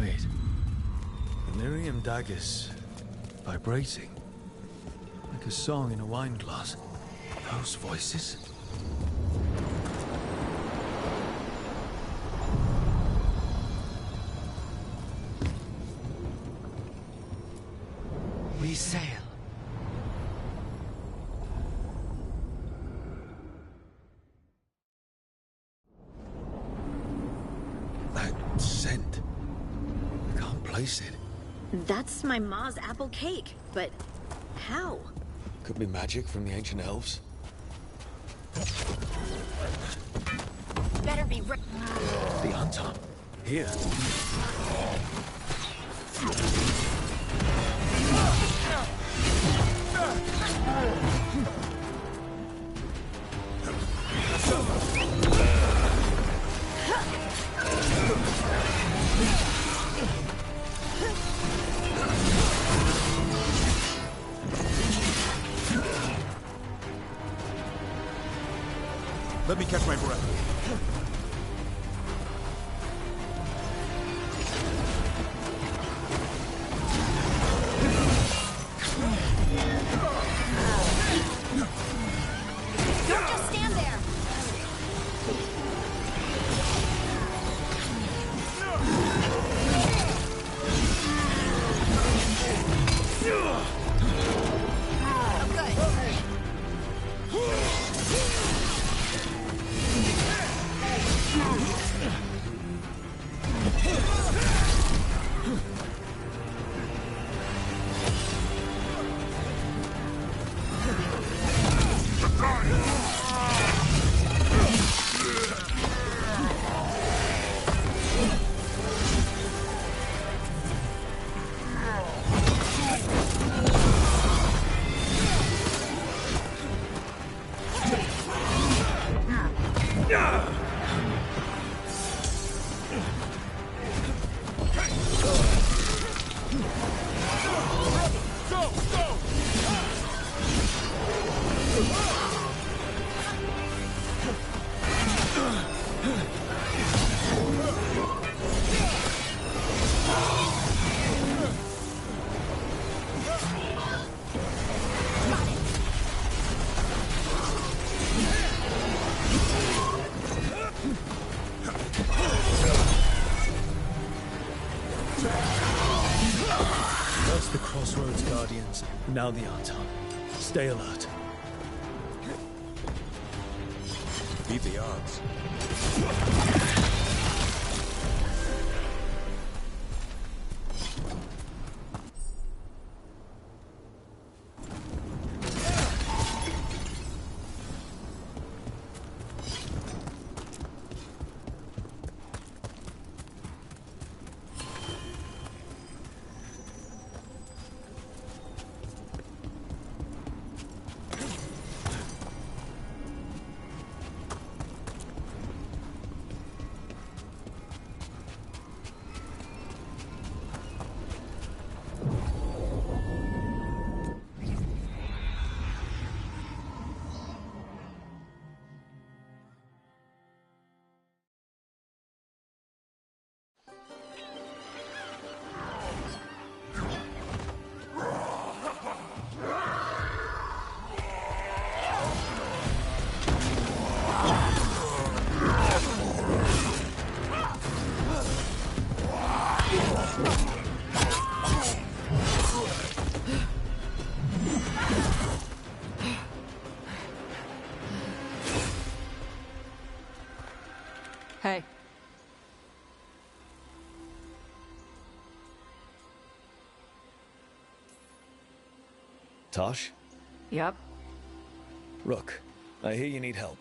Wait. Delirium daggers vibrating. Like a song in a wine glass. Those voices. We sail. That scent. I can't place it. That's my ma's apple cake, but how? Could be magic from the ancient elves. Better be right. The hunter. Here. Let me catch my breath. Don't just stand there. That's the crossroads, Guardians. Now the Arton. Stay alert. Beat the odds. Hey. Tosh? Yep. Rook, I hear you need help.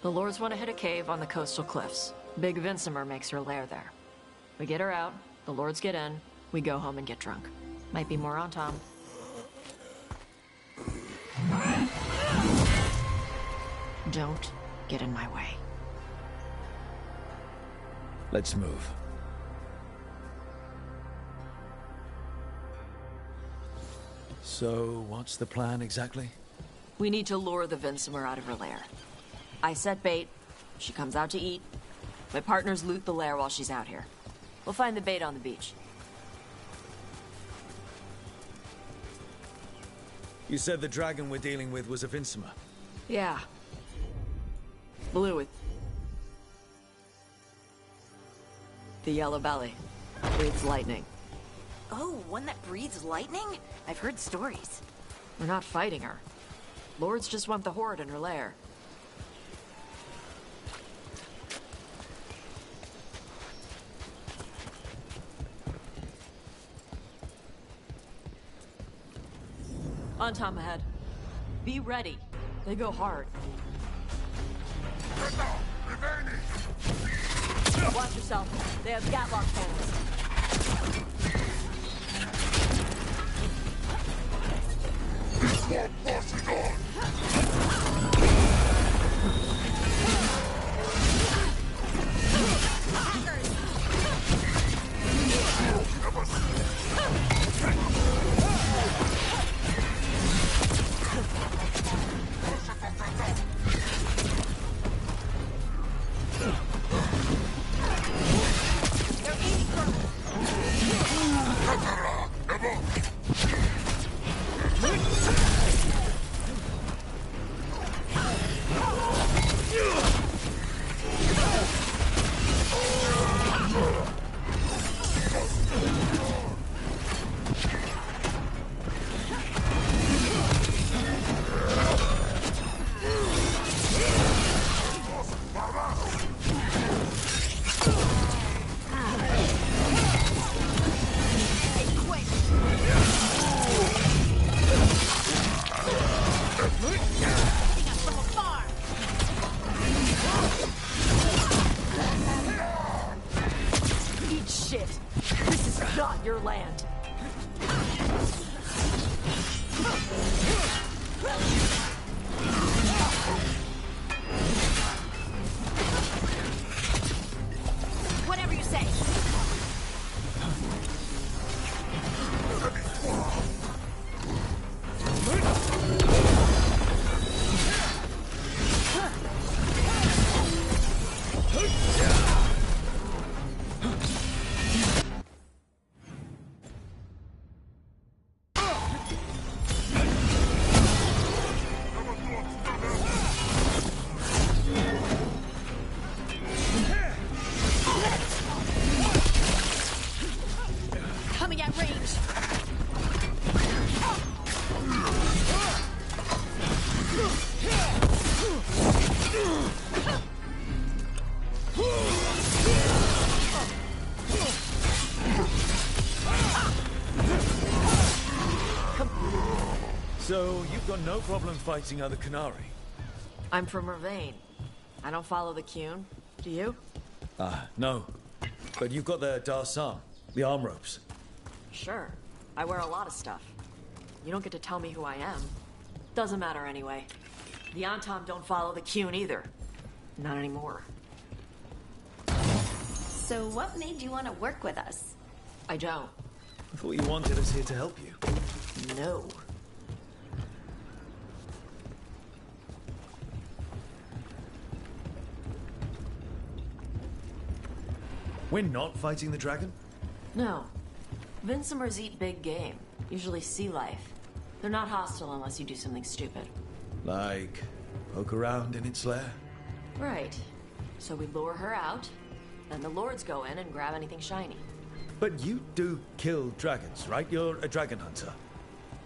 The Lords want to hit a cave on the coastal cliffs. Big Vincimer makes her lair there. We get her out, the Lords get in, we go home and get drunk. Might be more on Tom. Don't get in my way. Let's move. So, what's the plan exactly? We need to lure the Vincimer out of her lair. I set bait, she comes out to eat, My partners loot the lair while she's out here. We'll find the bait on the beach. You said the dragon we're dealing with was a Vincimer. Yeah. Blue with the yellow belly. Breathes lightning. Oh, one that breathes lightning? I've heard stories. We're not fighting her. Lords just want the horde in her lair. On Tom ahead. Be ready. They go hard. Watch yourself. They have gatlock cannons. Your land. Whatever you say. Coming at range. So, you've got no problem fighting other Qunari? I'm from Mervain. I don't follow the Qun. Do you? No. But you've got the Dargon, the arm ropes. Sure. I wear a lot of stuff. You don't get to tell me who I am. Doesn't matter anyway. The Antom don't follow the Qun either. Not anymore. So what made you want to work with us? I don't. I thought you wanted us here to help you. No. We're not fighting the dragon? No. Vincimers eat big game. Usually sea life. They're not hostile unless you do something stupid. Like, poke around in its lair? Right. So we lure her out, then the lords go in and grab anything shiny. But you do kill dragons, right? You're a dragon hunter.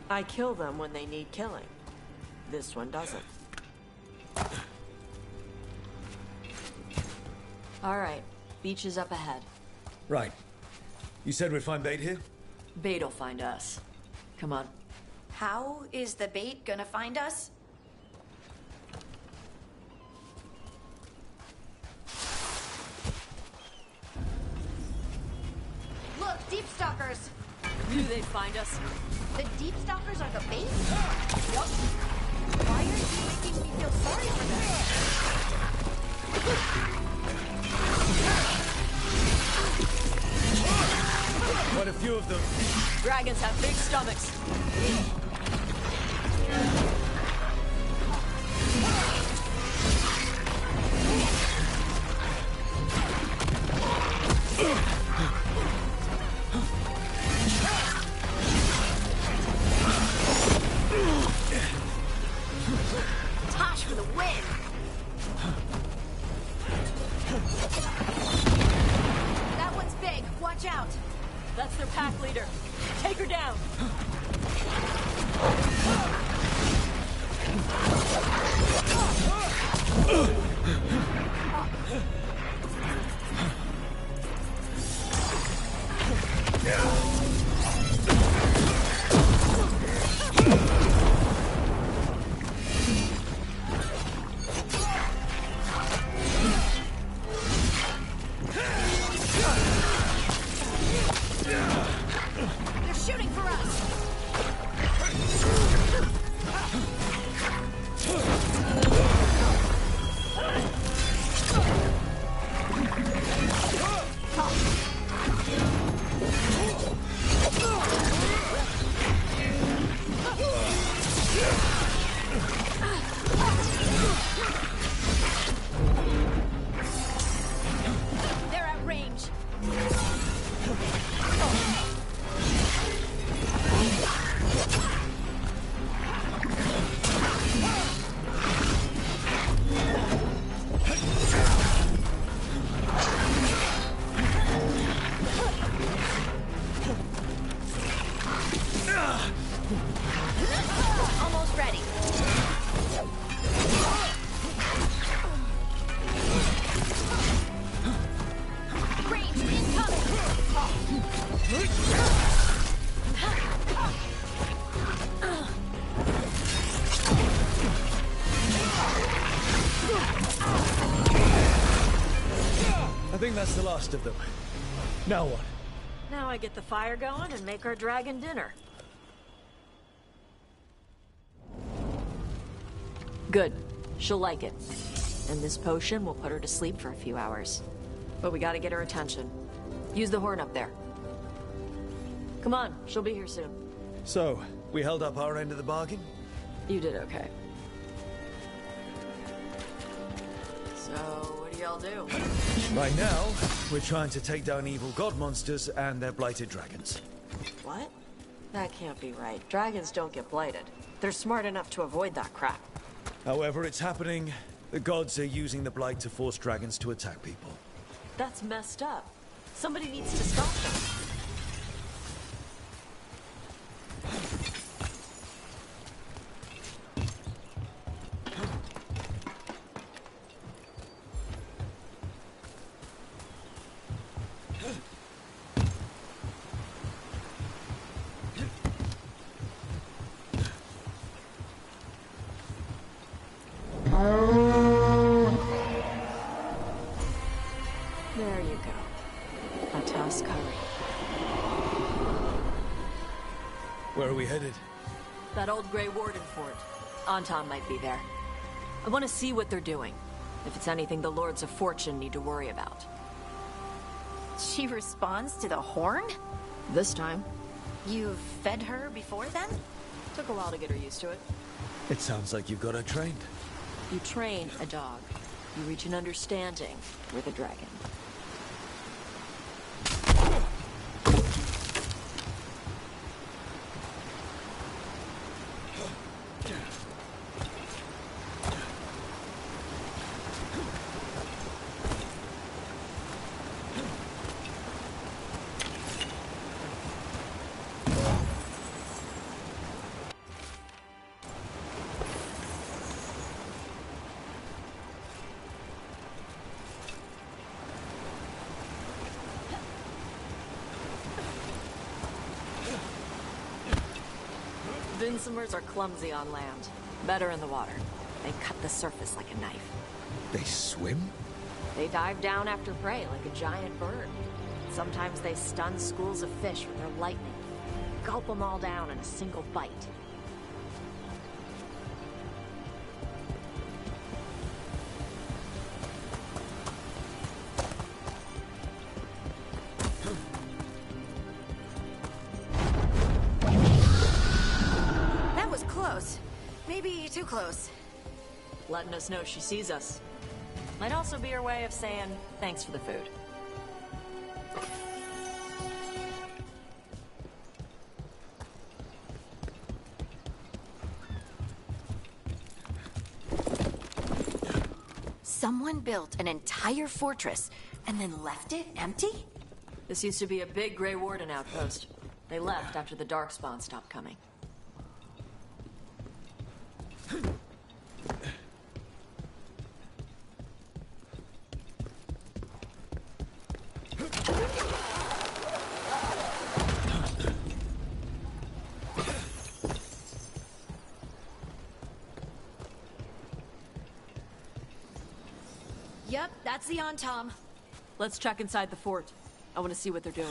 I kill them when they need killing. This one doesn't. Alright, beach is up ahead. Right. You said we'd find bait here? Bait'll find us. Come on. How is the bait gonna find us? Look, deep stalkers! Knew they'd find us. The deep stalkers are the bait? Yup. Why are you making me feel sorry for them? Quite a few of them. Dragons have big stomachs. That's their pack leader. Take her down. They're shooting for us! They're at range. Almost ready. Range I think that's the last of them. Now what? Now I get the fire going and make our dragon dinner. Good. She'll like it. And this potion will put her to sleep for a few hours. But we gotta get her attention. Use the horn up there. Come on, she'll be here soon. So, we held up our end of the bargain? You did okay. So, what do y'all do? Right now, we're trying to take down evil god monsters and their blighted dragons. What? That can't be right. Dragons don't get blighted. They're smart enough to avoid that crap. However it's happening, the gods are using the blight to force dragons to attack people. That's messed up. Somebody needs to stop them. There you go. A toss curry. Where are we headed? That old Grey Warden fort. Anton might be there. I want to see what they're doing. If it's anything the Lords of Fortune need to worry about. She responds to the horn? This time. You've fed her before then? Took a while to get her used to it. It sounds like you've got her trained. You train a dog. You reach an understanding with a dragon. Vincimers are clumsy on land. Better in the water. They cut the surface like a knife. They swim? They dive down after prey like a giant bird. Sometimes they stun schools of fish with their lightning. Gulp them all down in a single bite. That was close. Maybe too close. Letting us know she sees us. Might also be her way of saying thanks for the food. Someone built an entire fortress and then left it empty? This used to be a big Grey Warden outpost. They left after the Darkspawn stopped coming. Yep, that's the Tom. Let's check inside the fort. I want to see what they're doing.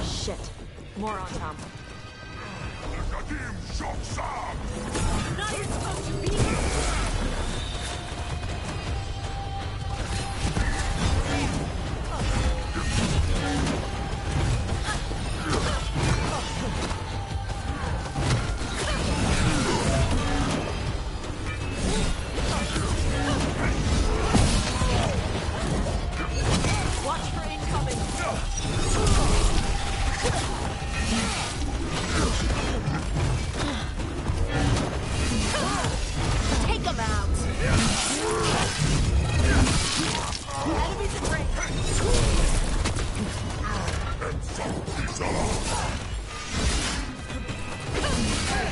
Shit. More Tom. Not even supposed to be here! Watch for incoming! Take them out! Enemies in range!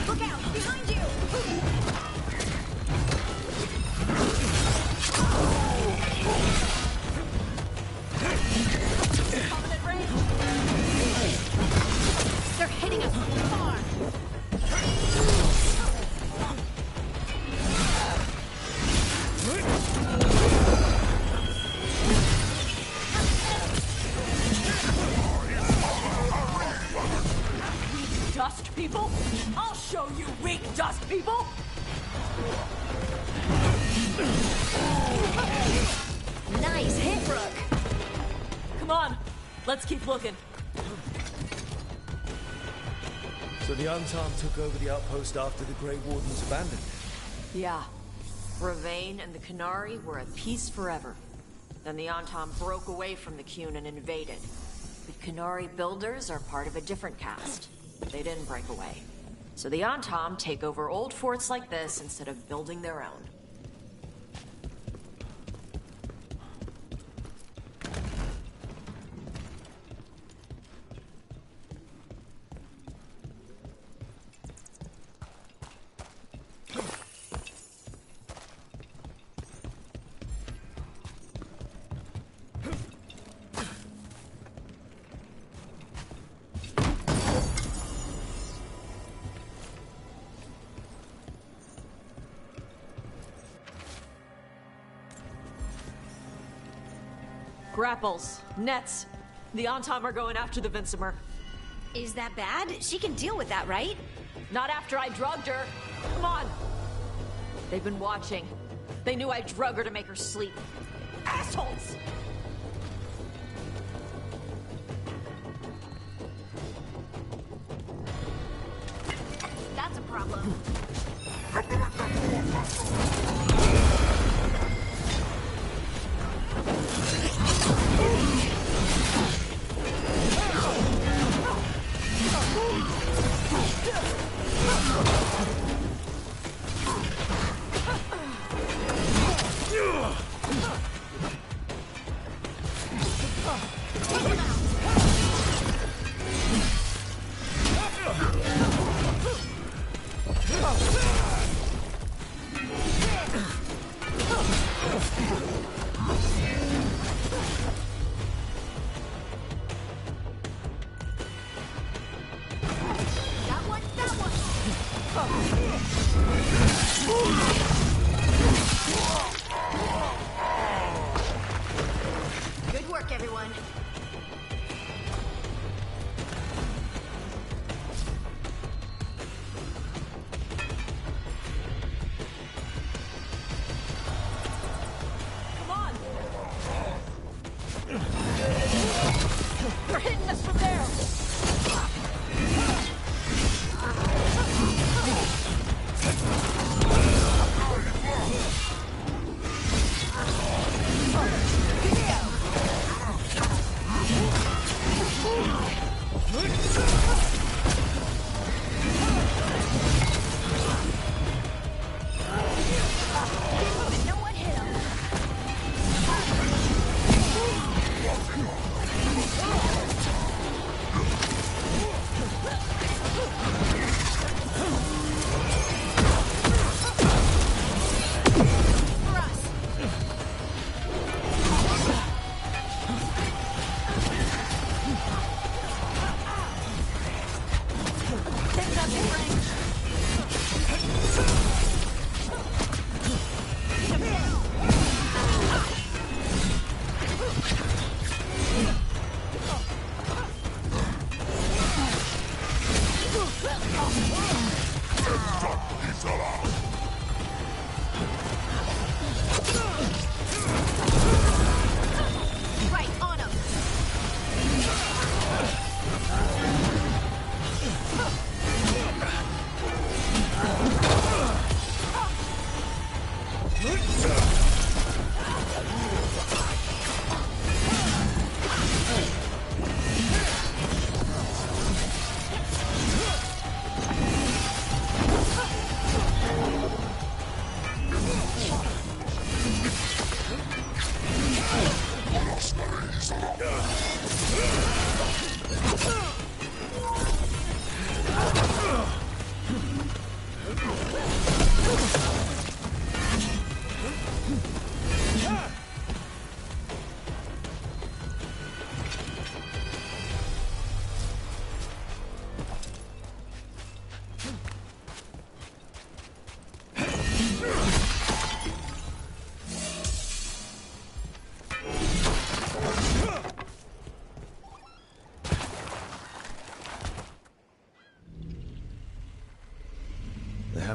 Look out! Behind you! Coming at range! They're hitting us from far! Dust people? I'll show you weak dust people! Nice hit, Brooke! Come on, let's keep looking. So the Untarmed took over the outpost after the Grey Wardens abandoned it. Yeah. Ravane and the Canary were at peace forever. Then the Antom broke away from the Qun and invaded. The Canary builders are part of a different caste. They didn't break away. So the Antom take over old forts like this instead of building their own. Grapples, nets. The Antom are going after the Vincimer. Is that bad? She can deal with that, right? Not after I drugged her. Come on. They've been watching. They knew I drug her to make her sleep. Assholes! That's a problem. Good work, everyone. Come on! They're hitting us from there!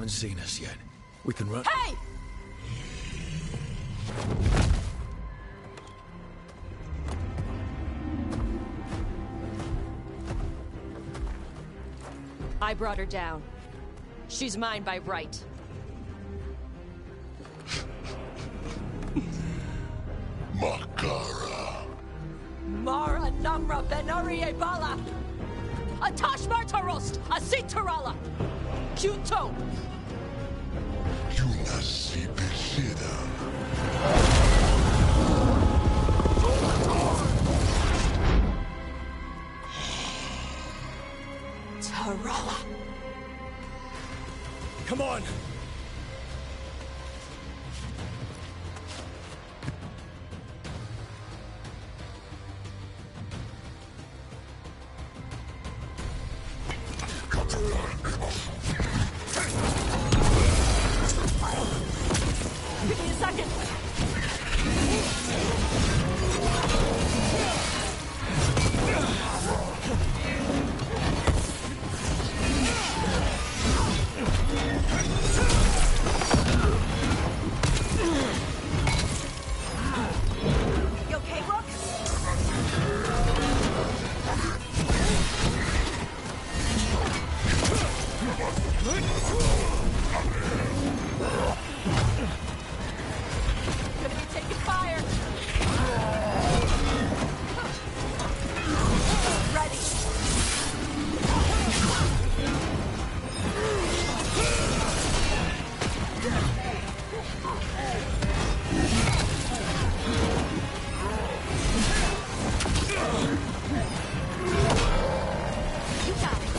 haven't seen us yet. We can run. Hey! I brought her down. She's mine by right. Makara. Mara Namra Benarie Bala! Atash Martarost! Asitarala! Junto! Yunasi Beshida. Tarala! Come on! Give me a second! You okay, Rook? Gonna be taking fire! Ready! You got it.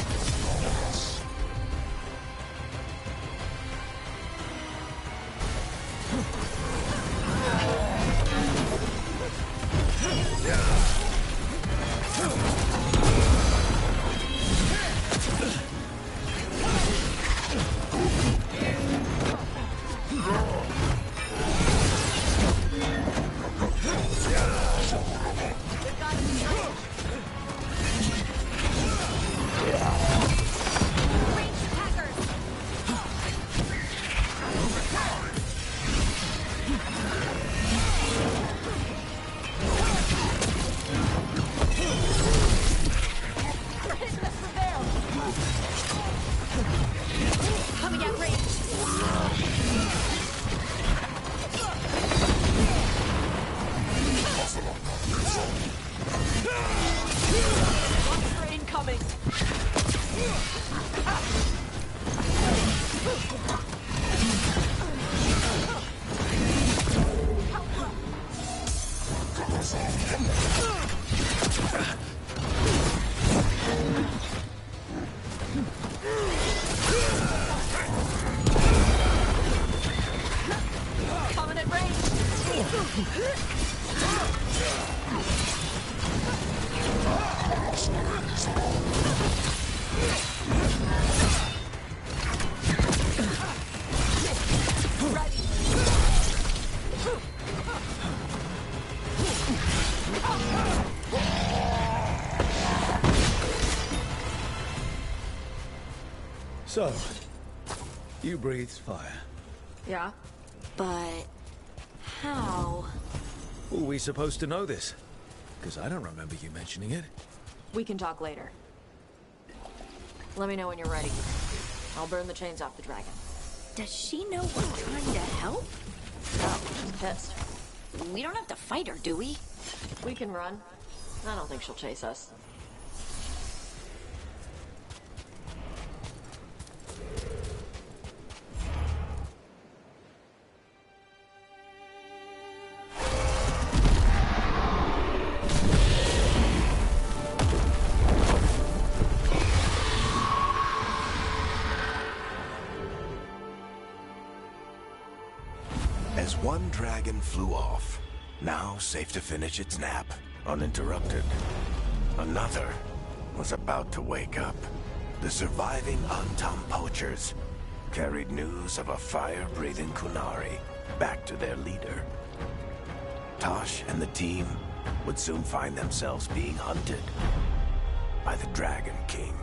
They've got him behind. Ranged attackers. We're hitting us from there! Coming at range. Monster incoming! Coming at range! Ready! So, you breathed fire. Yeah? But... how? Were we supposed to know this? Because I don't remember you mentioning it. We can talk later. Let me know when you're ready. I'll burn the chains off the dragon. Does she know we're trying to help? Oh, she's pissed. We don't have to fight her, do we? We can run. I don't think she'll chase us. As one dragon flew off, now safe to finish its nap, uninterrupted, another was about to wake up. The surviving Antam poachers carried news of a fire-breathing Kunari back to their leader. Tosh and the team would soon find themselves being hunted by the Dragon King.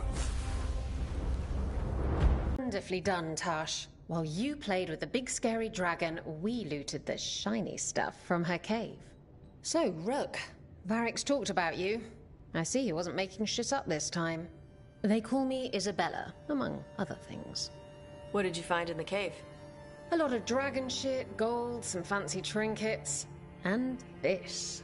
Wonderfully done, Tash. While you played with the big scary dragon, we looted the shiny stuff from her cave. So, Rook, Varric's talked about you. I see he wasn't making shit up this time. They call me Isabella, among other things. What did you find in the cave? A lot of dragon shit, gold, some fancy trinkets, and this.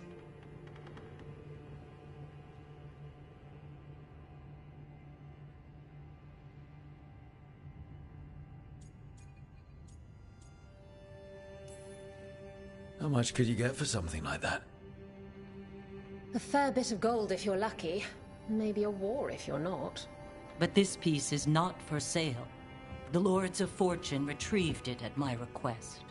How much could you get for something like that? A fair bit of gold if you're lucky. Maybe a war if you're not. But this piece is not for sale. The Lords of Fortune retrieved it at my request.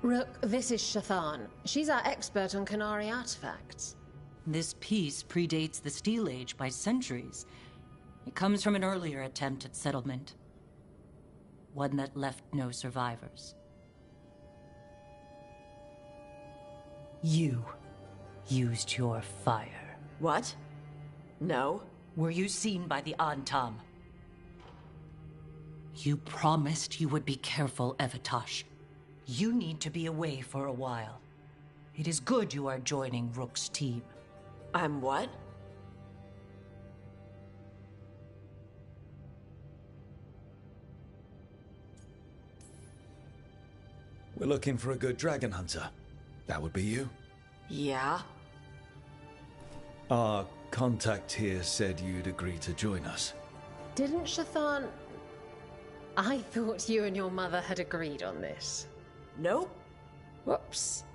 Rook, this is Shathan. She's our expert on Qunari artifacts. This piece predates the Steel Age by centuries. It comes from an earlier attempt at settlement. One that left no survivors. You used your fire. What? No. Were you seen by the Antam? You promised you would be careful, Evatash. You need to be away for a while. It is good you are joining Rook's team. I'm what? We're looking for a good dragon hunter. That would be you. Yeah? Our contact here said you'd agree to join us. Didn't Shathan... I thought you and your mother had agreed on this. Nope. Whoops.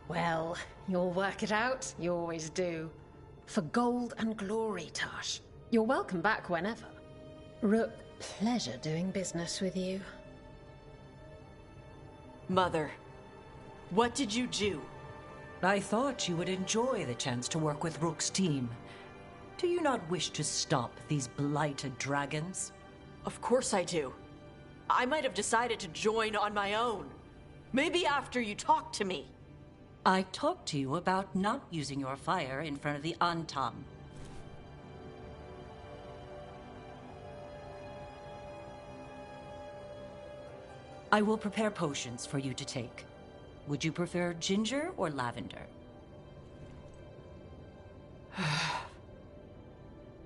Well, you'll work it out. You always do. For gold and glory, Tash. You're welcome back whenever. Rook, pleasure doing business with you. Mother, what did you do? I thought you would enjoy the chance to work with Rook's team. Do you not wish to stop these blighted dragons? Of course I do. I might have decided to join on my own. Maybe after you talked to me. I talked to you about not using your fire in front of the Antam. I will prepare potions for you to take. Would you prefer ginger or lavender?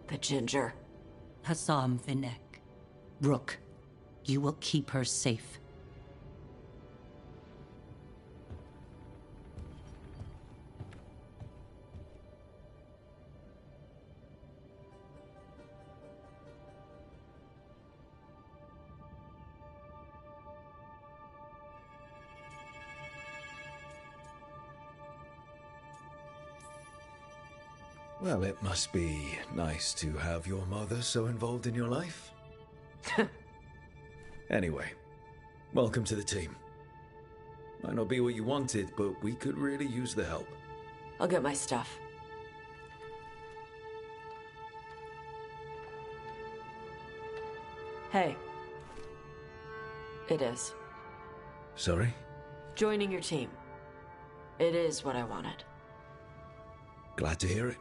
The ginger. Hassam Vinek. Rook, you will keep her safe. Well, it must be nice to have your mother so involved in your life. Anyway, welcome to the team. Might not be what you wanted, but we could really use the help. I'll get my stuff. Hey. It is. Sorry? Joining your team. It is what I wanted. Glad to hear it.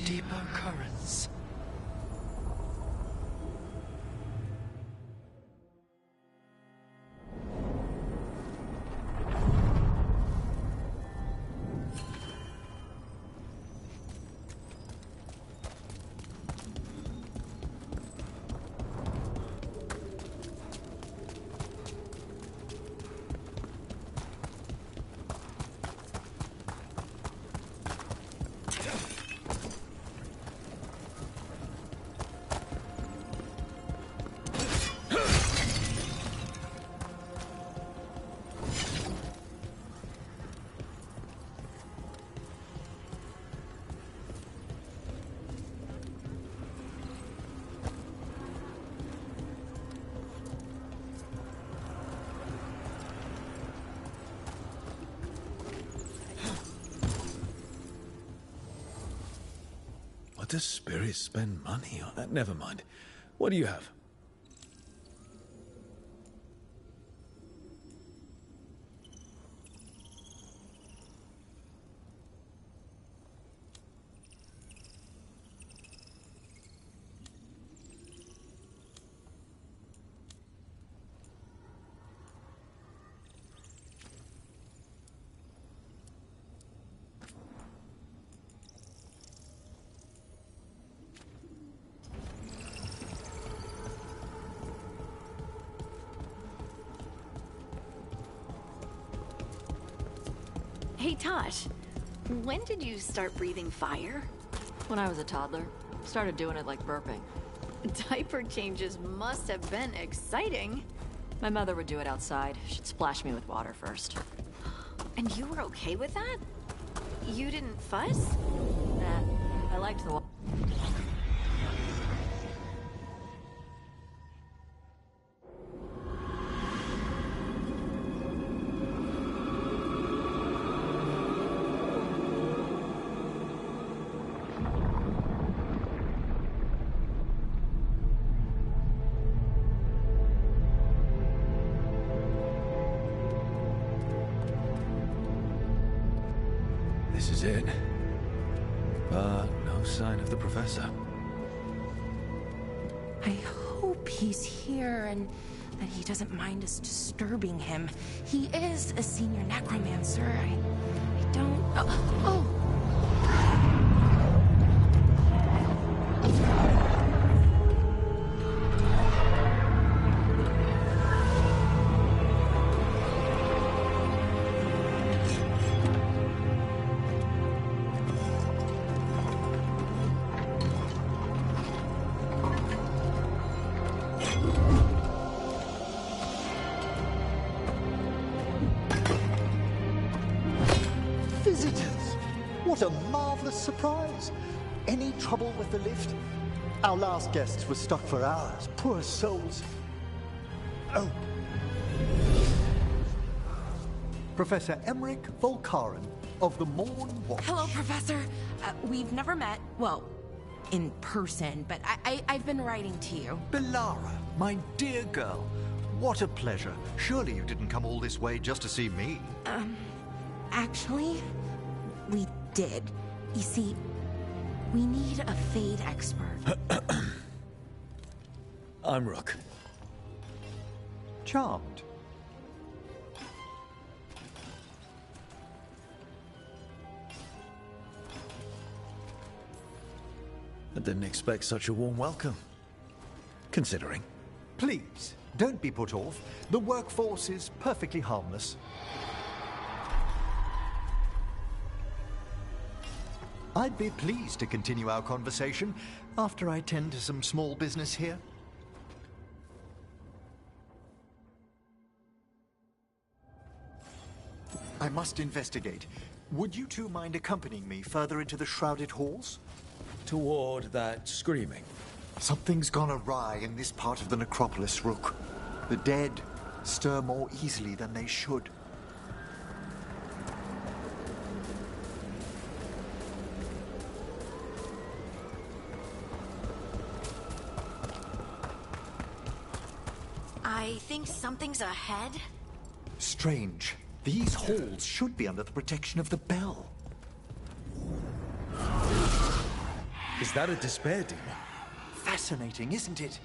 deeper currents. What does Spirit spend money on? Never mind. What do you have? Hey, Tosh. When did you start breathing fire? When I was a toddler, started doing it like burping. Diaper changes must have been exciting. My mother would do it outside. She'd splash me with water first. And you were okay with that? You didn't fuss? Nah, I liked the water. This is it. But no sign of the professor. I hope he's here and that he doesn't mind us disturbing him. He is a senior necromancer. I don't... Oh! What a marvelous surprise! Any trouble with the lift? Our last guests were stuck for hours. Poor souls. Oh. Professor Emmerich Volkaren of the Morn Watch. Hello, Professor. We've never met, well, in person, but I've been writing to you. Belara, my dear girl. What a pleasure. Surely you didn't come all this way just to see me. Actually, we did. You see, we need a Fade expert. I'm Rook. Charmed. I didn't expect such a warm welcome. Considering. Please, don't be put off. The workforce is perfectly harmless. I'd be pleased to continue our conversation after I tend to some small business here. I must investigate. Would you two mind accompanying me further into the shrouded halls? Toward that screaming. Something's gone awry in this part of the necropolis, Rook. The dead stir more easily than they should. I think something's ahead. Strange. These halls should be under the protection of the bell. Is that a despair demon? Fascinating, isn't it?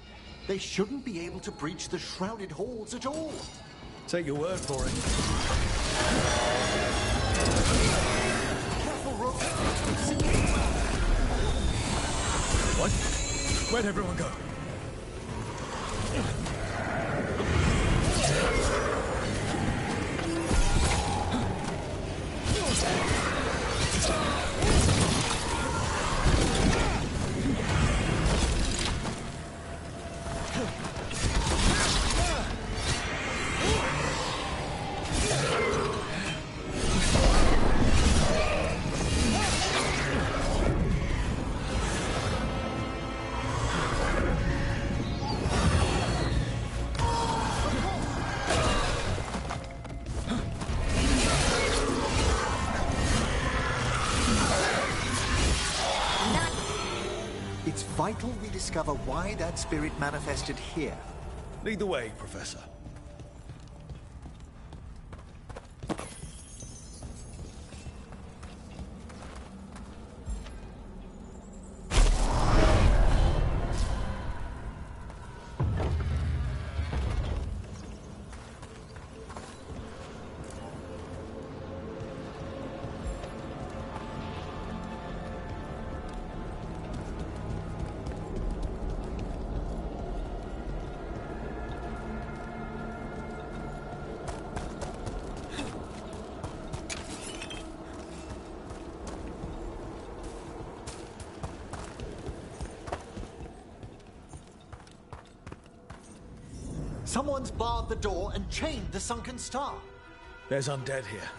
They shouldn't be able to breach the shrouded halls at all. Take your word for it. Careful, Rook. What? Where'd everyone go? It's vital we discover why that spirit manifested here. Lead the way, Professor. Someone's barred the door and chained the sunken star. There's undead here.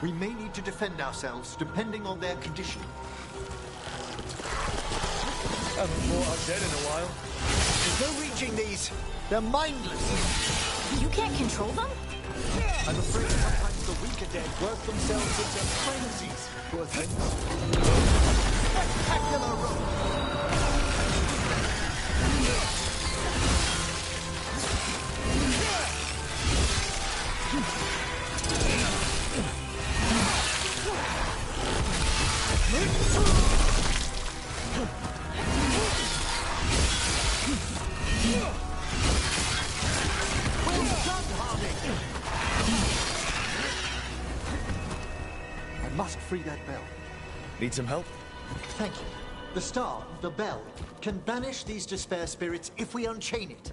We may need to defend ourselves depending on their condition. Haven't fought undead in a while. There's no reaching these. They're mindless. You can't control them? I'm afraid sometimes the weaker dead work themselves into frenzies. Poor things. Spectacular rope! I must free that bell. Need some help? Thank you. The star, the bell, can banish these despair spirits if we unchain it.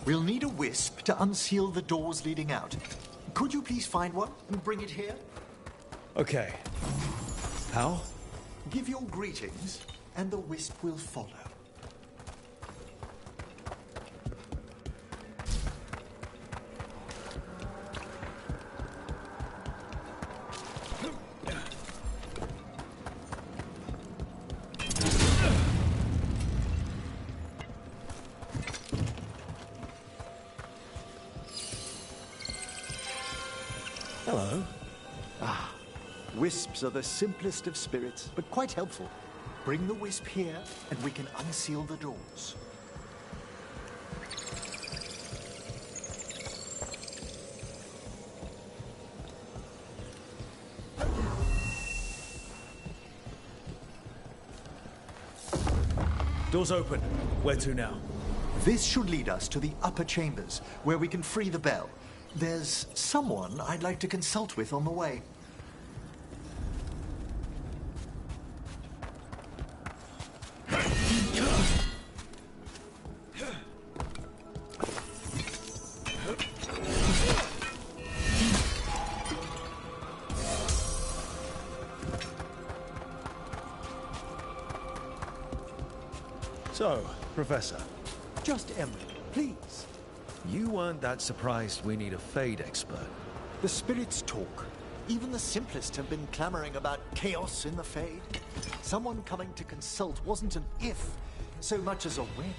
We'll need a wisp to unseal the doors leading out. Could you please find one and bring it here? Okay. How? Give your greetings, and the wisp will follow. Hello. Wisps are the simplest of spirits, but quite helpful. Bring the wisp here, and we can unseal the doors. Door's open. Where to now? This should lead us to the upper chambers, where we can free the bell. There's someone I'd like to consult with on the way. So, Professor, Just Emerald, please. you weren't that surprised we need a Fade expert. The spirits talk. Even the simplest have been clamoring about chaos in the Fade. Someone coming to consult wasn't an if, so much as a when.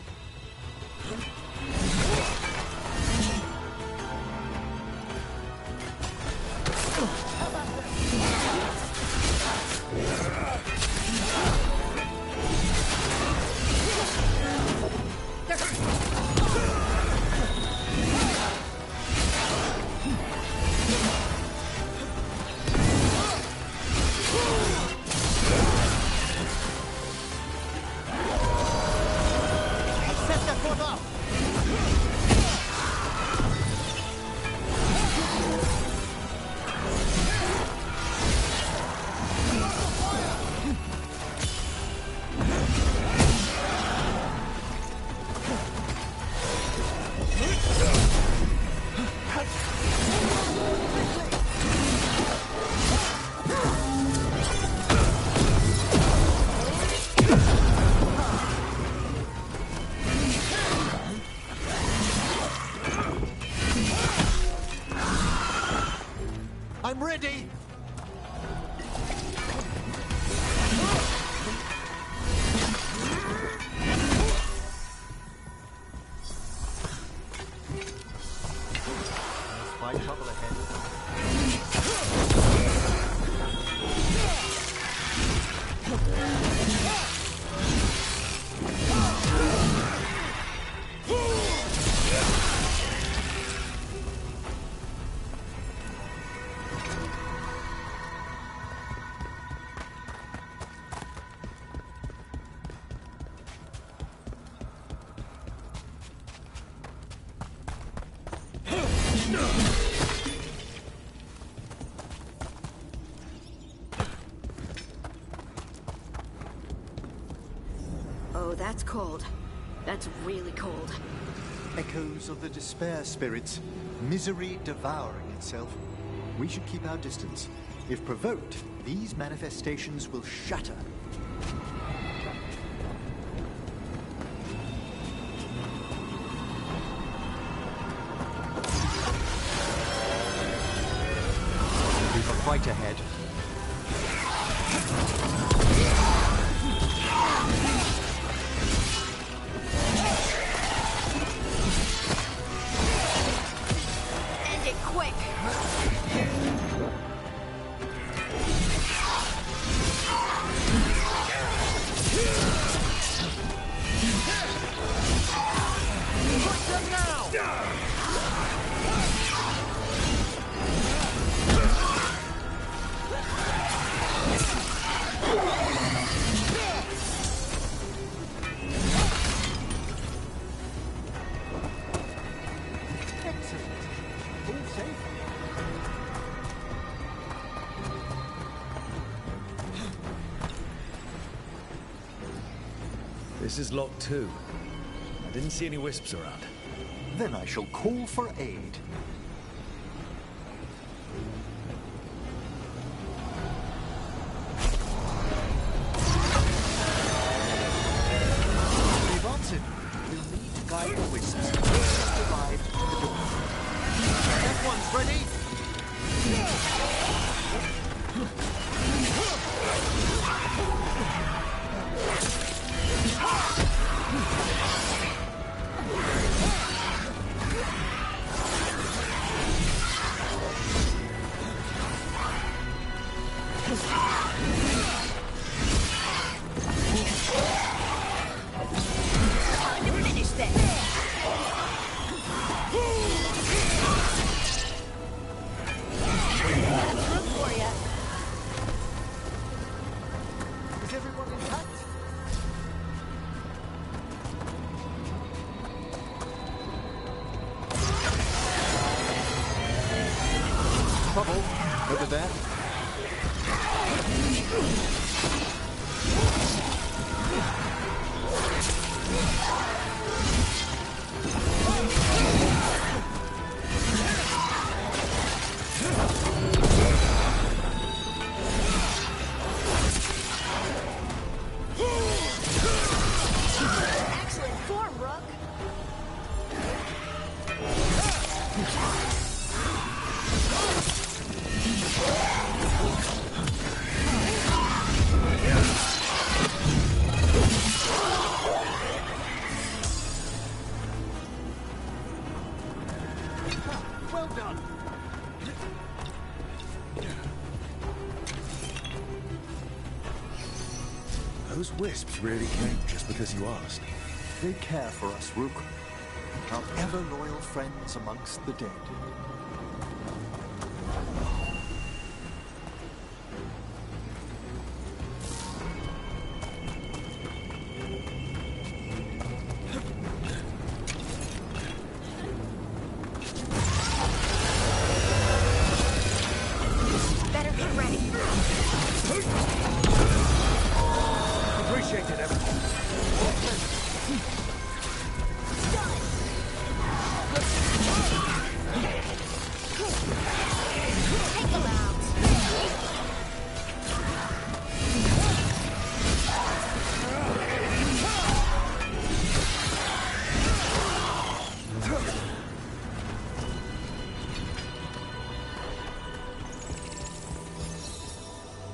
up! I'm ready! Let's fight trouble ahead. Oh, that's cold. That's really cold. Echoes of the despair spirits, misery devouring itself. We should keep our distance. If provoked, these manifestations will shatter. We've a fight ahead. End it quick! Excellent. All safe. This is lock 2. I didn't see any wisps around. Then I shall call for aid. We've answered. We'll need to guide the wisps. Just arrived at the door. Everyone's ready? Time to finish this! Room for ya. Is everyone intact? Trouble over there. Excellent form, Rook. Well done. Those wisps really came just because you asked. They care for us, Rook. Our ever-loyal friends amongst the dead.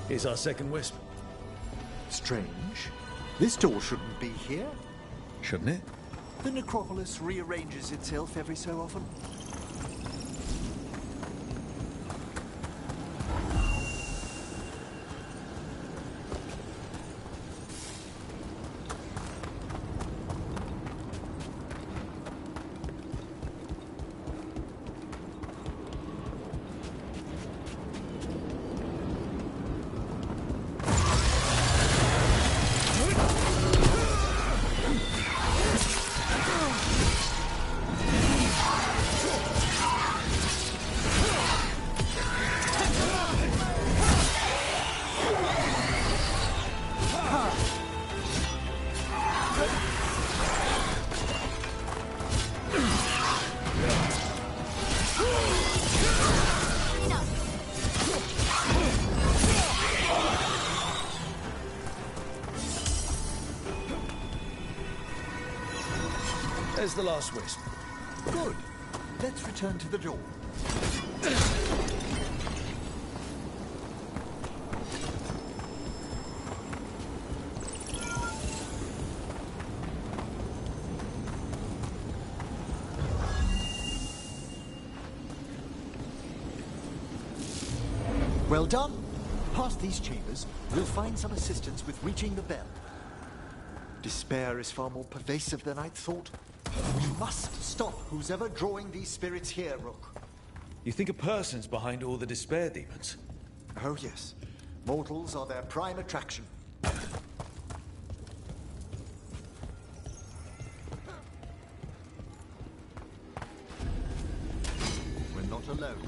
Here's our second wisp. Strange. This door shouldn't be here. Shouldn't it? The necropolis rearranges itself every so often. There's the last wisp. Good. Let's return to the door. Well done. Past these chambers, we'll find some assistance with reaching the bell. Despair is far more pervasive than I'd thought. We must stop who's ever drawing these spirits here, Rook. You think a person's behind all the despair demons? Oh, yes. Mortals are their prime attraction. We're not alone.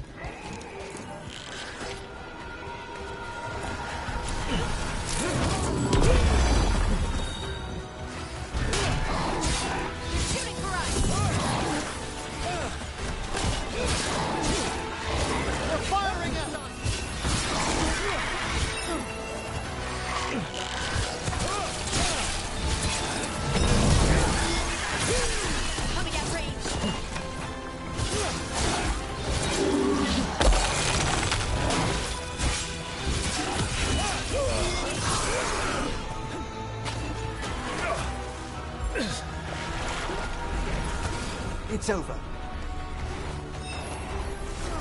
It's over.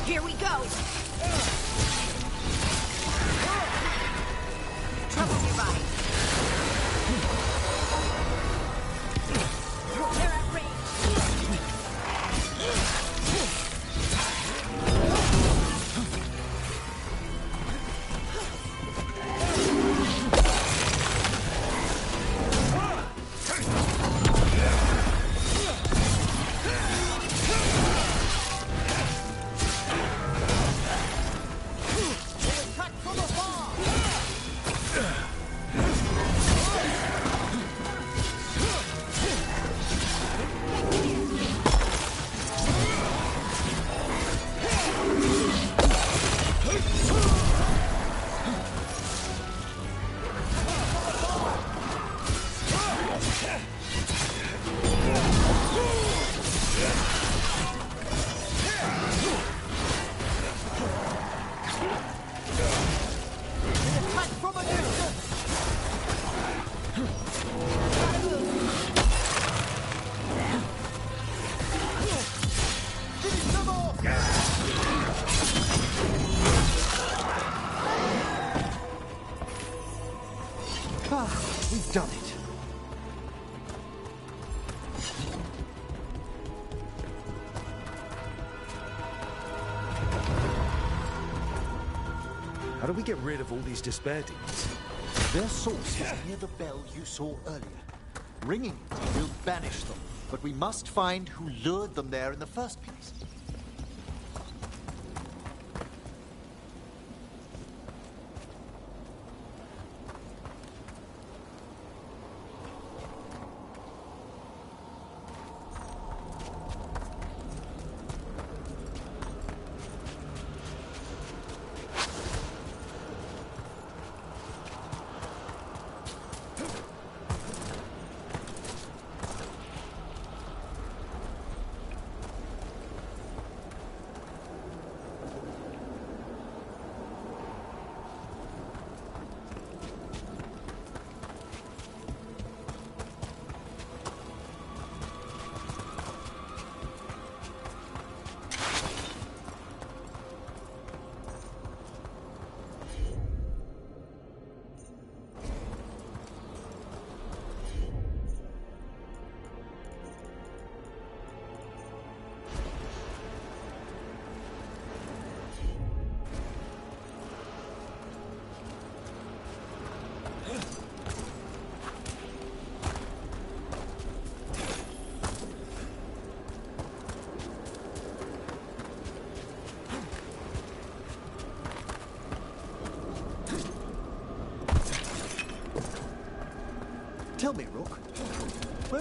Here we go! Trouble nearby. They're at range. We've done it. How do we get rid of all these despair demons? Their source is near the bell you saw earlier. Ringing it will banish them, but we must find who lured them there in the first place.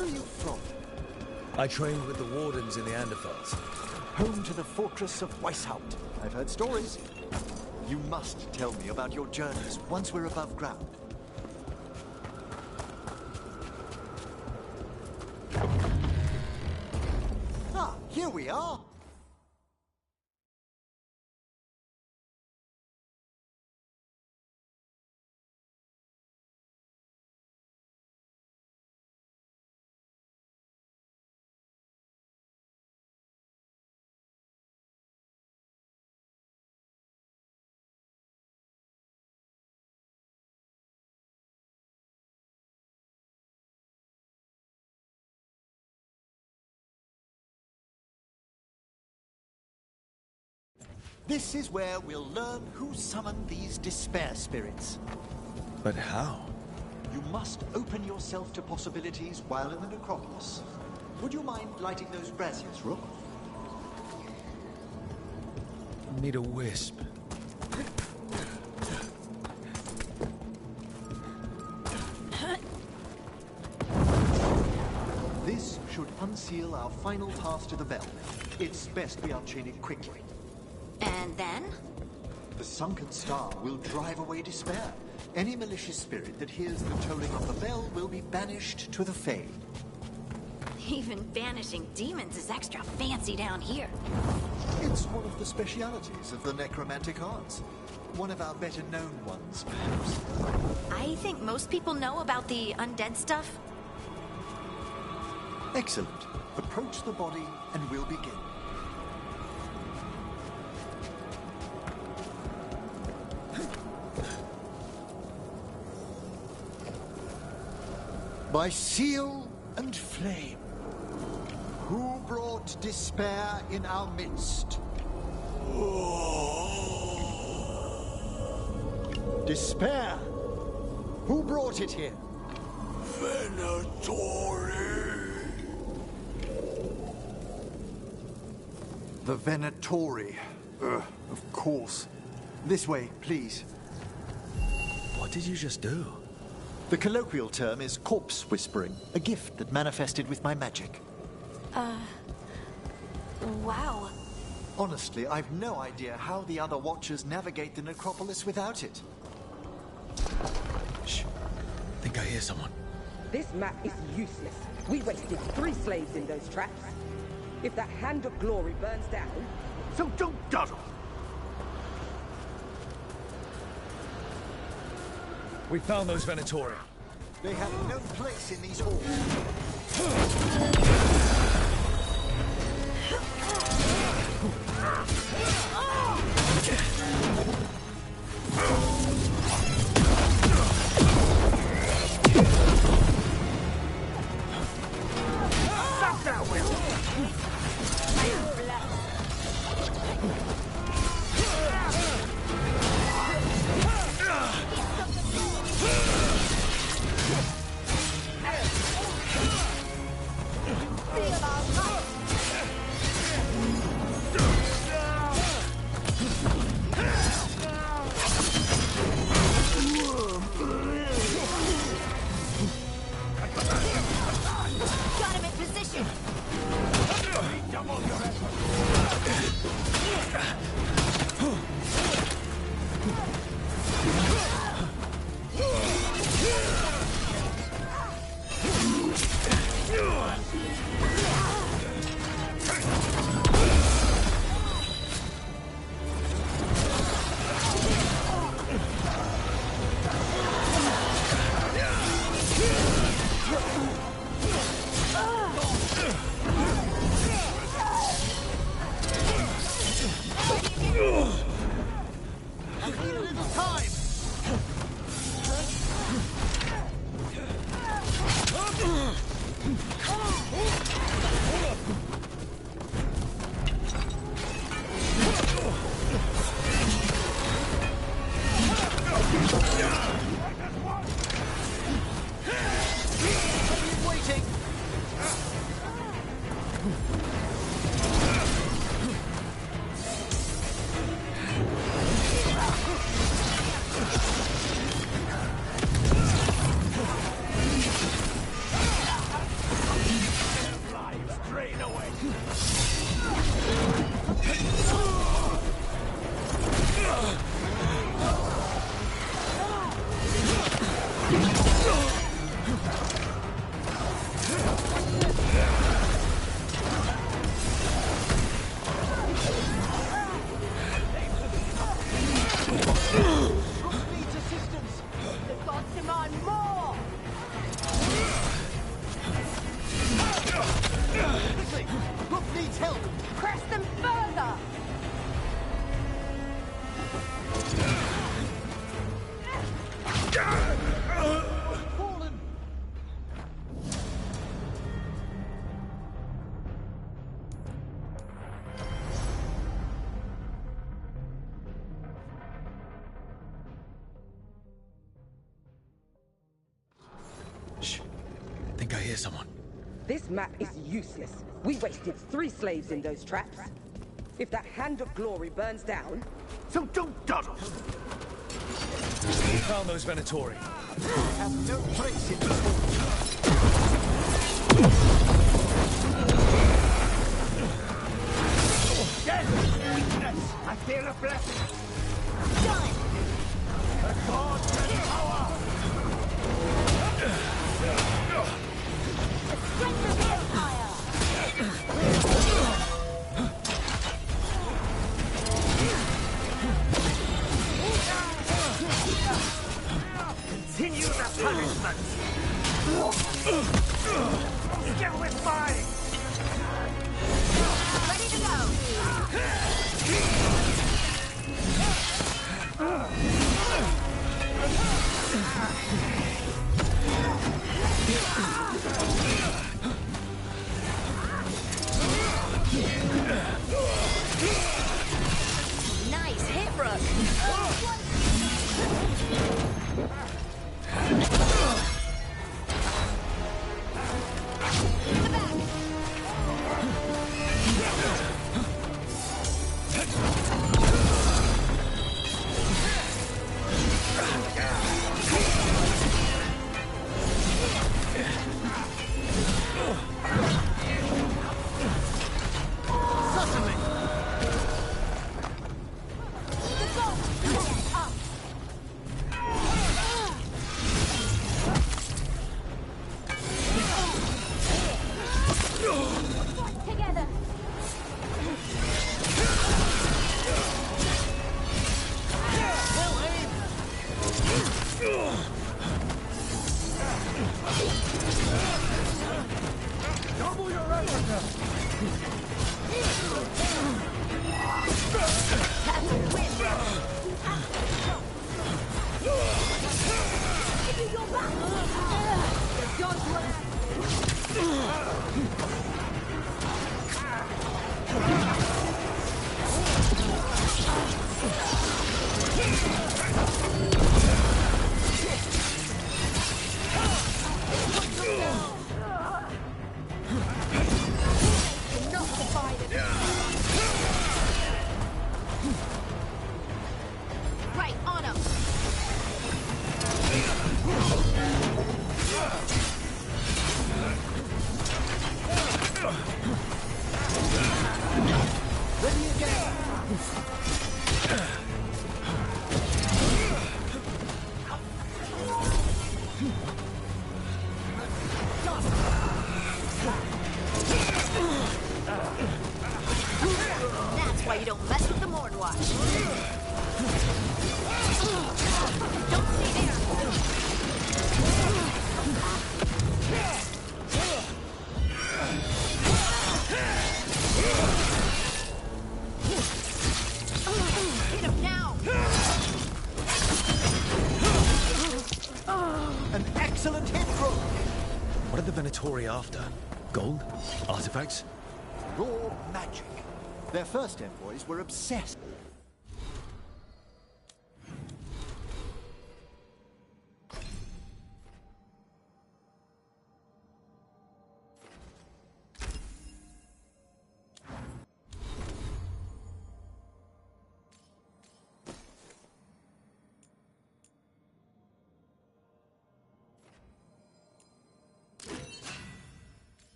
Where are you from? I trained with the Wardens in the Anderfels. Home to the fortress of Weishaupt. I've heard stories. You must tell me about your journeys once we're above ground. Ah, here we are. This is where we'll learn who summoned these despair spirits. But how? You must open yourself to possibilities while in the necropolis. Would you mind lighting those braziers, Rook? Need a wisp. This should unseal our final path to the bell. It's best we unchain it quickly. And then? The sunken star will drive away despair. Any malicious spirit that hears the tolling of the bell will be banished to the Fae. Even banishing demons is extra fancy down here. It's one of the specialities of the necromantic arts. One of our better-known ones, perhaps. I think most people know about the undead stuff. Excellent. Approach the body and we'll begin. By seal and flame, who brought despair in our midst? Despair? Who brought it here? Venatori. The Venatori. Of course. This way, please. What did you just do? The colloquial term is corpse whispering, a gift that manifested with my magic. Wow. Honestly, I've no idea how the other Watchers navigate the necropolis without it. Shh. Think I hear someone. This map is useless. We wasted 3 slaves in those traps. If that Hand of Glory burns down... So don't dawdle! We found those Venatori. They have no place in these halls. Stop that, Will! Got him in position. I need a little time! Waiting! hear someone. This map is useless. We wasted 3 slaves in those traps. If that Hand of Glory burns down... So don't dawdle! We found those Venatori. They have no place in the fort. Yes! Weakness! I feel a blessing! Done! The gods and power! The strength of the Empire! Continue the punishment! Get with mine! Ready to go! Nice hit, Rook! Together! Double your effort! That's a win! Give you your back! Don't Enough divided! Right, on him! Ready again! That's why you don't mess with the Mordwatch. Don't stay there. Hit him now. An excellent hit, Rook! What are the Venatori after? Gold? Artifacts? Raw magic. Their first envoys were obsessed.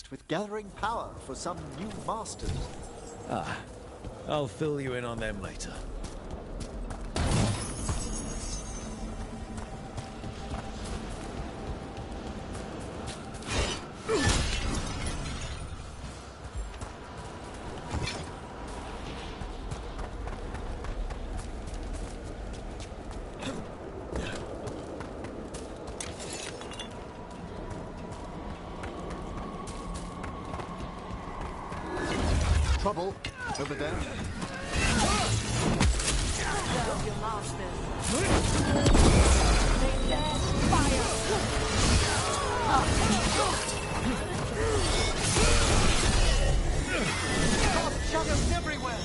tasked with gathering power for some new masters. Ah, I'll fill you in on them later. Trouble over there. Shadows everywhere.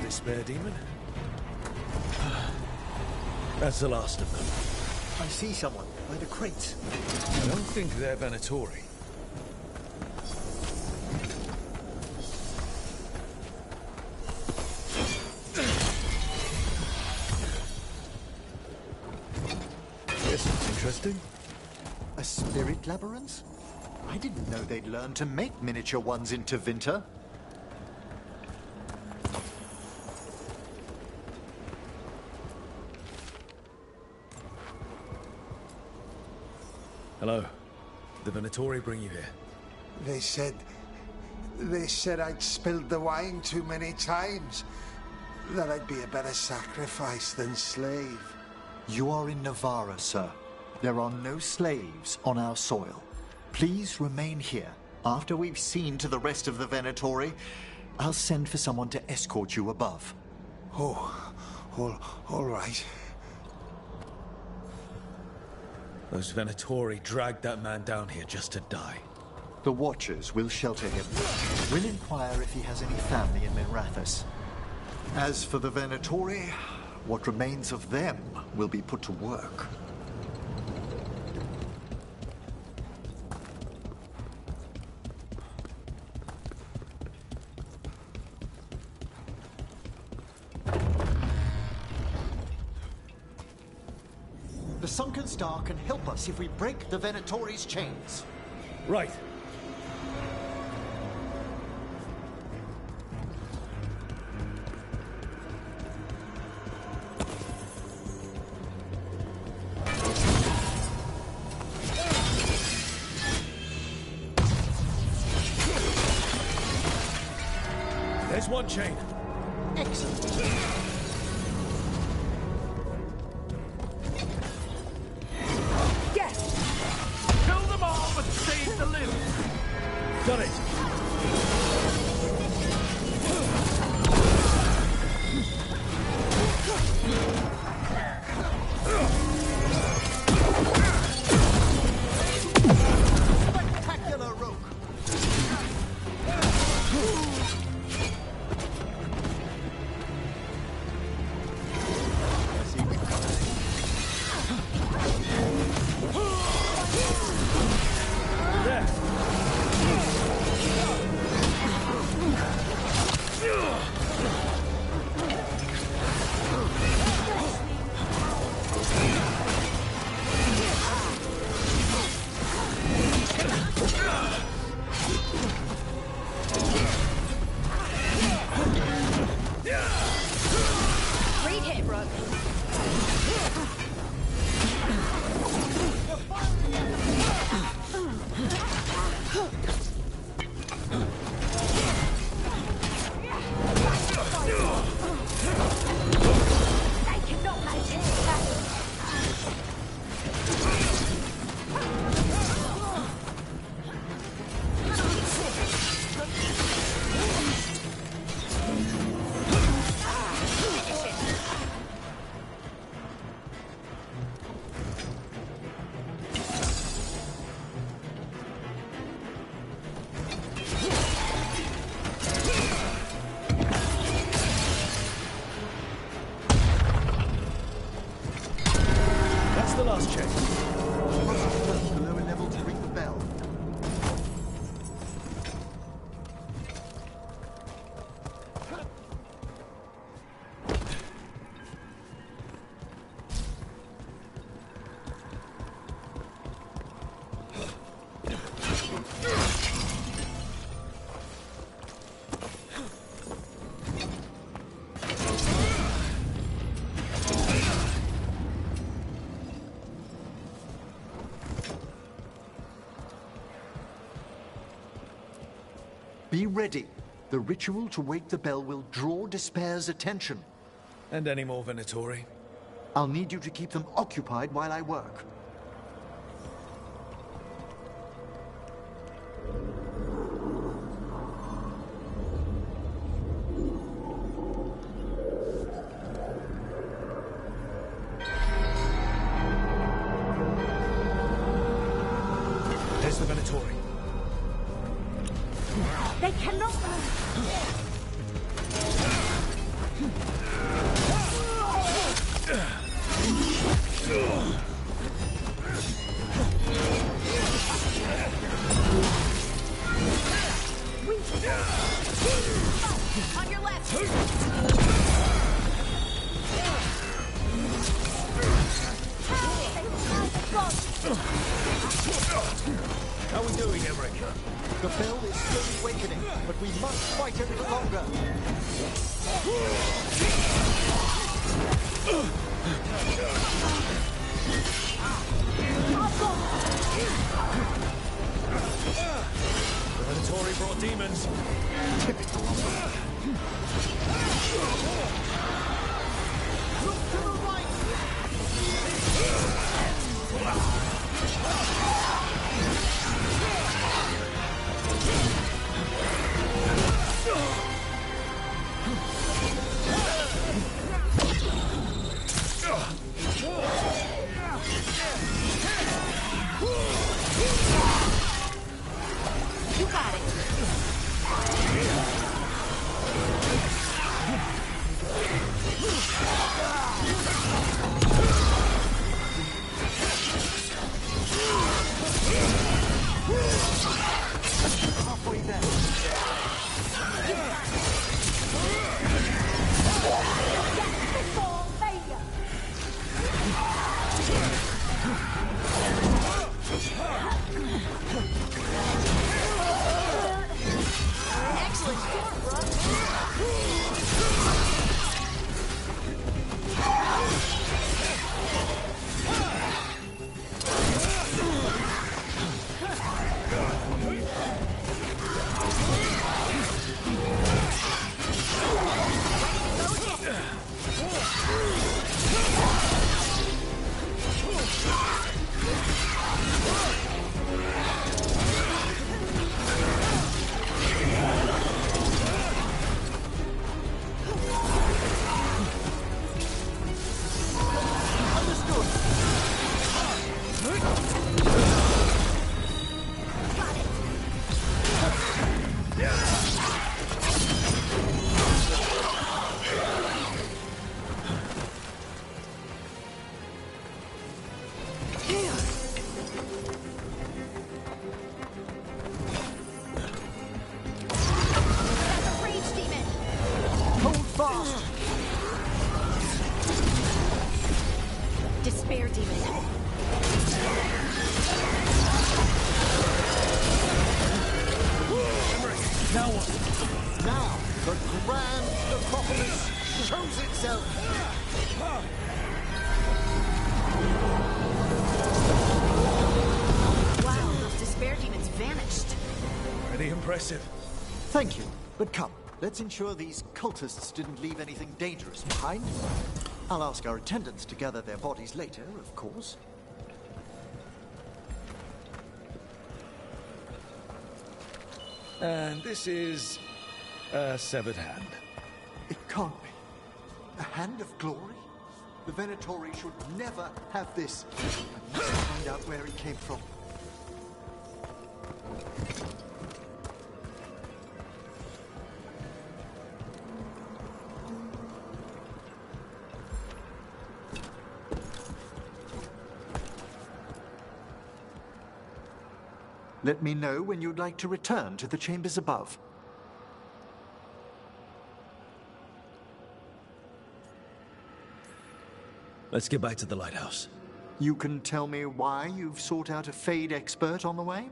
Despair demon. That's the last of them. I see someone by the crates. I don't think they're Venatori. This looks interesting. A spirit labyrinth? I didn't know they'd learned to make miniature ones in Tevinter. Hello. The Venatori bring you here? They said I'd spilled the wine too many times. That I'd be a better sacrifice than slave. You are in Navarra, sir. There are no slaves on our soil. Please remain here. After we've seen to the rest of the Venatori, I'll send for someone to escort you above. Oh, all right. Those Venatori dragged that man down here just to die. The Watchers will shelter him. We'll inquire if he has any family in Minrathous. As for the Venatori, what remains of them will be put to work. The Sunken Star can help us if we break the Venatori's chains. Right. There's one chain. Excellent. Yes! Kill them all, but save the limb. Got it. Spectacular rope. Great hit, Rook. I cannot maintain that. That's the last chain. The lower level to ring the bell. Be ready. The ritual to wake the bell will draw Despair's attention. And any more Venatori? I'll need you to keep them occupied while I work. There's the Venatori. They cannot. On your left. How are we doing, Emmerich? The bell is slowly awakening, but we must fight a little longer. The Venatori brought demons. Look to the right! You got it. fast! Despair demon. Now what? Now, the grand necropolis shows itself! Wow, those despair demons vanished. Pretty impressive. Thank you, but come, let's ensure these cultists didn't leave anything dangerous behind. I'll ask our attendants to gather their bodies later, of course. And this is a severed hand. It can't be. A hand of glory? The Venatori should never have this. I must find out where it came from. Let me know when you'd like to return to the chambers above. Let's get back to the lighthouse. You can tell me why you've sought out a Fade expert on the way?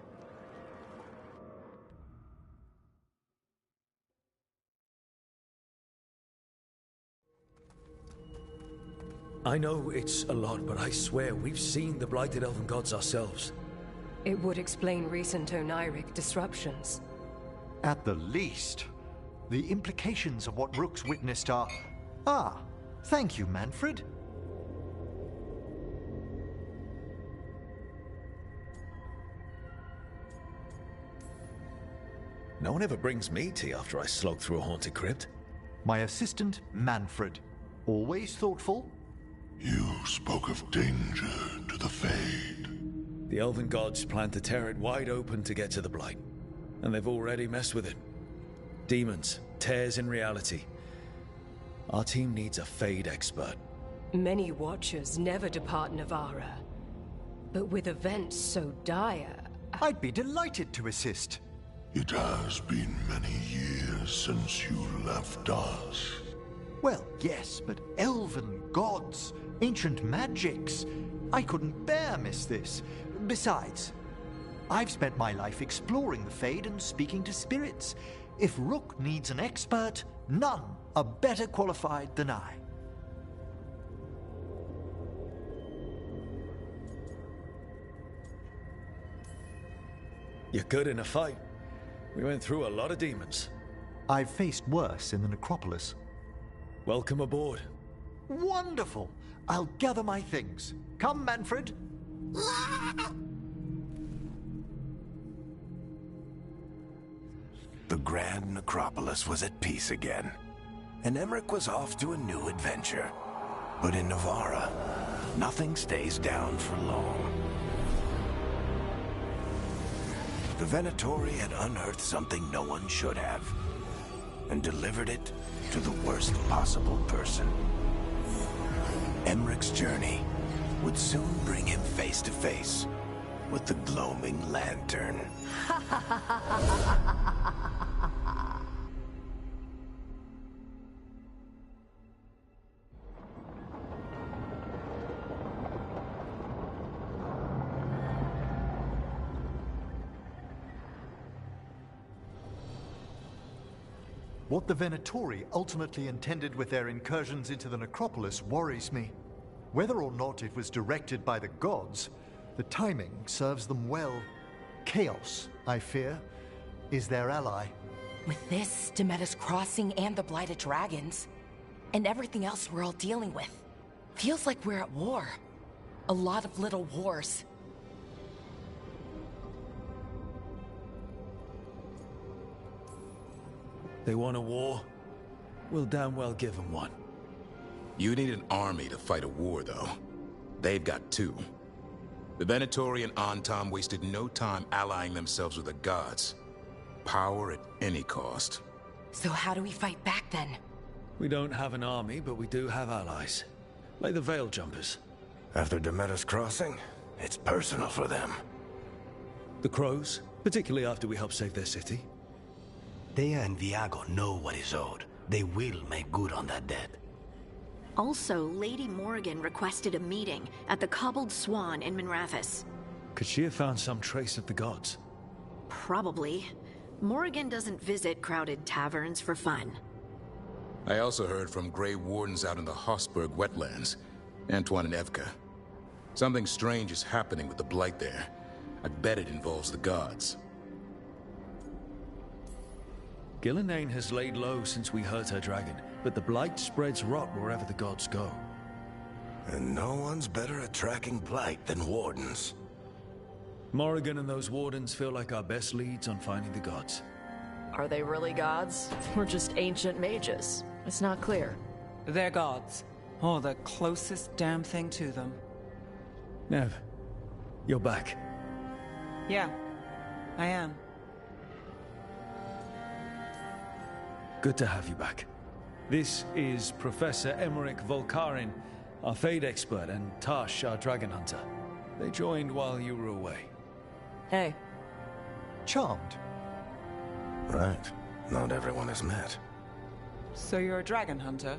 I know it's a lot, but I swear we've seen the blighted elven gods ourselves. It would explain recent Oniric disruptions. At the least. The implications of what Rook's witnessed are... Ah, thank you, Manfred. No one ever brings me tea after I slog through a haunted crypt. My assistant, Manfred. Always thoughtful. You spoke of danger to the Fade. The elven gods plan to tear it wide open to get to the blight. And they've already messed with it. Demons, tears in reality. Our team needs a Fade expert. Many Watchers never depart Navarra. But with events so dire... I'd be delighted to assist. It has been many years since you left us. Well, yes, but elven gods, ancient magics. I couldn't bear miss this. Besides, I've spent my life exploring the Fade and speaking to spirits. If Rook needs an expert, none are better qualified than I. You're good in a fight. We went through a lot of demons. I've faced worse in the necropolis. Welcome aboard. Wonderful! I'll gather my things. Come, Manfred. The Grand Necropolis was at peace again, and Emmerich was off to a new adventure. But in Navarra, nothing stays down for long. The Venatori had unearthed something no one should have, and delivered it to the worst possible person. Emmerich's journey would soon bring him face to face with the gloaming lantern. What the Venatori ultimately intended with their incursions into the necropolis worries me. Whether or not it was directed by the gods, the timing serves them well. Chaos, I fear, is their ally. With this, Demeter's Crossing and the Blighted Dragons, and everything else we're all dealing with, feels like we're at war. A lot of little wars. They want a war? We'll damn well give them one. You need an army to fight a war, though. They've got two. The Venatori and Antam wasted no time allying themselves with the gods. Power at any cost. So how do we fight back, then? We don't have an army, but we do have allies. Like the Veil Jumpers. After Demeter's Crossing, it's personal for them. The Crows, particularly after we helped save their city. Thea and Viago know what is owed. They will make good on that debt. Also, Lady Morrigan requested a meeting at the Cobbled Swan in Minrathous. Could she have found some trace of the gods? Probably. Morrigan doesn't visit crowded taverns for fun. I also heard from Grey Wardens out in the Hossberg wetlands, Antoine and Evka. Something strange is happening with the Blight there. I bet it involves the gods. Gillenane has laid low since we hurt her dragon, but the Blight spreads rot wherever the gods go. And no one's better at tracking Blight than Wardens. Morrigan and those Wardens feel like our best leads on finding the gods. Are they really gods? Or just ancient mages? It's not clear. They're gods. Or the closest damn thing to them. Nev, you're back. Yeah, I am. Good to have you back. This is Professor Emmerich Volkarin, our Fade expert, and Tash, our dragon hunter. They joined while you were away. Hey. Charmed. Right. Not everyone has met. So you're a dragon hunter?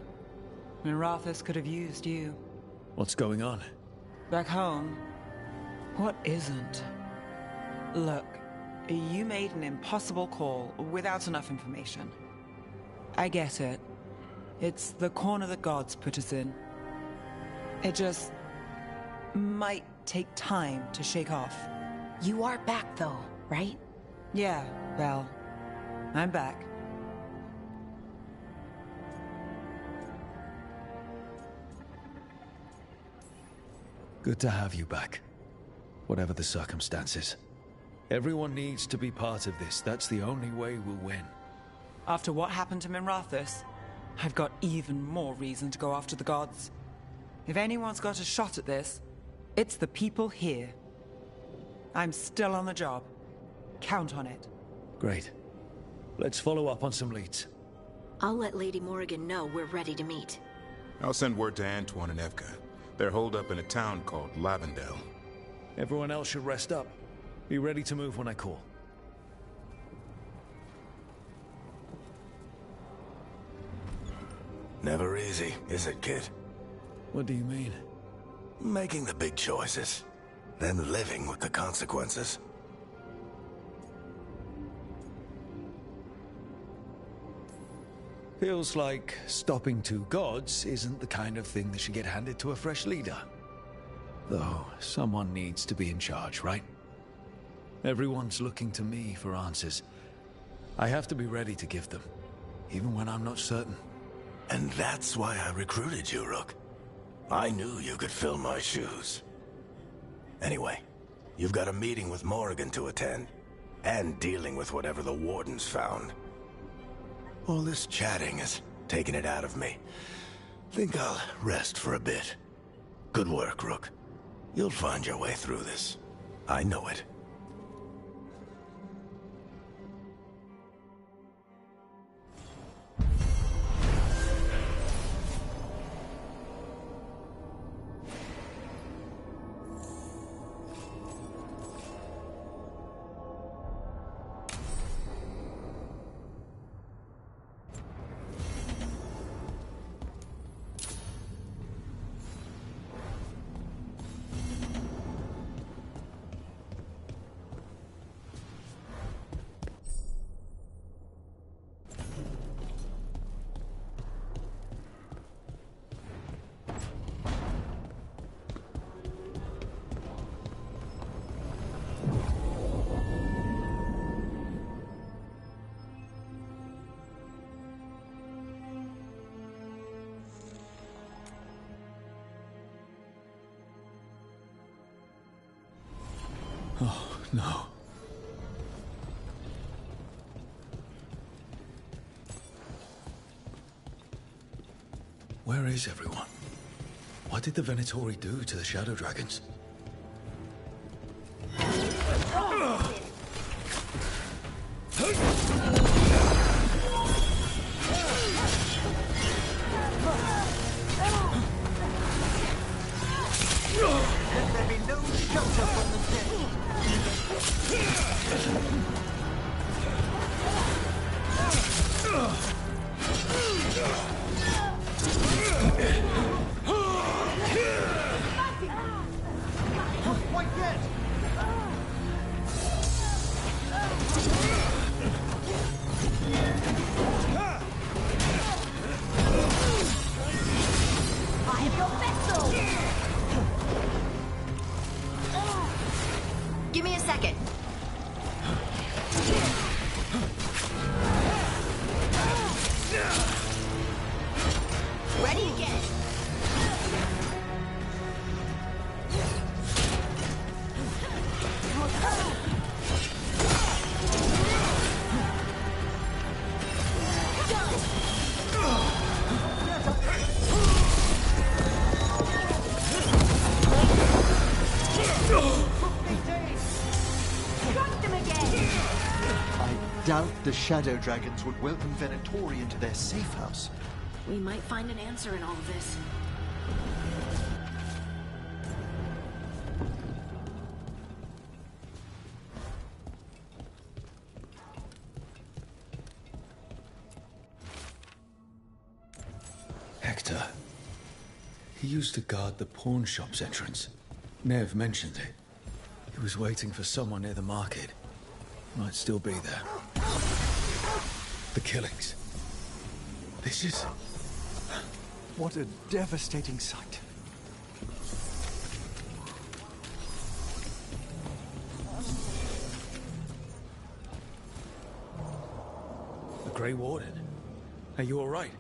Minrathous could have used you. What's going on? Back home, what isn't? Look, you made an impossible call without enough information. I get it. It's the corner the gods put us in. It just might take time to shake off. You are back though, right? Yeah, well, I'm back. Good to have you back. Whatever the circumstances. Everyone needs to be part of this. That's the only way we'll win. After what happened to Minrathous, I've got even more reason to go after the gods. If anyone's got a shot at this, it's the people here. I'm still on the job. Count on it. Great. Let's follow up on some leads. I'll let Lady Morrigan know we're ready to meet. I'll send word to Antoine and Evka. They're holed up in a town called Lavendel. Everyone else should rest up. Be ready to move when I call. Never easy, is it, kid? What do you mean? Making the big choices, then living with the consequences. Feels like stopping two gods isn't the kind of thing that should get handed to a fresh leader. Though, someone needs to be in charge, right? Everyone's looking to me for answers. I have to be ready to give them, even when I'm not certain. And that's why I recruited you, Rook. I knew you could fill my shoes. Anyway, you've got a meeting with Morrigan to attend, and dealing with whatever the Wardens found. All this chatting is taking it out of me. Think I'll rest for a bit. Good work, Rook. You'll find your way through this. I know it. Oh, no. Where is everyone? What did the Venatori do to the Shadow Dragons? Let me know shelter from the dead. doubt the Shadow Dragons would welcome Venatori into their safe house. We might find an answer in all of this. Hector. He used to guard the pawn shop's entrance. Nev mentioned it. He was waiting for someone near the market. Might still be there. The killings. This is... What a devastating sight. The Grey Warden. Are you all right?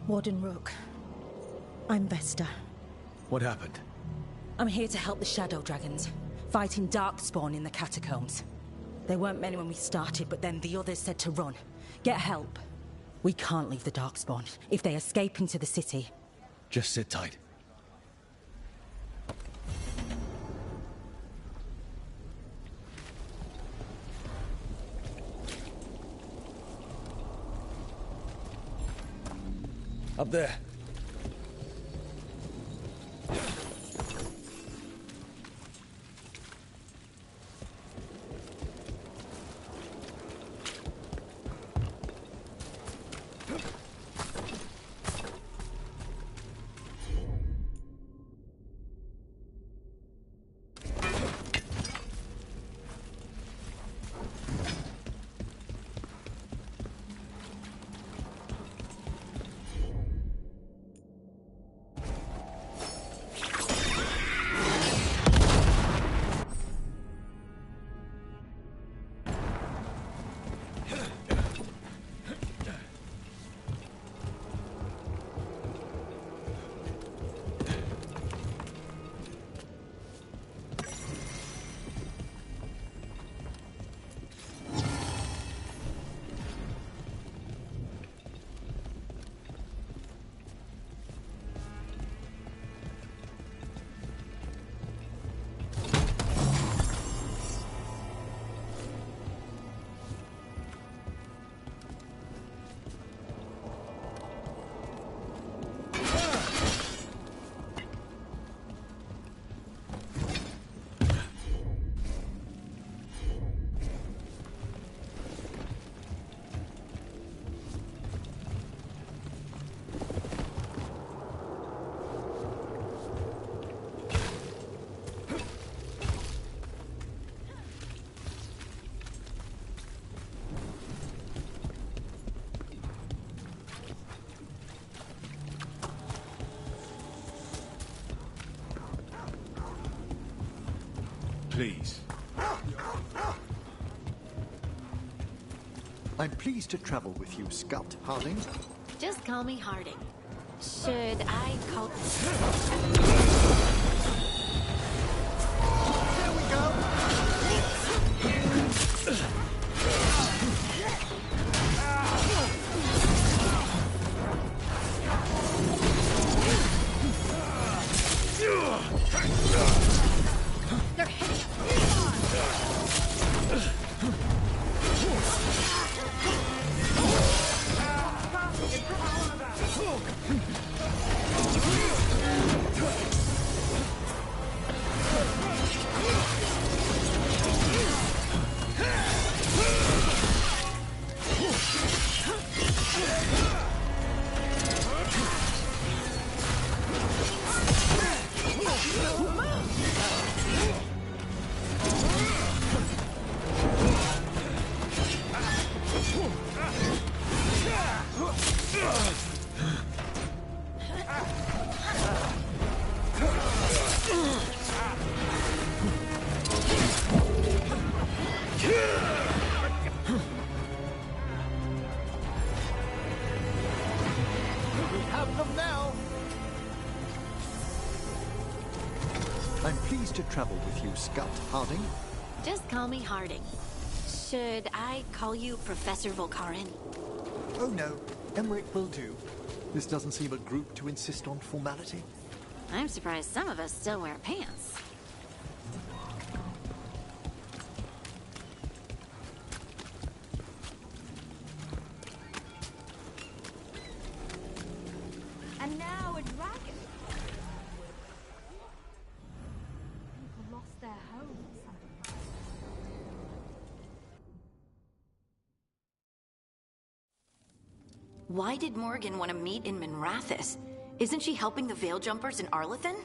Warden Rook. I'm Vesta. What happened? I'm here to help the Shadow Dragons, fighting Darkspawn in the catacombs. There weren't many when we started, but then the others said to run. Get help. We can't leave the Darkspawn if they escape into the city. Just sit tight. Up there. Please. I'm pleased to travel with you, Scout Harding. Just call me Harding. Should I call... Here we They're hitting us. I'm pleased to travel with you, Scout Harding. Just call me Harding. Should I call you Professor Volkarin? Oh no, Emmerich will do. This doesn't seem a group to insist on formality. I'm surprised some of us still wear pants. now a dragon? People lost their homes. Why did Morgan want to meet in Minrathous? Isn't she helping the Veil Jumpers in Arlathan?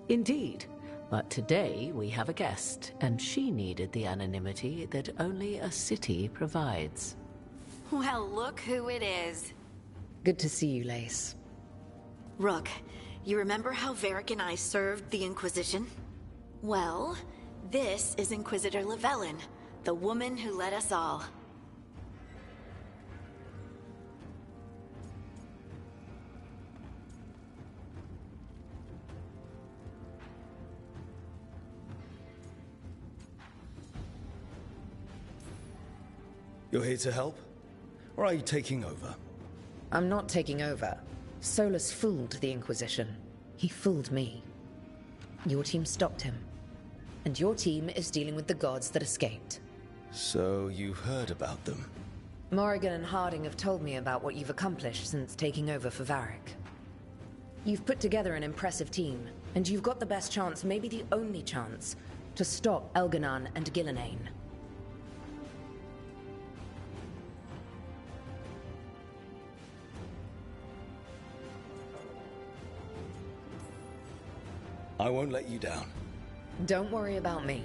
Indeed. But today we have a guest, and she needed the anonymity that only a city provides. Well, look who it is. Good to see you, Lace. Rook, you remember how Varric and I served the Inquisition? Well, this is Inquisitor Llewellyn, the woman who led us all. You're here to help? Or are you taking over? I'm not taking over. Solus fooled the Inquisition. He fooled me. Your team stopped him. And your team is dealing with the gods that escaped. So you've heard about them? Morrigan and Harding have told me about what you've accomplished since taking over for Varric. You've put together an impressive team, and you've got the best chance, maybe the only chance, to stop Elganon and Gillenane. I won't let you down. Don't worry about me.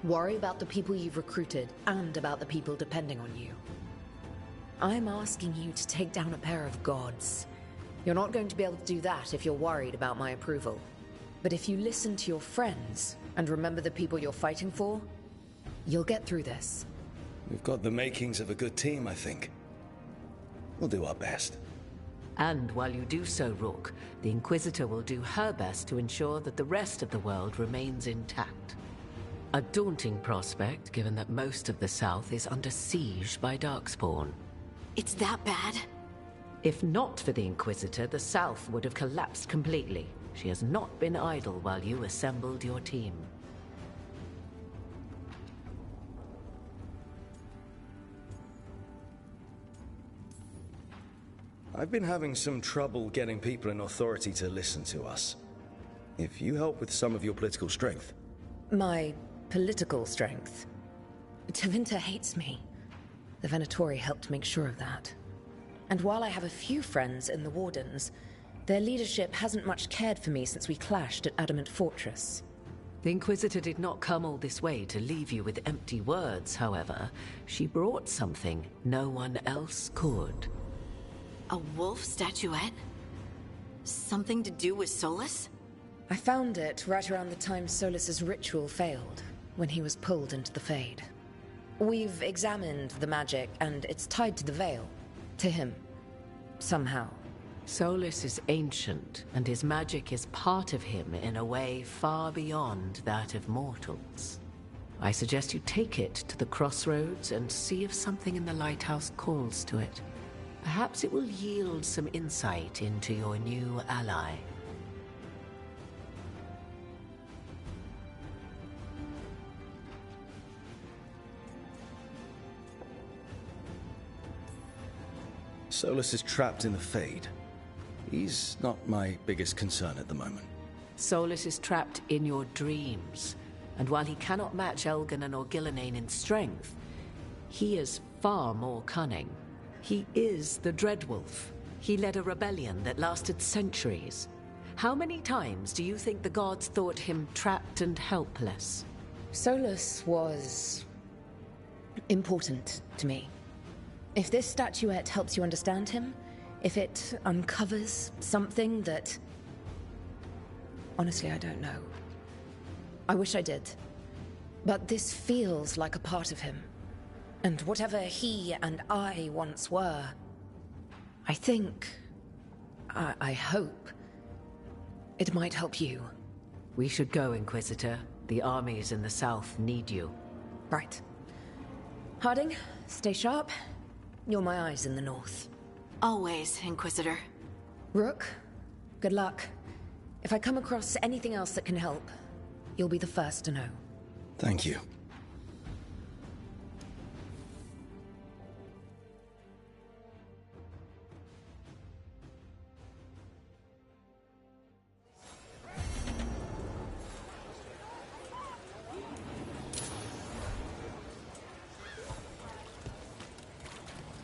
Worry about the people you've recruited, and about the people depending on you. I'm asking you to take down a pair of gods. You're not going to be able to do that if you're worried about my approval. But if you listen to your friends, and remember the people you're fighting for, you'll get through this. We've got the makings of a good team, I think. We'll do our best. And while you do so, Rook, the Inquisitor will do her best to ensure that the rest of the world remains intact. A daunting prospect, given that most of the South is under siege by Darkspawn. It's that bad? If not for the Inquisitor, the South would have collapsed completely. She has not been idle while you assembled your team. I've been having some trouble getting people in authority to listen to us. If you help with some of your political strength. My political strength? Tevinter hates me. The Venatori helped make sure of that. And while I have a few friends in the Wardens, their leadership hasn't much cared for me since we clashed at Adamant Fortress. The Inquisitor did not come all this way to leave you with empty words, however. She brought something no one else could. A wolf statuette? Something to do with Solus? I found it right around the time Solus's ritual failed, when he was pulled into the Fade. We've examined the magic, and it's tied to the Veil. To him. Somehow. Solus is ancient, and his magic is part of him in a way far beyond that of mortals. I suggest you take it to the crossroads and see if something in the lighthouse calls to it. Perhaps it will yield some insight into your new ally. Solus is trapped in the Fade. He's not my biggest concern at the moment. Solus is trapped in your dreams, and while he cannot match Elganon or Gillenane in strength, he is far more cunning. He is the Dreadwolf. He led a rebellion that lasted centuries. How many times do you think the gods thought him trapped and helpless? Solus was important to me. If this statuette helps you understand him, if it uncovers something that... Honestly, I don't know. I wish I did. But this feels like a part of him. And whatever he and I once were, I think... I hope... it might help you. We should go, Inquisitor. The armies in the south need you. Right. Harding, stay sharp. You're my eyes in the north. Always, Inquisitor. Rook, good luck. If I come across anything else that can help, you'll be the first to know. Thank you.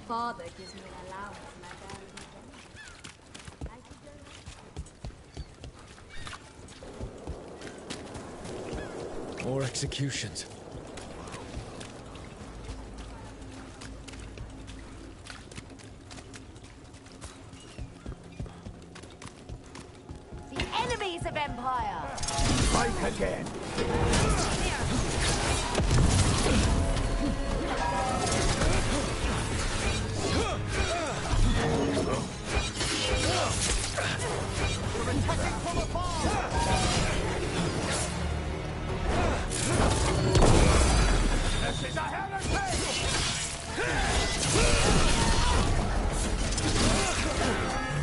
father gives me an allowance in my bed. More executions. The enemies of Empire! Strike again! We're attacking from afar! This is a heresy!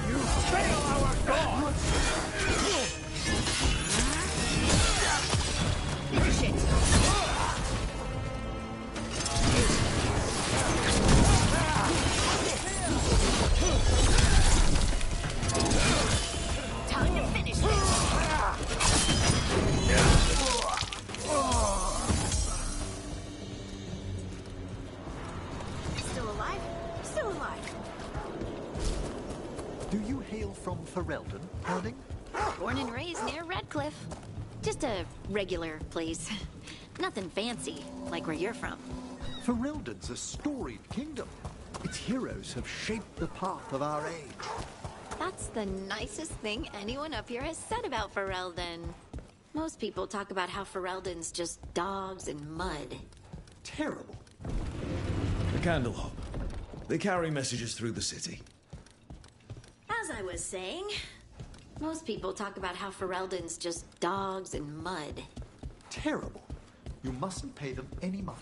You fail our cause! Time to finish this! Still alive? Still alive. Do you hail from Ferelden, Harding? Born and raised near Redcliffe. Just a regular place. Nothing fancy, like where you're from. Ferelden's a storied kingdom. Its heroes have shaped the path of our age. That's the nicest thing anyone up here has said about Ferelden. Most people talk about how Ferelden's just dogs and mud. Terrible. The Candlehop. They carry messages through the city. As I was saying, most people talk about how Ferelden's just dogs and mud. Terrible. You mustn't pay them any mind.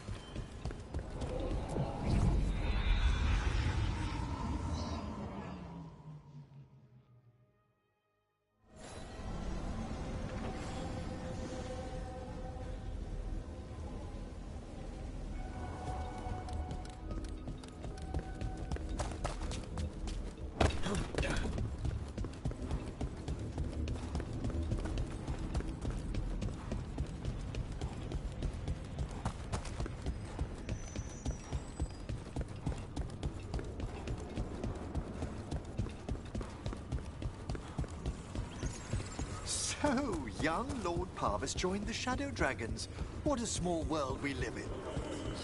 So, young Lord Parvis joined the Shadow Dragons. What a small world we live in.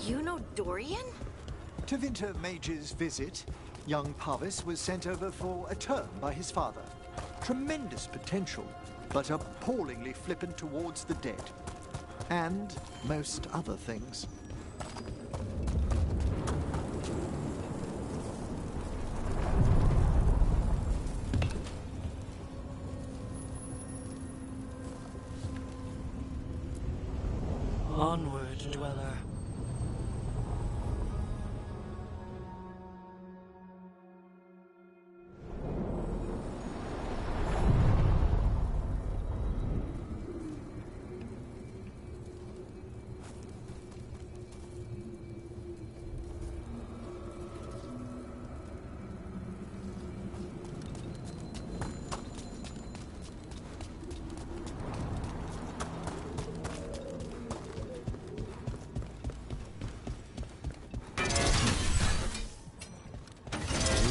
You know Dorian? To Winter Mage's visit, young Parvis was sent over for a term by his father. Tremendous potential, but appallingly flippant towards the dead. And most other things. Onward, dweller.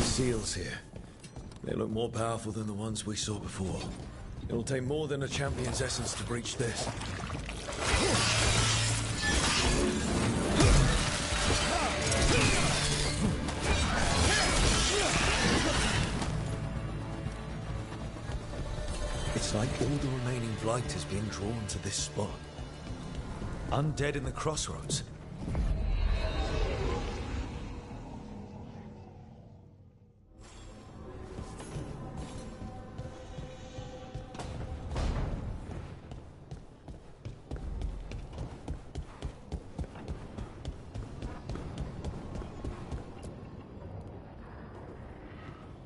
Seals here. They look more powerful than the ones we saw before. It'll take more than a champion's essence to breach this. It's like all the remaining Blight is being drawn to this spot. Undead in the crossroads.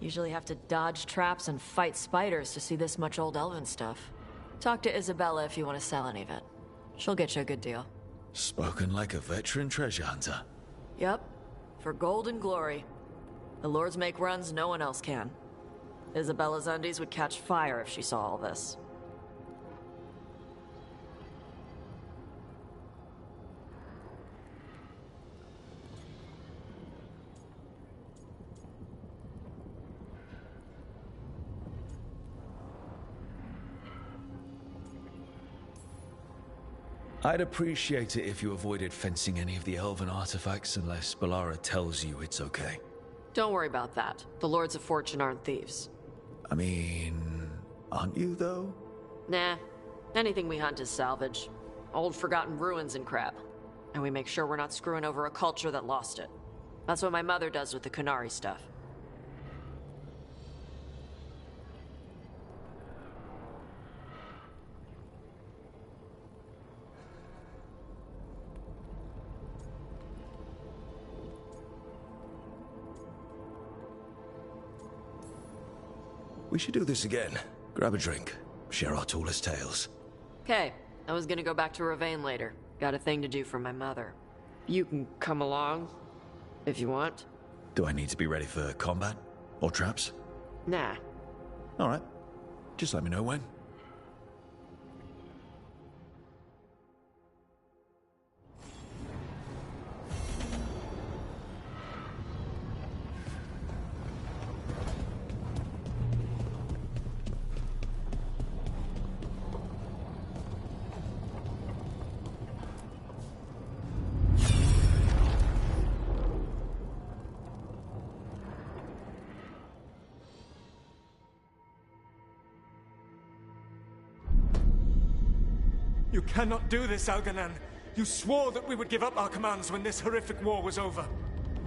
Usually have to dodge traps and fight spiders to see this much old elven stuff. Talk to Isabella if you want to sell any of it. She'll get you a good deal. Spoken like a veteran treasure hunter. Yep. For gold and glory. The lords make runs no one else can. Isabella's undies would catch fire if she saw all this. I'd appreciate it if you avoided fencing any of the elven artifacts unless Balara tells you it's okay. Don't worry about that. The Lords of Fortune aren't thieves. I mean, aren't you, though? Nah. Anything we hunt is salvage. Old forgotten ruins and crap. And we make sure we're not screwing over a culture that lost it. That's what my mother does with the Kunari stuff. We should do this again. Grab a drink. Share our tallest tales. Okay, I was gonna go back to Ravane later. Got a thing to do for my mother. You can come along, if you want. Do I need to be ready for combat? Or traps? Nah. Alright. Just let me know when. You cannot do this, Algernon. You swore that we would give up our commands when this horrific war was over.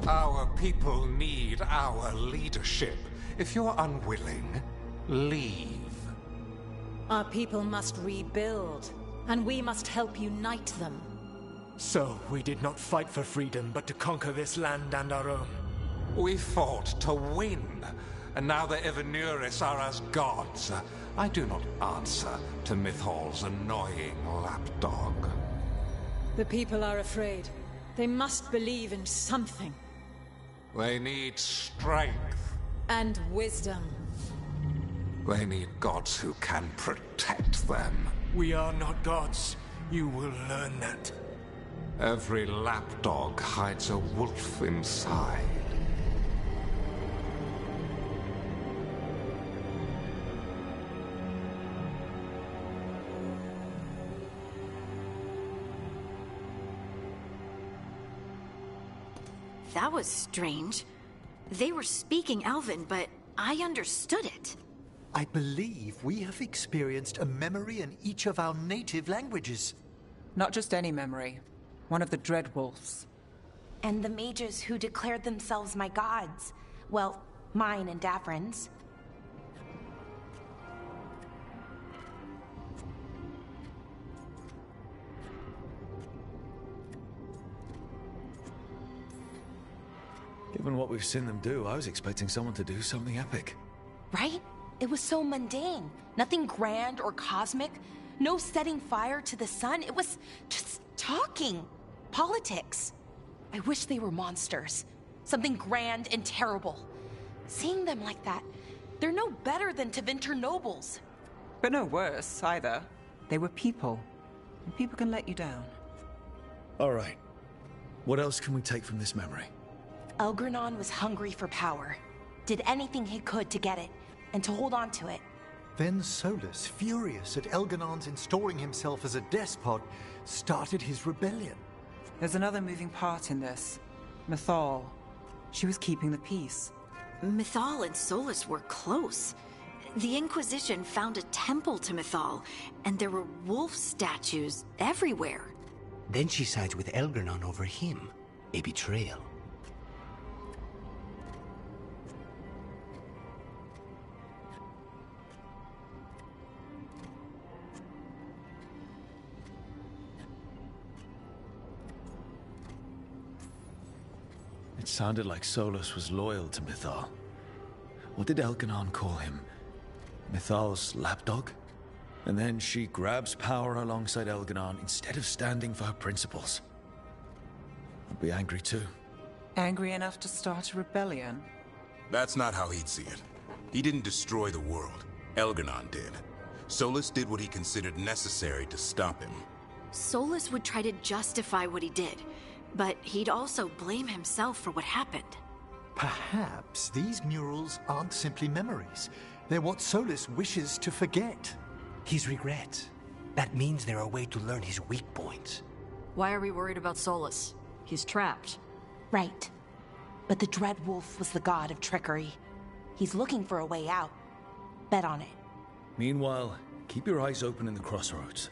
Our people need our leadership. If you're unwilling, leave. Our people must rebuild, and we must help unite them. So, we did not fight for freedom, but to conquer this land and our own. We fought to win, and now the Evenuris are as gods. I do not answer to Mythal's annoying lapdog. The people are afraid. They must believe in something. They need strength. And wisdom. They need gods who can protect them. We are not gods. You will learn that. Every lapdog hides a wolf inside. That was strange. They were speaking Elven, but I understood it. I believe we have experienced a memory in each of our native languages. Not just any memory. One of the Dreadwolves. And the mages who declared themselves my gods. Well, mine and Davrin's. Given what we've seen them do, I was expecting someone to do something epic. Right? It was so mundane. Nothing grand or cosmic. No setting fire to the sun. It was just talking. Politics. I wish they were monsters. Something grand and terrible. Seeing them like that, they're no better than Tevinter nobles. But no worse, either. They were people. And people can let you down. Alright. What else can we take from this memory? Elgernon was hungry for power. Did anything he could to get it, and to hold on to it. Then Solus, furious at Elganon's installing himself as a despot, started his rebellion. There's another moving part in this. Mythal. She was keeping the peace. Mythal and Solus were close. The Inquisition found a temple to Mythal, and there were wolf statues everywhere. Then she sides with Elgernon over him. A betrayal. It sounded like Solus was loyal to Mythal. What did Elganon call him? Mythal's lapdog? And then she grabs power alongside Elganon instead of standing for her principles. I'd be angry too. Angry enough to start a rebellion? That's not how he'd see it. He didn't destroy the world. Elganon did. Solus did what he considered necessary to stop him. Solus would try to justify what he did, but he'd also blame himself for what happened. Perhaps these murals aren't simply memories. They're what Solus wishes to forget. His regret. That means they're a way to learn his weak points. Why are we worried about Solus? He's trapped. Right. But the Dreadwolf was the god of trickery. He's looking for a way out. Bet on it. Meanwhile, keep your eyes open in the crossroads.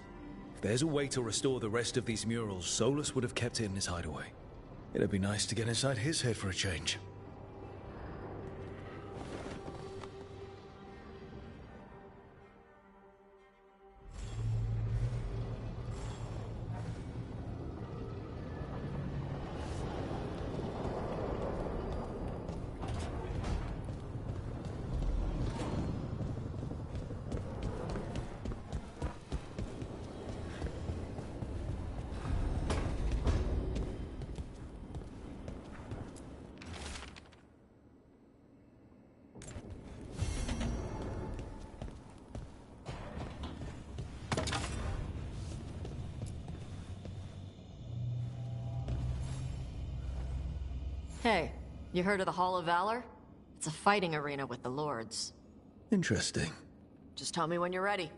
If there's a way to restore the rest of these murals, Solus would have kept it in his hideaway. It'd be nice to get inside his head for a change. Hey, you heard of the Hall of Valor? It's a fighting arena with the lords. Interesting. Just tell me when you're ready.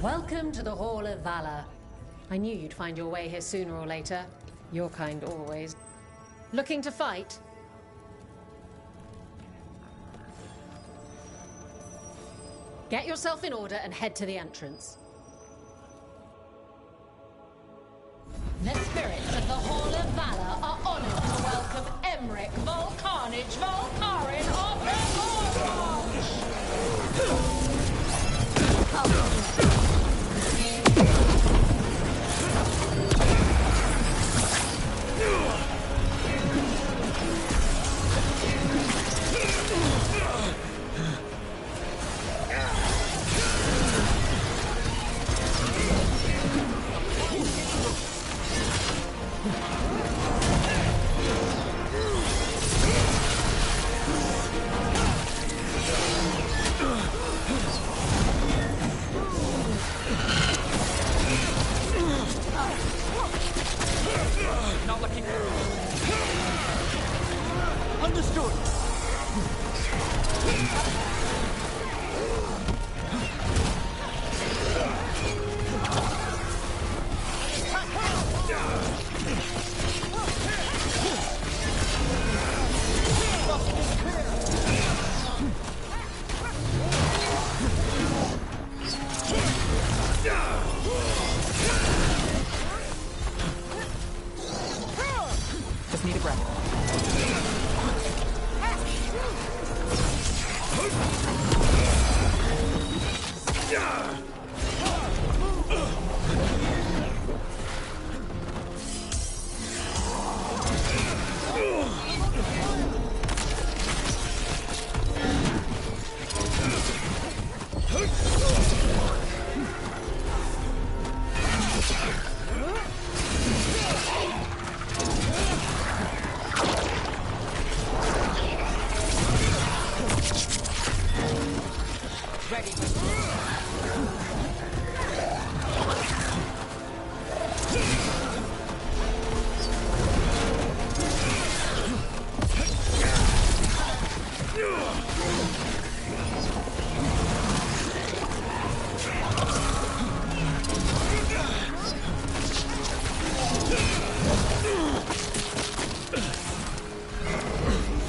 Welcome to the Hall of Valor. I knew you'd find your way here sooner or later. Your kind always. Looking to fight? Get yourself in order and head to the entrance. The spirits of the Hall of Valor are honored to welcome Emmerich Volcarnage Volcarin of the Not looking good. Understood. Just need a breath.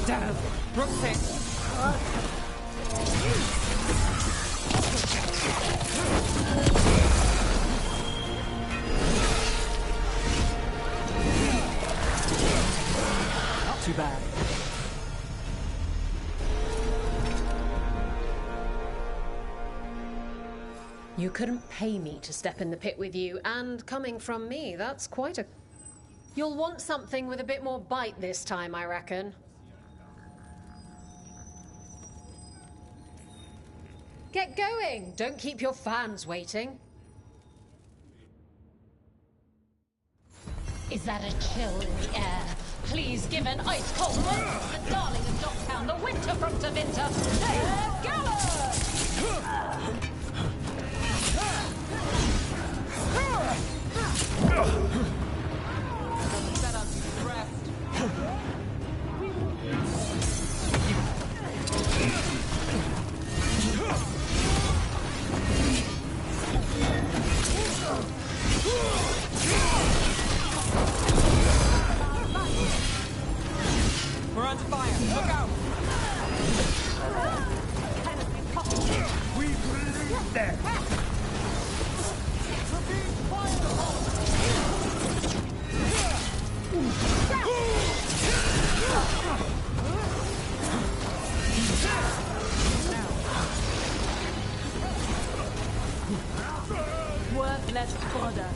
Damn! Rook's hit. Not too bad. You couldn't pay me to step in the pit with you, and coming from me, that's quite a... You'll want something with a bit more bite this time, I reckon. Get going! Don't keep your fans waiting. Is that a chill in the air? Please give an ice-cold welcome to the darling of Docktown, the winter from Tevinter, Veilguard! Set us rest. We're under fire. Look out! We believe them. Worthless fodder.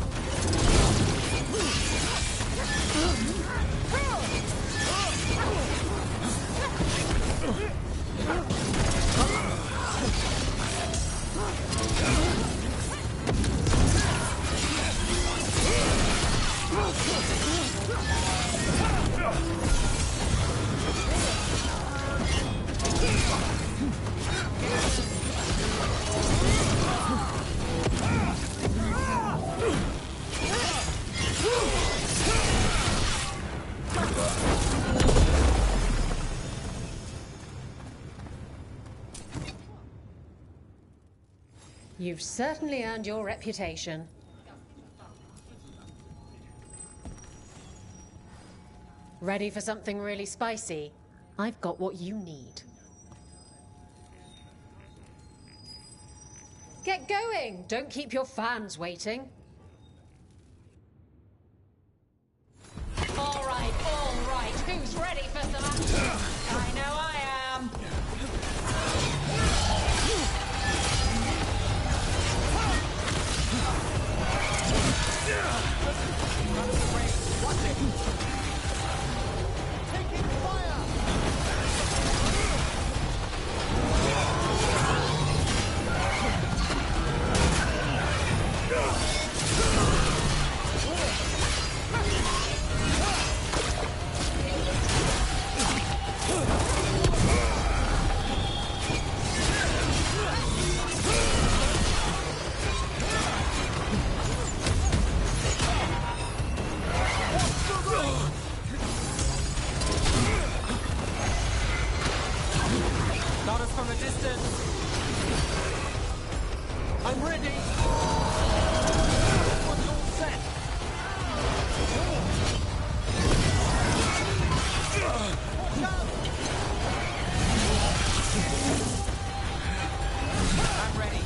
You've certainly earned your reputation. Ready for something really spicy? I've got what you need. Get going! Don't keep your fans waiting. All right. Who's ready for some action? I know I am. Watch it! Taking fire! Got us from a distance. I'm ready. What's all set? I'm ready.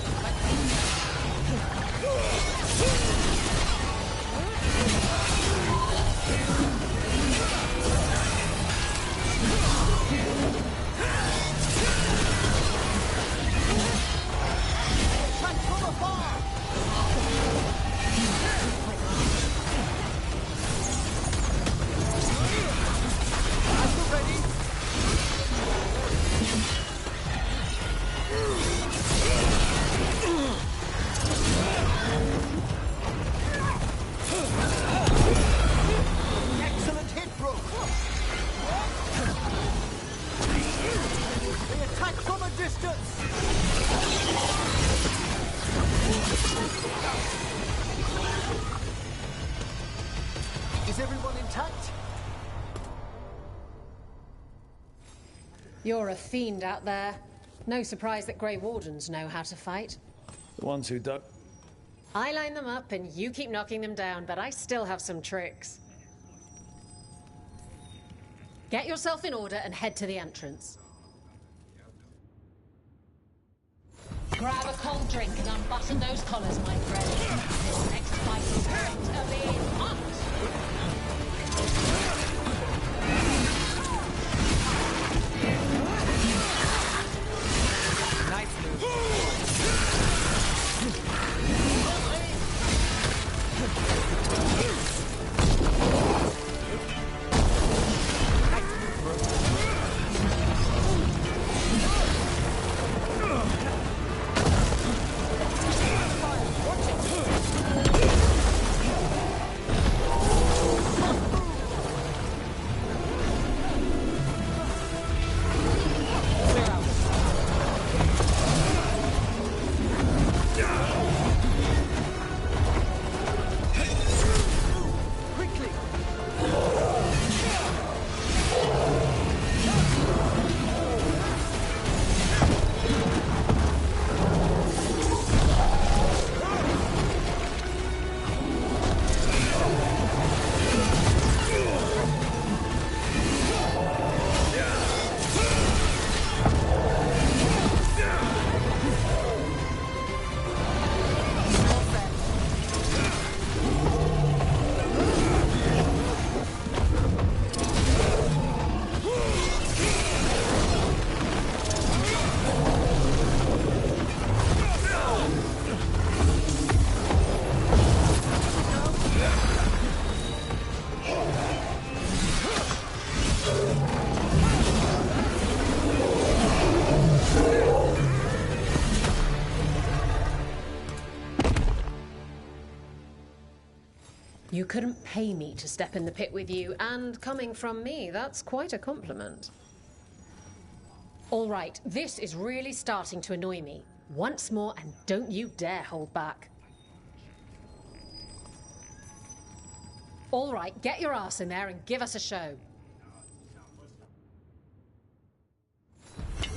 Excellent hit, bro! They attack from a distance! Is everyone intact? You're a fiend out there. No surprise that Grey Wardens know how to fight. The ones who duck. I line them up and you keep knocking them down, but I still have some tricks. Get yourself in order and head to the entrance. Grab a cold drink and unbutton those collars, my friend. This next fight is going to be hot! Nice move. You couldn't pay me to step in the pit with you, and coming from me, that's quite a compliment. All right, this is really starting to annoy me. Once more, and don't you dare hold back. All right, get your ass in there and give us a show.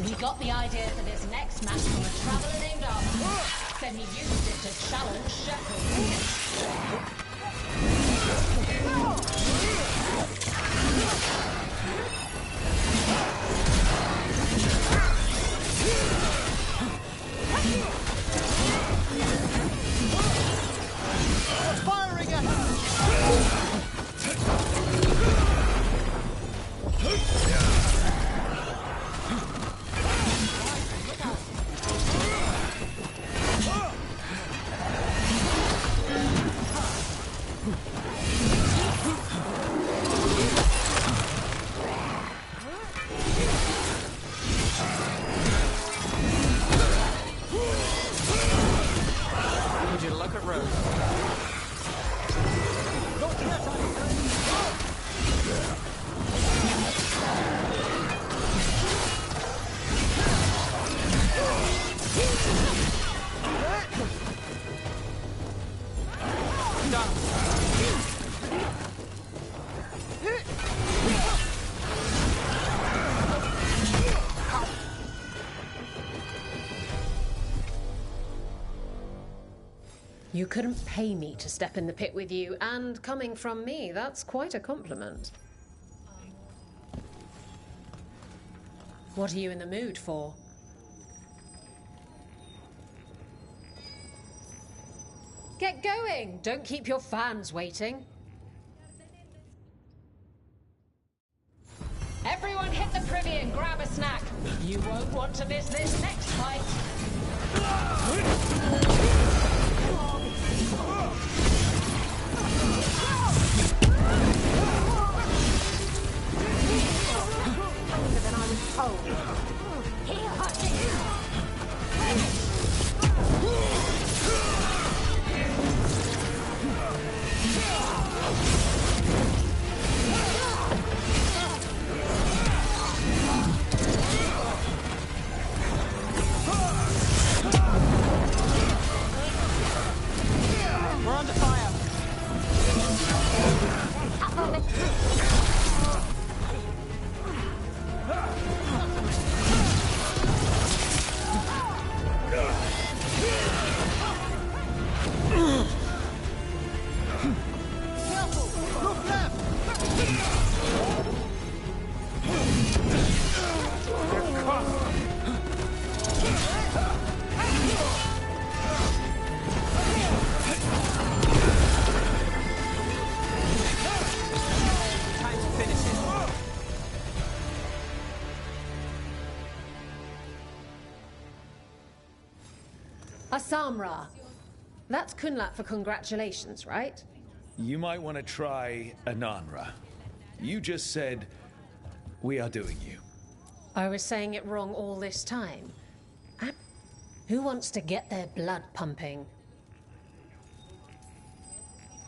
We got the idea for this next match from a traveler named Dargon. Then he used it to challenge Shepard. Firing at her! Would you look at Rose? You couldn't pay me to step in the pit with you, and coming from me, that's quite a compliment. What are you in the mood for? Get going! Don't keep your fans waiting. Everyone hit the privy and grab a snack. You won't want to miss this next fight. Longer than I was told. Here, We're under fire! Asamra. That's Kunlat for congratulations, right? You might want to try Ananra. You just said, we are doing you. I was saying it wrong all this time. Who wants to get their blood pumping?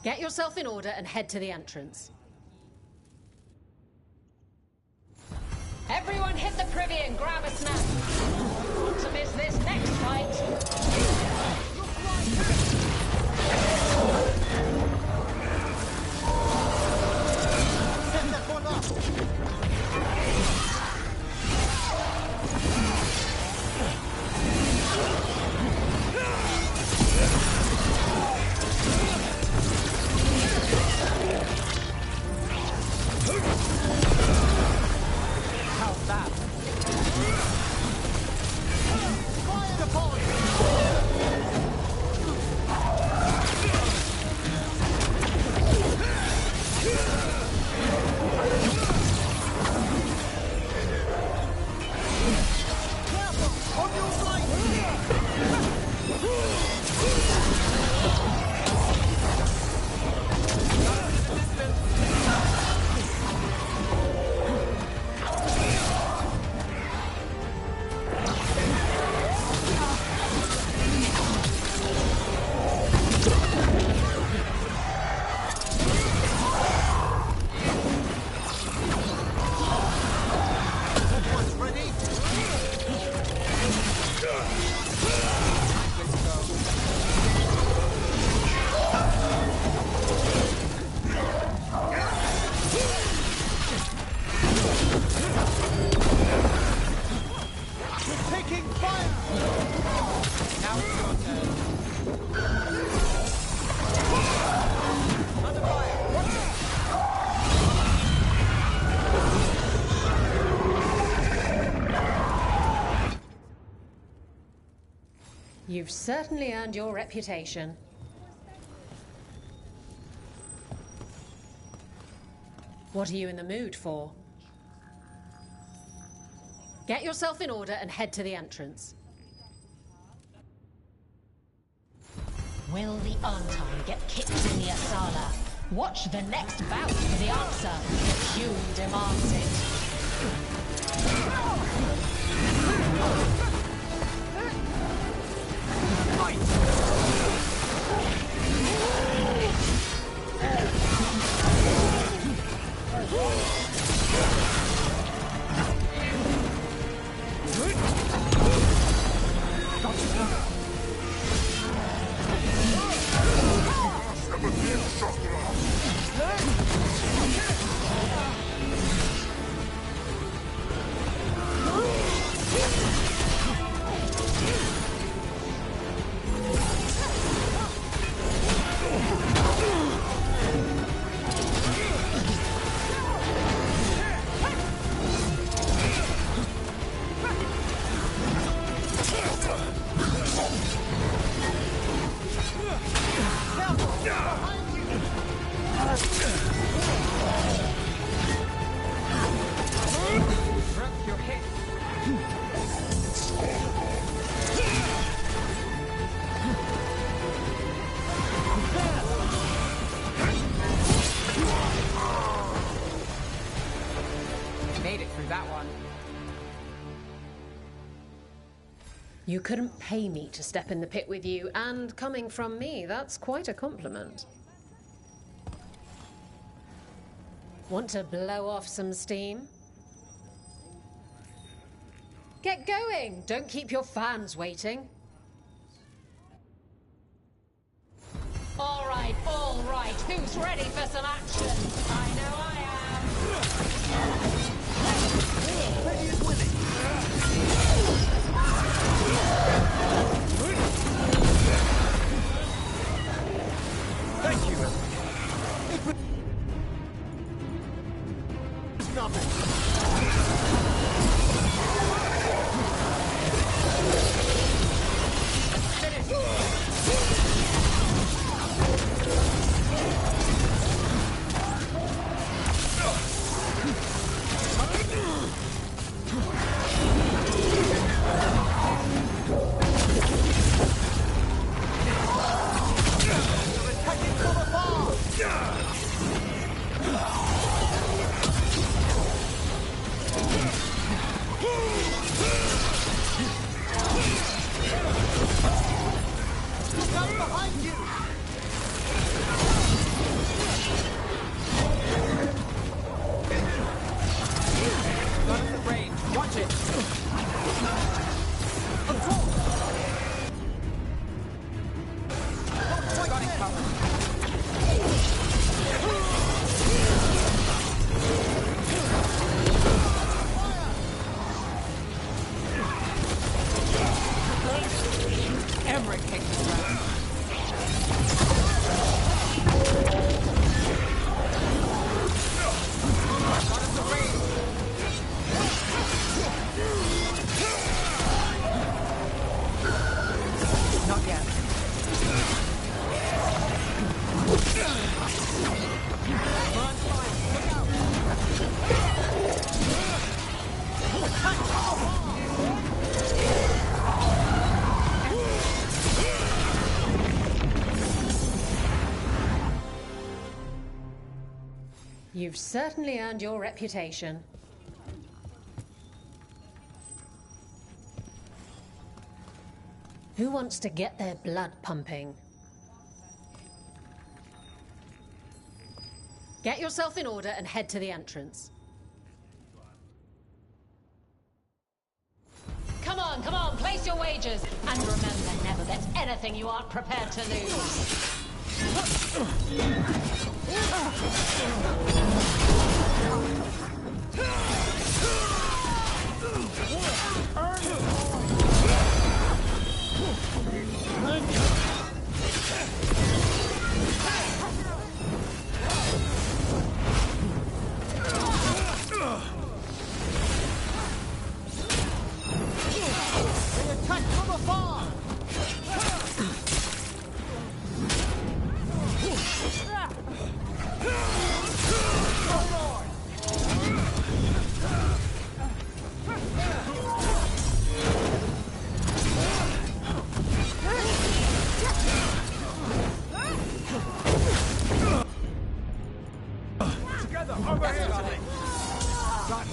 Get yourself in order and head to the entrance. Everyone hit the privy and grab a snack. Don't want to miss this next fight. How's that? Fire the You've certainly earned your reputation. What are you in the mood for? Get yourself in order and head to the entrance. Will the Anton get kicked in the Asala? Watch the next bout for the answer. The queue demands it. You couldn't pay me to step in the pit with you, and coming from me, that's quite a compliment. Want to blow off some steam? Get going! Don't keep your fans waiting. All right, who's ready for some action? I know I am. Ready and willing. Thank you. It was nothing. You've certainly earned your reputation. Who wants to get their blood pumping? Get yourself in order and head to the entrance. Come on, place your wagers. And remember, never bet anything you aren't prepared to lose. They attack from afar!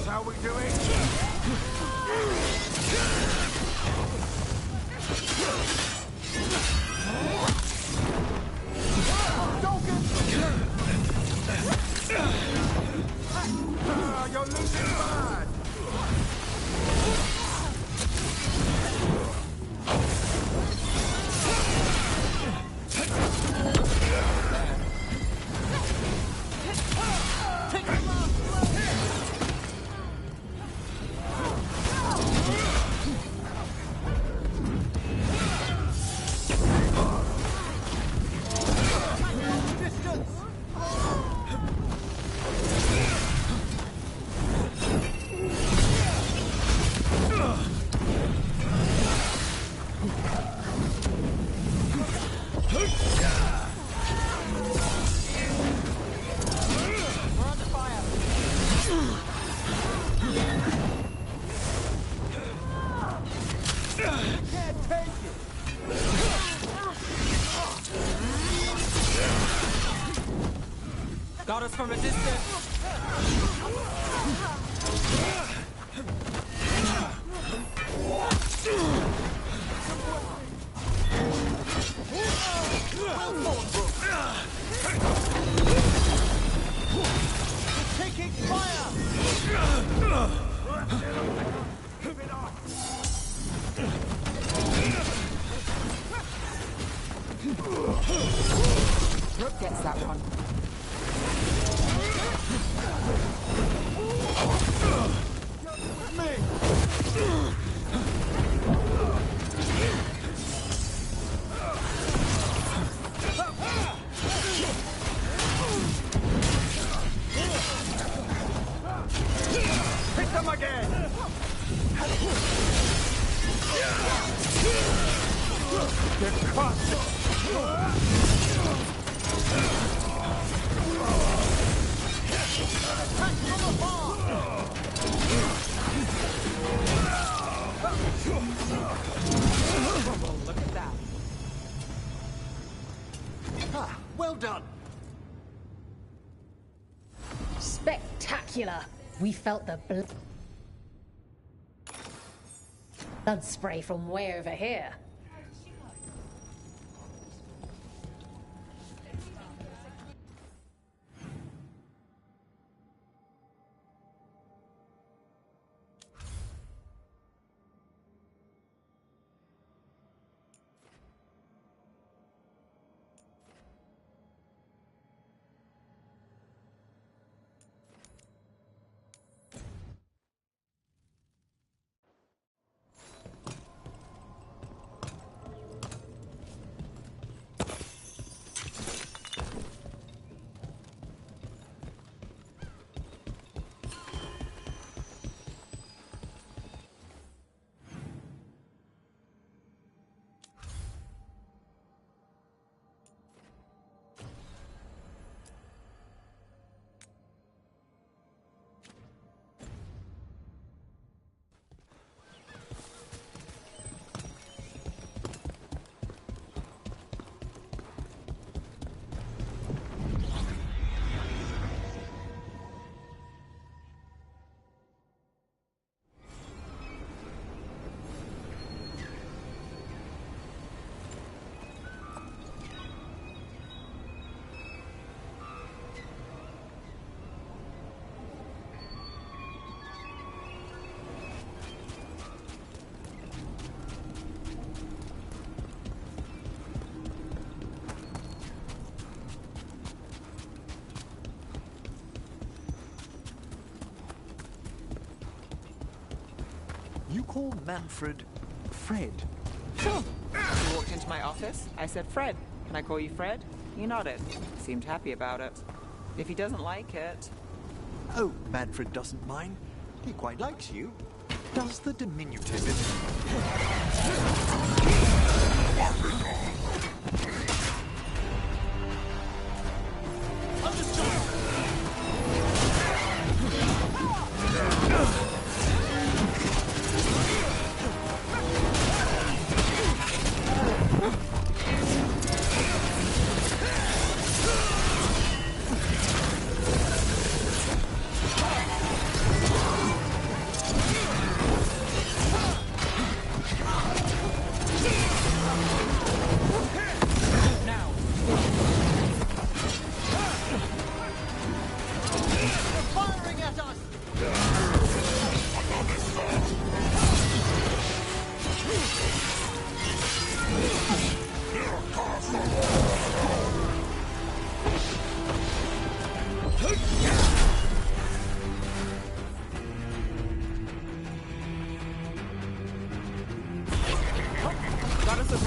That's how we do it. You're losing bad. Got us from a distance. Taking fire! Rook gets that one. Hit them again! Get caught! Attack from afar! Look at that. Ah, well done. Spectacular. We felt the blood spray from way over here. You call Manfred Fred? Sure. You walked into my office. I said, Fred, can I call you Fred? He nodded. Seemed happy about it. If he doesn't like it... Oh, Manfred doesn't mind. He quite likes you. Does the diminutive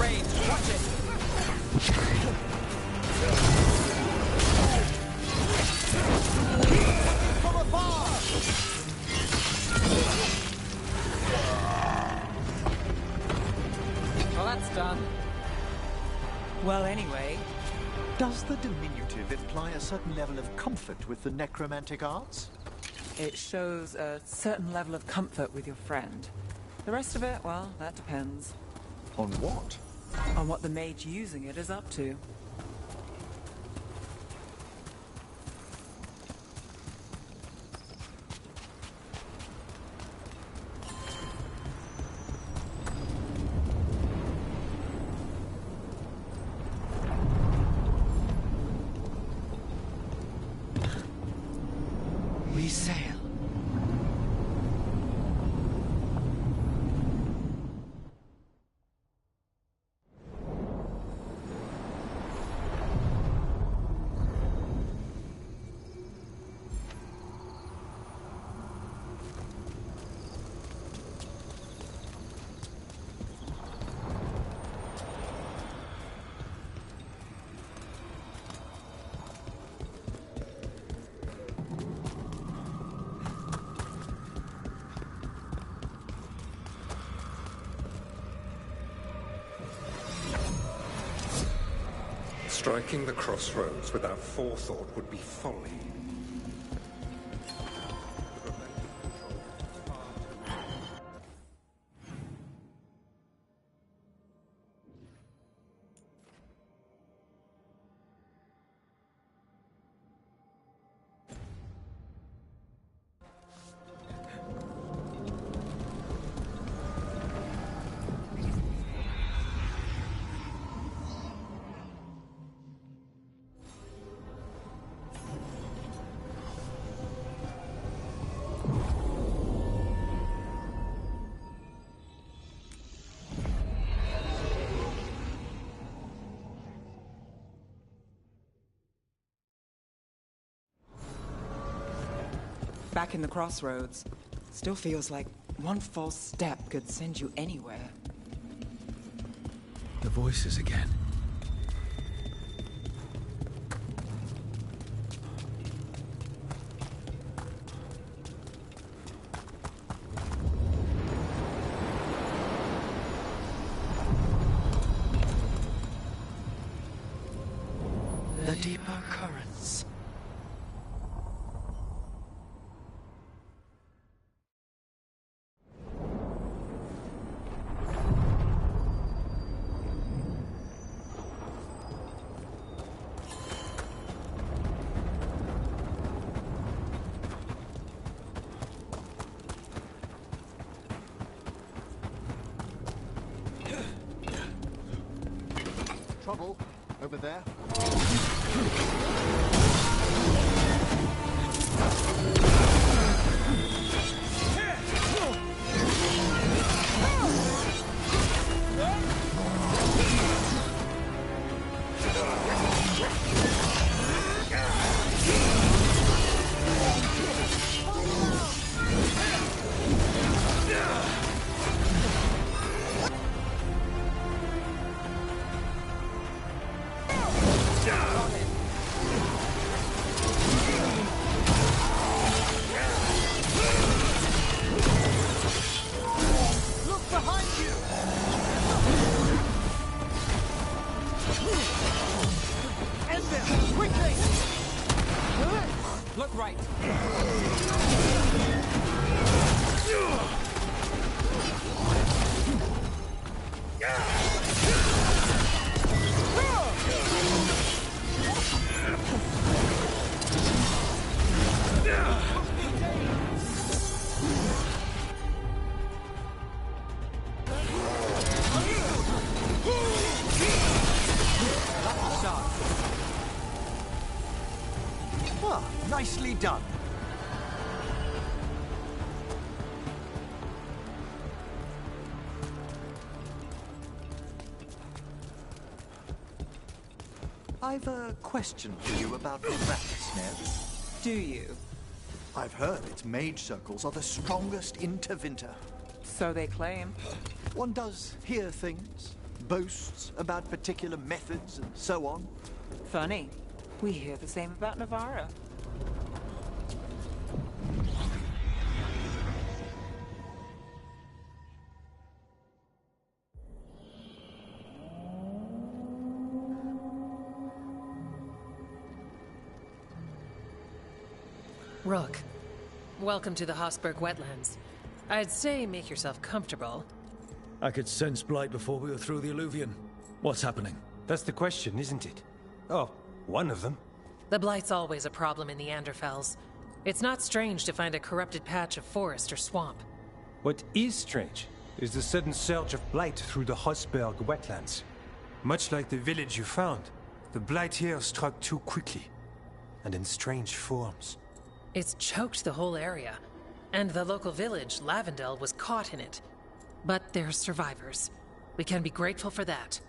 range. Watch it. From afar! Well, that's done. Well, anyway... Does the diminutive imply a certain level of comfort with the necromantic arts? It shows a certain level of comfort with your friend. The rest of it, well, that depends. On what? On what the mage using it is up to. We sail. Striking the crossroads without forethought would be folly. Back in the crossroads. Still feels like one false step could send you anywhere. The voices again. The deeper currents. Trouble over there. Look right. Ah, nicely done. I've a question for you about the rat snare. Do you? I've heard its mage circles are the strongest in Tevinter. So they claim. One does hear things. boasts about particular methods and so on. Funny. We hear the same about Navarra. Rook, welcome to the Hossberg wetlands. I'd say make yourself comfortable. I could sense blight before we were through the alluvion. What's happening? That's the question, isn't it? Oh, one of them. The blight's always a problem in the Anderfels. It's not strange to find a corrupted patch of forest or swamp. What is strange is the sudden surge of blight through the Hossberg wetlands. Much like the village you found, the blight here struck too quickly, and in strange forms. It's choked the whole area, and the local village, Lavendel, was caught in it. But they're survivors. We can be grateful for that.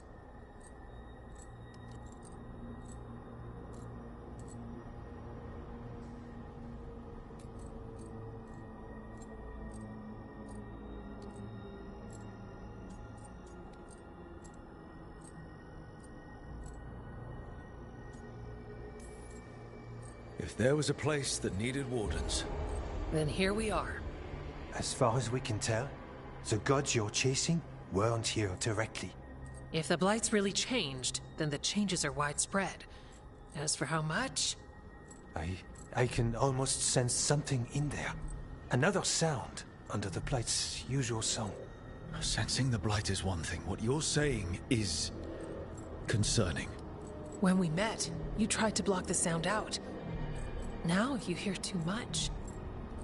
If there was a place that needed wardens, then here we are. As far as we can tell, the gods you're chasing weren't here directly. If the blight's really changed, then the changes are widespread. As for how much? I can almost sense something in there. Another sound under the blight's usual song. Sensing the blight is one thing. What you're saying is concerning. When we met, you tried to block the sound out. Now you hear too much.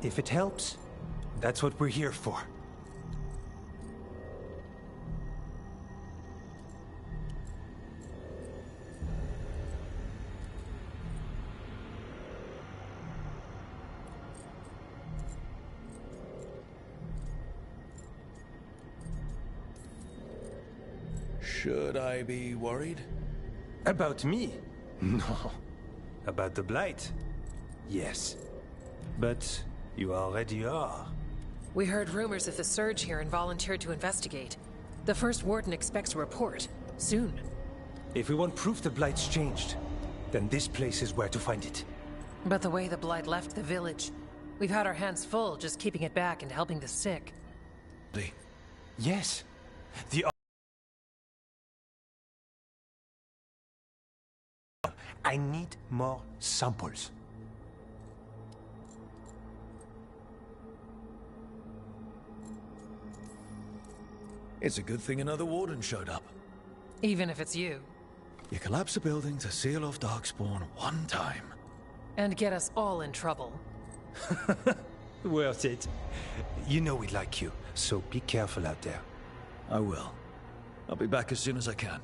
If it helps, that's what we're here for. Should I be worried? About me? No. About the blight? Yes. But you already are. We heard rumors of the surge here and volunteered to investigate. The first warden expects a report. Soon. If we want proof the blight's changed, then this place is where to find it. But the way the blight left the village, we've had our hands full just keeping it back and helping the sick. Yes. I need more samples. It's a good thing another warden showed up. Even if it's you. You collapse a building to seal off Darkspawn one time. And get us all in trouble. Worth it. You know we like you, so be careful out there. I will. I'll be back as soon as I can.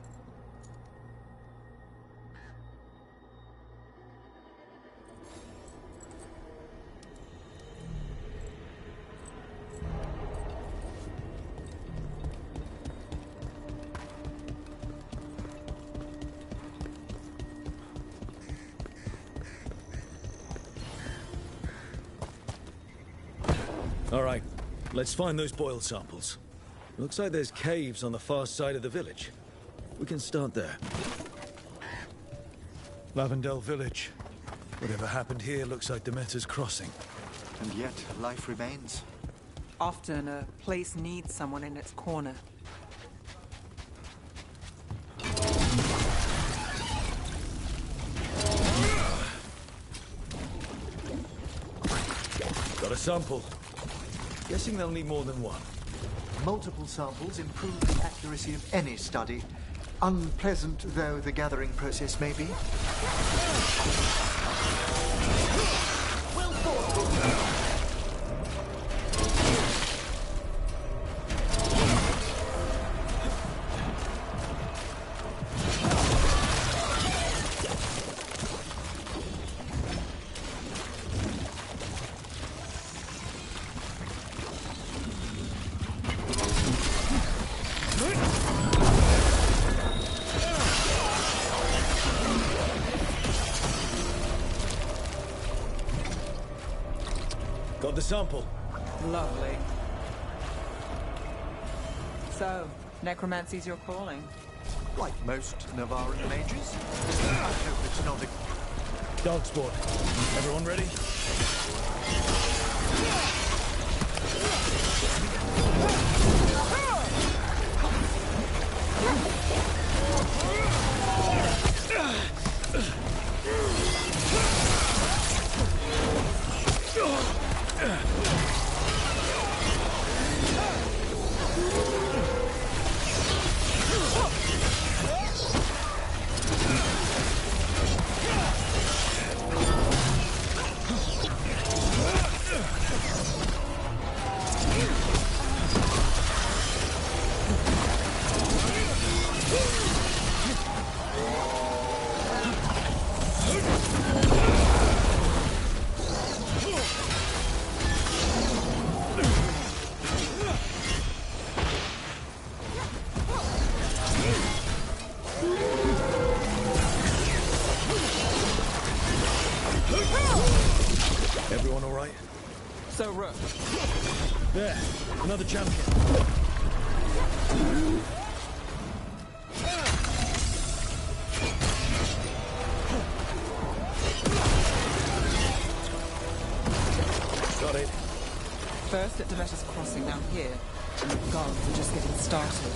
All right, let's find those boil samples. Looks like there's caves on the far side of the village. We can start there. Lavendel village. Whatever happened here looks like Demeter's crossing. And yet, life remains. Often a place needs someone in its corner. Got a sample. Guessing they'll need more than one. Multiple samples improve the accuracy of any study. Unpleasant though the gathering process may be. Well thought. Got the sample. Lovely. So, Necromancy's your calling. Like most Navaran mages. I hope it's not a... Darkspawn. Everyone ready? Everyone all right? So, Rook. There, another champion. Got it. First at Demeter's Crossing down here, and the guards are just getting started.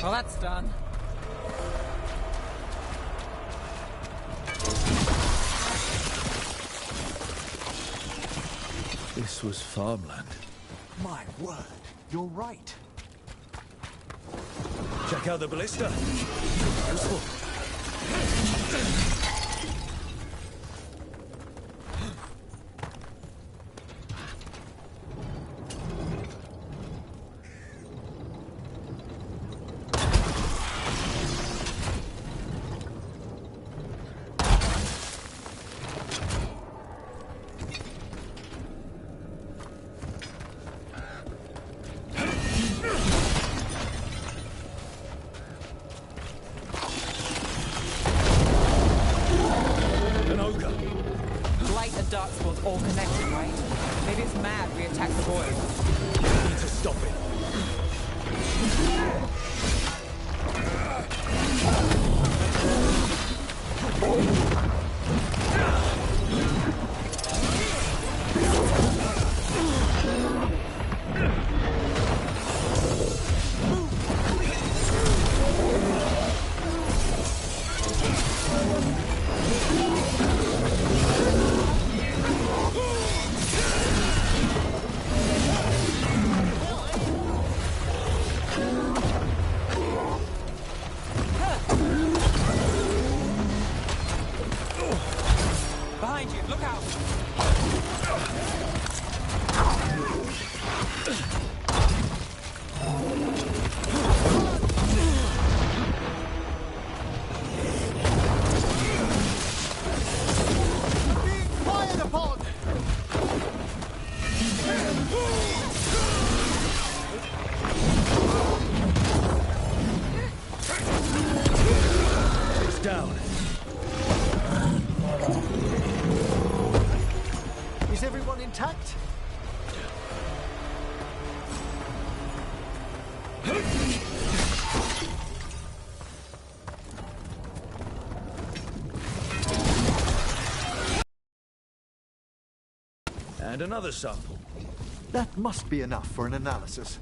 Well, that's done. This was farmland. My word, you're right. Check out the ballista. Useful. darkspawns all connected, right? Maybe it's mad we attack the void. We need to stop it. Behind you, look out! Fired upon! It's down. Is everyone intact? And another sample. That must be enough for an analysis.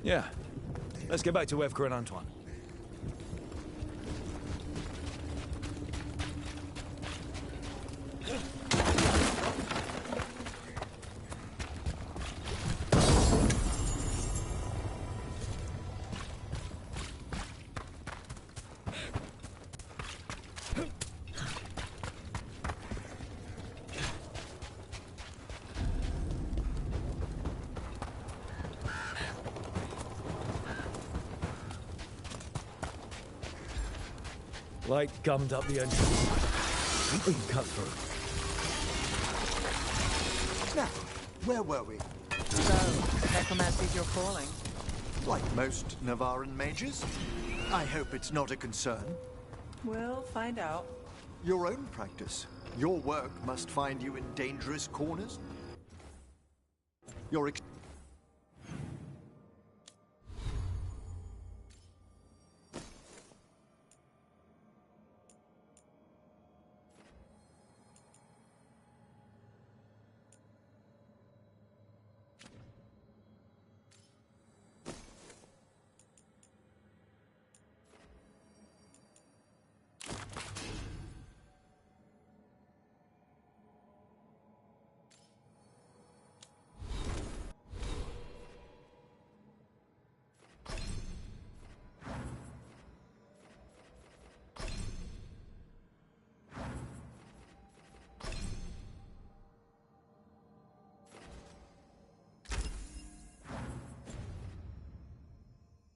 Yeah. Let's get back to Evka and Antoine. Light gummed up the entrance. We can cut through. Now, where were we? So, necromancy's your calling. Like most Navaran mages? I hope it's not a concern. We'll find out. Your own practice. Your work must find you in dangerous corners. Your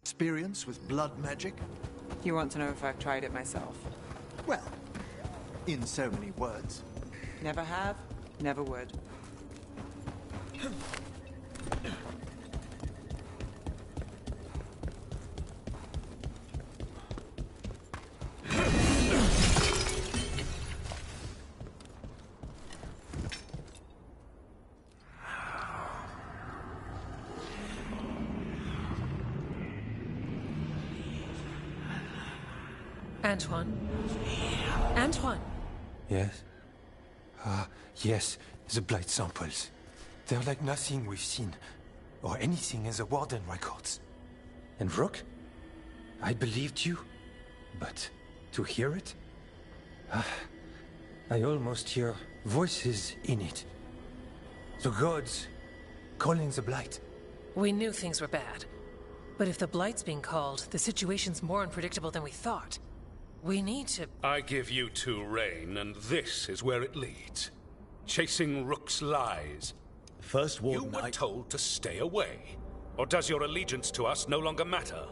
experience with blood magic? You want to know if I've tried it myself? Well, in so many words. Never have, never would. Antoine? Antoine! Yes? Yes, the blight samples. They're like nothing we've seen, or anything in the Warden records. And Rook? I believed you, but to hear it? I almost hear voices in it. The gods calling the blight. We knew things were bad. But if the Blight's being called, the situation's more unpredictable than we thought. We need to... I give you two reign, and this is where it leads. Chasing Rook's lies. First Warden, you were told to stay away. Or does your allegiance to us no longer matter?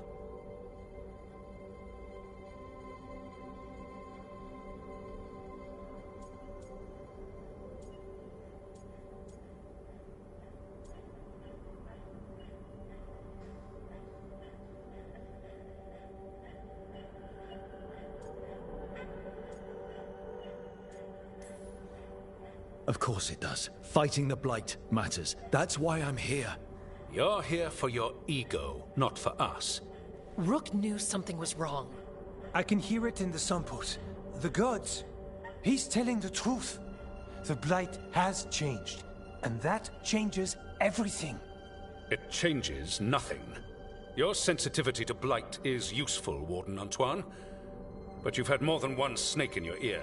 Of course it does. Fighting the Blight matters. That's why I'm here. You're here for your ego, not for us. Rook knew something was wrong. I can hear it in the samples. The gods. He's telling the truth. The Blight has changed, and that changes everything. It changes nothing. Your sensitivity to Blight is useful, Warden Antoine. But you've had more than one snake in your ear.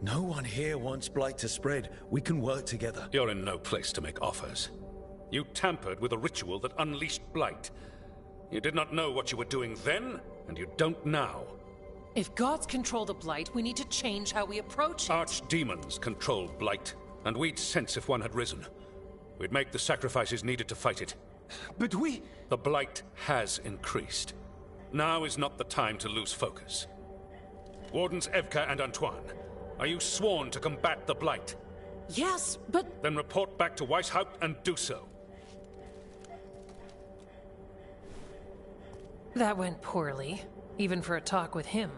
No one here wants Blight to spread. We can work together. You're in no place to make offers. You tampered with a ritual that unleashed Blight. You did not know what you were doing then, and you don't now. If gods control the Blight, we need to change how we approach it. Archdemons control Blight, and we'd sense if one had risen. We'd make the sacrifices needed to fight it. But we... The Blight has increased. Now is not the time to lose focus. Wardens Evka and Antoine, are you sworn to combat the Blight? Yes, but... Then report back to Weishaupt and do so. That went poorly, even for a talk with him.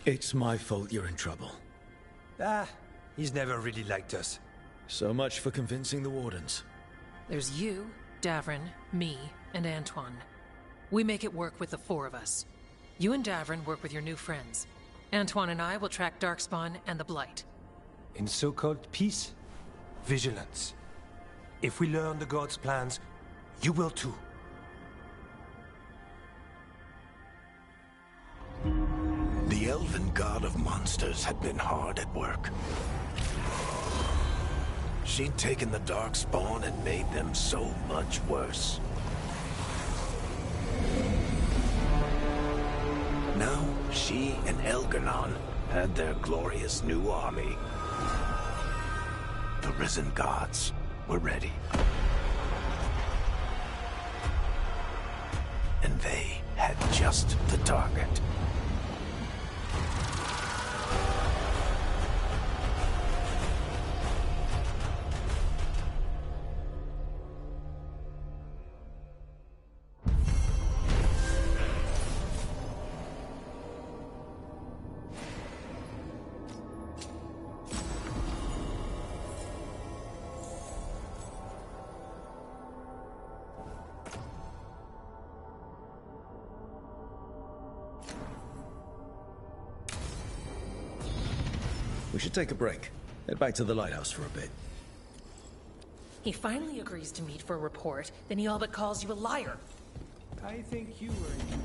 It's my fault you're in trouble. He's never really liked us. So much for convincing the Wardens. There's you, Davrin, me, and Antoine. We make it work with the four of us. You and Davrin work with your new friends. Antoine and I will track Darkspawn and the Blight. In so-called peace, vigilance. If we learn the gods' plans, you will too. The elven god of monsters had been hard at work. She'd taken the Darkspawn and made them so much worse. Now, she and Elgarnon had their glorious new army. The risen gods were ready. And they had just the target. We should take a break. Head back to the lighthouse for a bit. He finally agrees to meet for a report, then he all but calls you a liar. I think you were...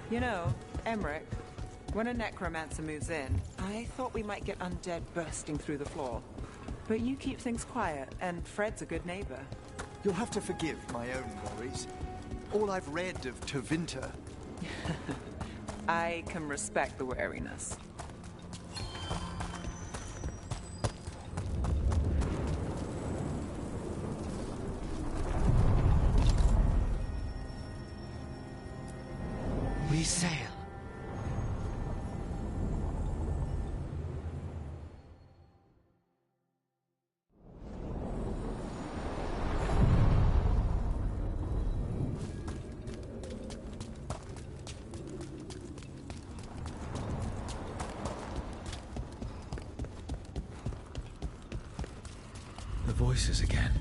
You know, Emmerich, when a necromancer moves in, I thought we might get undead bursting through the floor. But you keep things quiet, and Fred's a good neighbor. You'll have to forgive my own worries. All I've read of Tevinter. I can respect the wariness. We sail. The voices again.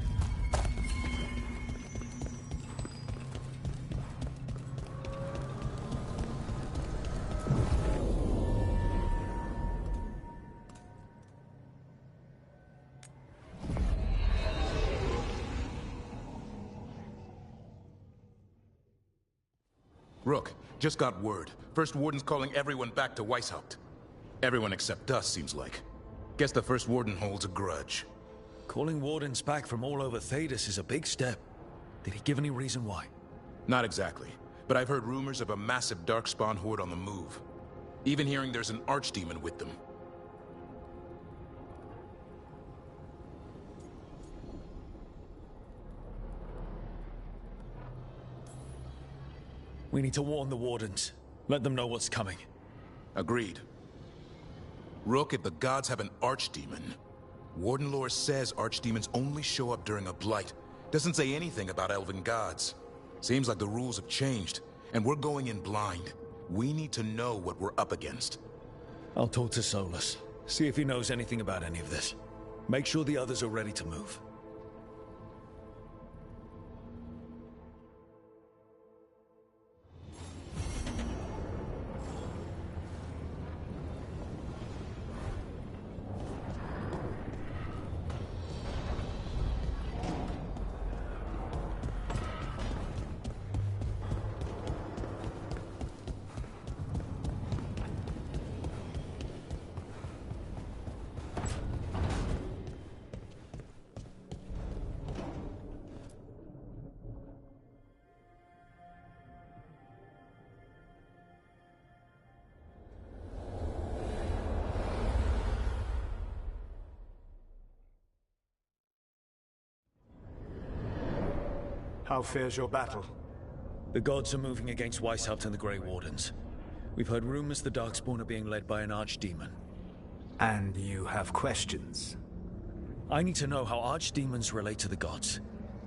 Rook, just got word. First Warden's calling everyone back to Weishaupt. Everyone except us, seems like. Guess the First Warden holds a grudge. Calling Wardens back from all over Thedas is a big step. Did he give any reason why? Not exactly, but I've heard rumors of a massive Darkspawn horde on the move. Even hearing there's an archdemon with them. We need to warn the Wardens. Let them know what's coming. Agreed. Rook, if the gods have an archdemon, Warden lore says archdemons only show up during a blight. Doesn't say anything about elven gods. Seems like the rules have changed, and we're going in blind. We need to know what we're up against. I'll talk to Solus. See if he knows anything about any of this. Make sure the others are ready to move. How fares your battle? The gods are moving against Weishaupt and the Grey Wardens. We've heard rumors the Darkspawn are being led by an archdemon. And you have questions? I need to know how archdemons relate to the gods.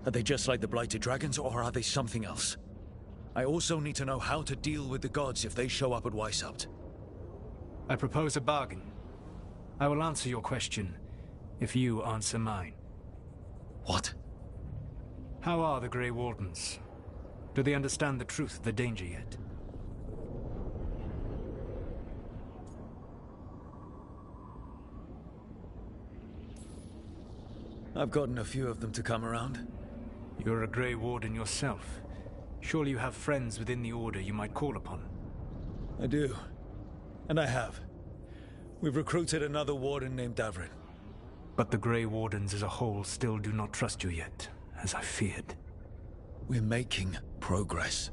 Are they just like the Blighted Dragons, or are they something else? I also need to know how to deal with the gods if they show up at Weishaupt. I propose a bargain. I will answer your question if you answer mine. What? How are the Grey Wardens? Do they understand the truth of the danger yet? I've gotten a few of them to come around. You're a Grey Warden yourself. Surely you have friends within the Order you might call upon. I do. And I have. We've recruited another Warden named Davrin. But the Grey Wardens as a whole still do not trust you yet, as I feared. We're making progress.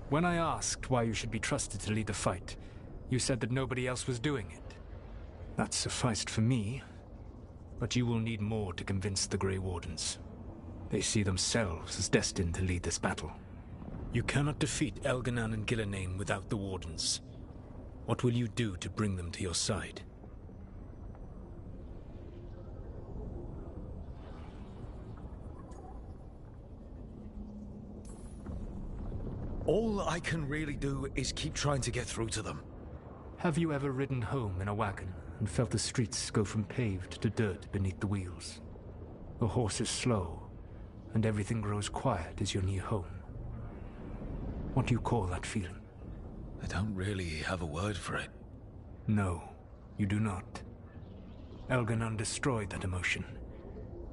When I asked why you should be trusted to lead the fight, you said that nobody else was doing it. That sufficed for me, but you will need more to convince the Grey Wardens. They see themselves as destined to lead this battle. You cannot defeat Elganan and Gillenane without the Wardens. What will you do to bring them to your side? All I can really do is keep trying to get through to them. Have you ever ridden home in a wagon and felt the streets go from paved to dirt beneath the wheels? The horse is slow, and everything grows quiet as you're near home. What do you call that feeling? I don't really have a word for it. No, you do not. Elganan destroyed that emotion.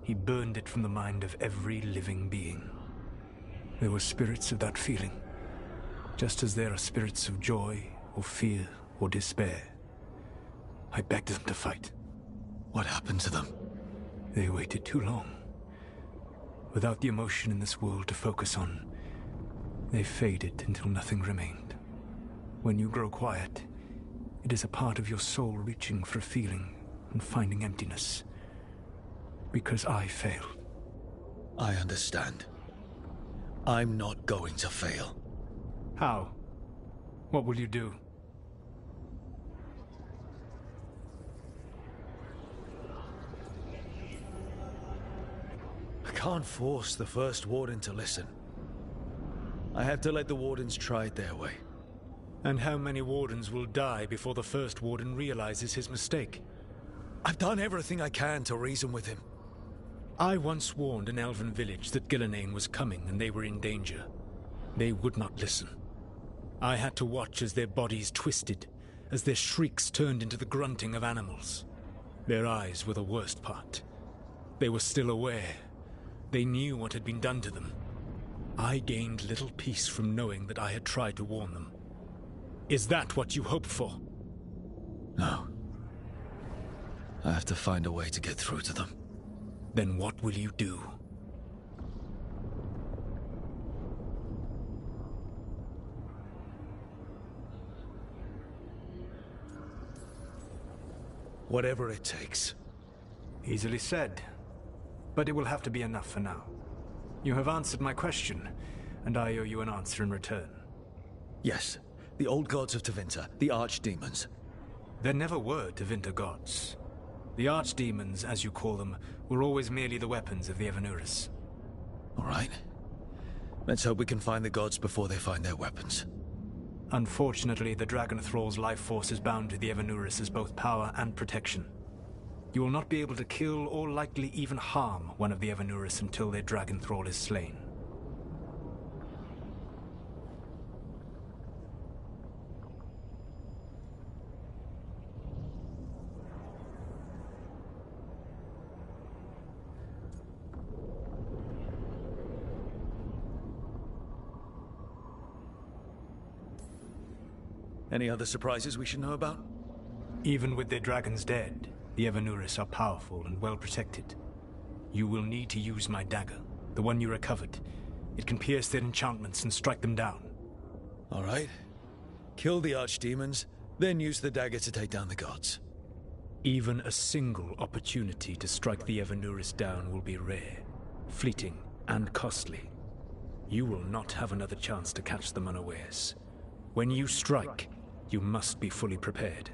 He burned it from the mind of every living being. There were spirits of that feeling. Just as there are spirits of joy, or fear, or despair. I begged them to fight. What happened to them? They waited too long. Without the emotion in this world to focus on, they faded until nothing remained. When you grow quiet, it is a part of your soul reaching for a feeling and finding emptiness. Because I failed. I understand. I'm not going to fail. How? What will you do? I can't force the first warden to listen. I have to let the wardens try it their way. And how many wardens will die before the first warden realizes his mistake? I've done everything I can to reason with him. I once warned an elven village that Gillenane was coming and they were in danger. They would not listen. I had to watch as their bodies twisted, as their shrieks turned into the grunting of animals. Their eyes were the worst part. They were still aware. They knew what had been done to them. I gained little peace from knowing that I had tried to warn them. Is that what you hoped for? No. I have to find a way to get through to them. Then what will you do? Whatever it takes. Easily said. But it will have to be enough for now. You have answered my question, and I owe you an answer in return. Yes. The old gods of Tevinter, the archdemons. There never were Tevinter gods. The archdemons, as you call them, were always merely the weapons of the Evanuris. All right. Let's hope we can find the gods before they find their weapons. Unfortunately, the Dragon Thrall's life force is bound to the Evanuris as both power and protection. You will not be able to kill or likely even harm one of the Evanuris until their Dragon Thrall is slain. Any other surprises we should know about? Even with their dragons dead, the Evanuris are powerful and well protected. You will need to use my dagger, the one you recovered. It can pierce their enchantments and strike them down. All right. Kill the archdemons, then use the dagger to take down the gods. Even a single opportunity to strike the Evanuris down will be rare, fleeting, and costly. You will not have another chance to catch them unawares. When you strike, you must be fully prepared.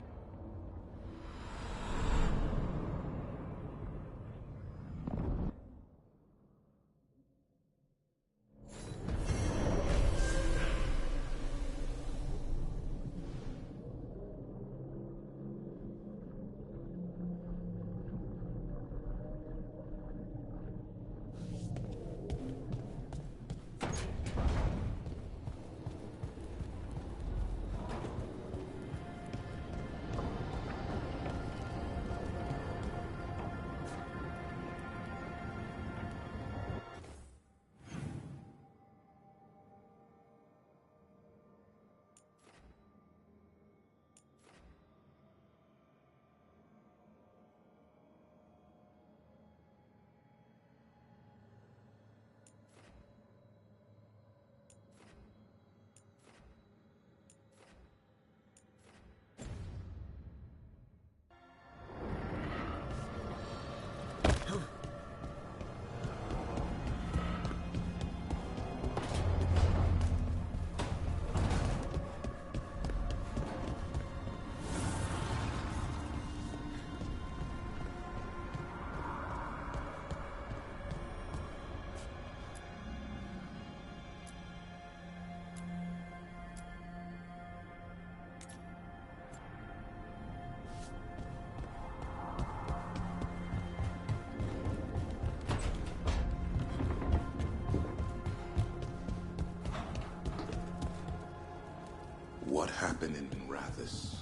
What happened in Rathus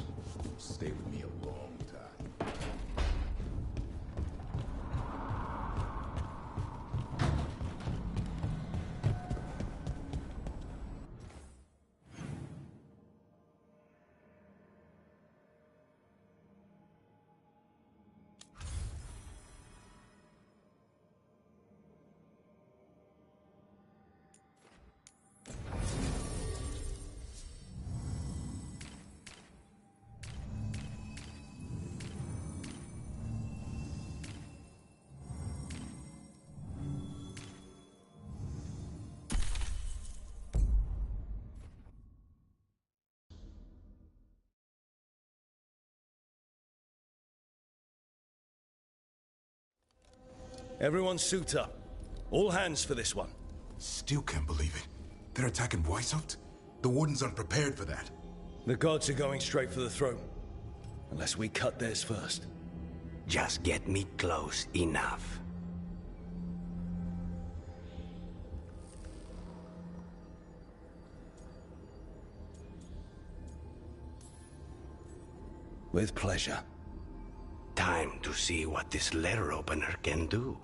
stayed with me a long time. Everyone suit up. All hands for this one. Still can't believe it. They're attacking Weishaupt? The Wardens aren't prepared for that. The gods are going straight for the throne. Unless we cut theirs first. Just get me close enough. With pleasure. Time to see what this letter opener can do.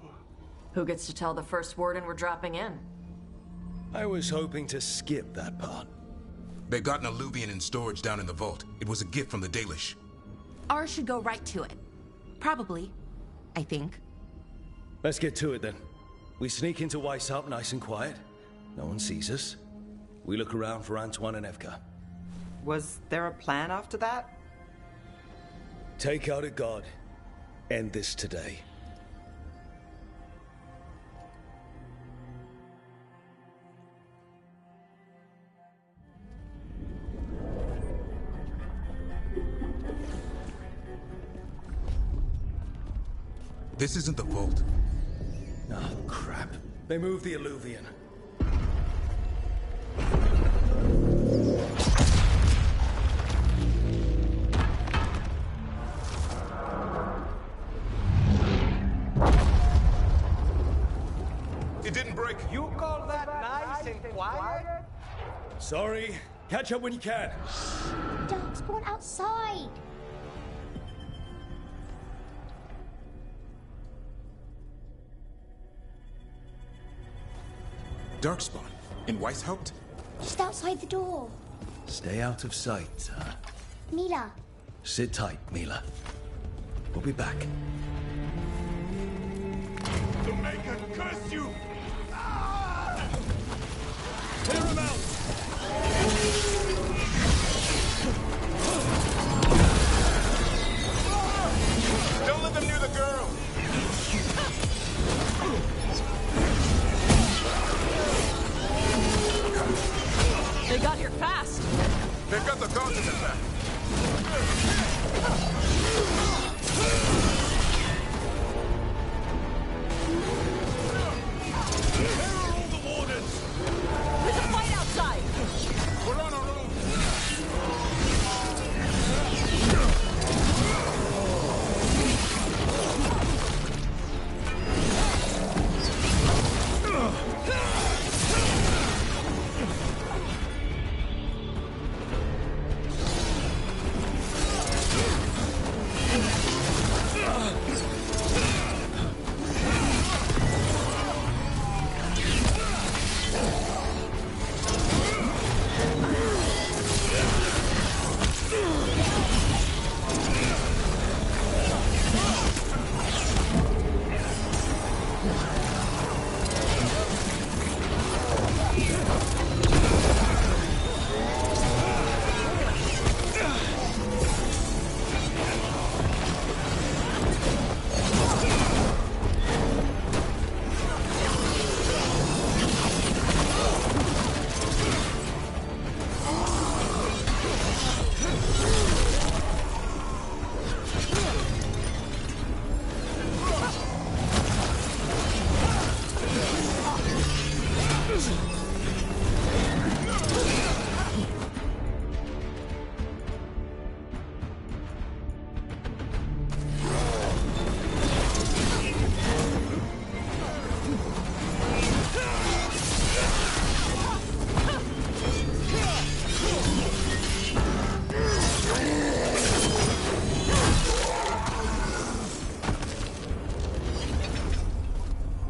Who gets to tell the first warden we're dropping in? I was hoping to skip that part. They've got an alluvian in storage down in the vault. It was a gift from the Dalish. Ours should go right to it. Probably. I think. Let's get to it then. We sneak into Weishaupt nice and quiet. No one sees us. We look around for Antoine and Evka. Was there a plan after that? Take out a god. End this today. This isn't the vault. Oh, crap. They moved the alluvian. It didn't break. You call that nice and quiet? Sorry. Catch up when you can. Darkspawn outside. Darkspawn? In Weishaupt? Just outside the door. Stay out of sight. Mila. Sit tight, Mila. We'll be back. The Maker curse you! Clear him out! Don't let them near the girl! They got here fast! They've got the gods in their back! Where are all the wardens? There's a fight outside! We're on our own!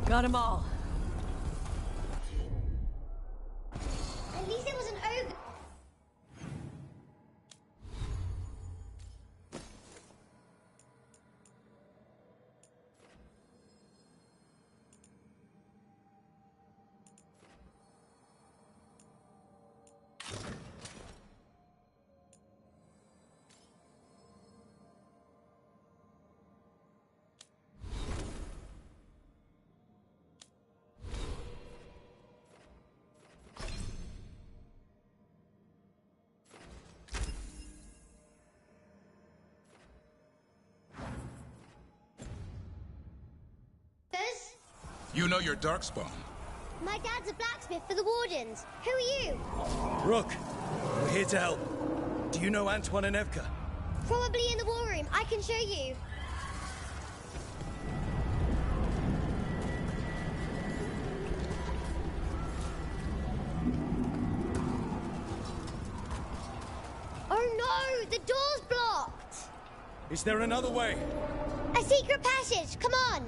Got them all. At least it wasn't over. You know your Darkspawn. My dad's a blacksmith for the Wardens. Who are you? Rook, we're here to help. Do you know Antoine and Evka? Probably in the war room. I can show you. Oh no! The door's blocked! Is there another way? A secret passage! Come on!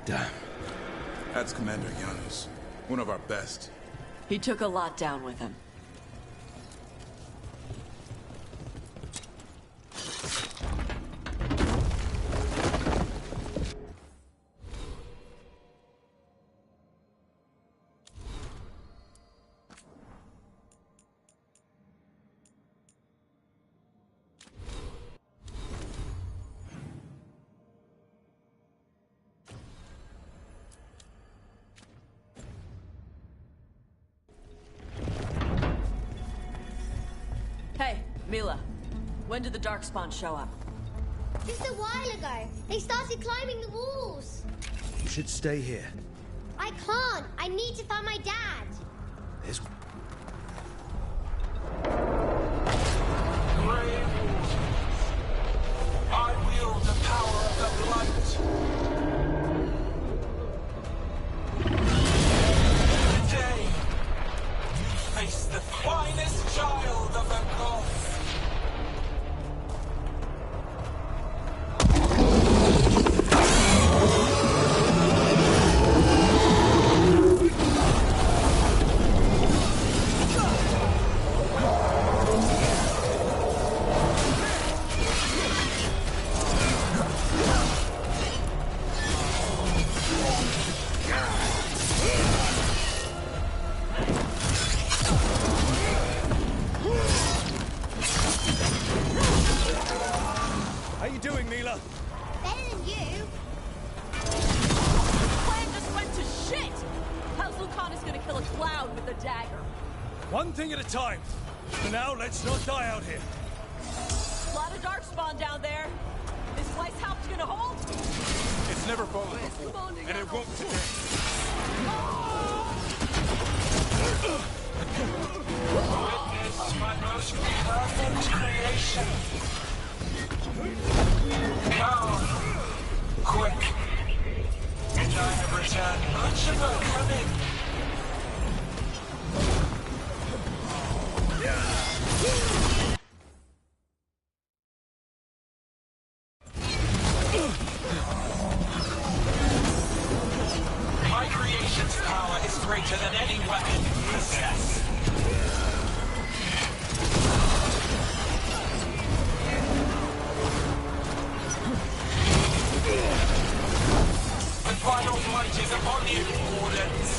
Damn. That's Commander Janus. One of our best. He took a lot down with him. Hey, Mila. When did the Darkspawn show up? Just a while ago. They started climbing the walls. You should stay here. I can't. I need to find my dad. There's... I wield the power of the blight. Today, you face the finest child of the gods. How you doing, Mila? Better than you. Plan just went to shit! How's Lucanus gonna kill a cloud with a dagger? One thing at a time. For now, let's not die out here. A lot of Darkspawn down there. Is Weisshaupt gonna hold? It's never fallen before, and it won't today. Witness my most perfect creation. Come, quick, and I have returned much of our cunning. My creation's power is greater than any weapon you possess. The final fight is upon you, Wardens.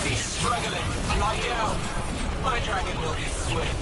Be struggling, lie down. My dragon will be swift.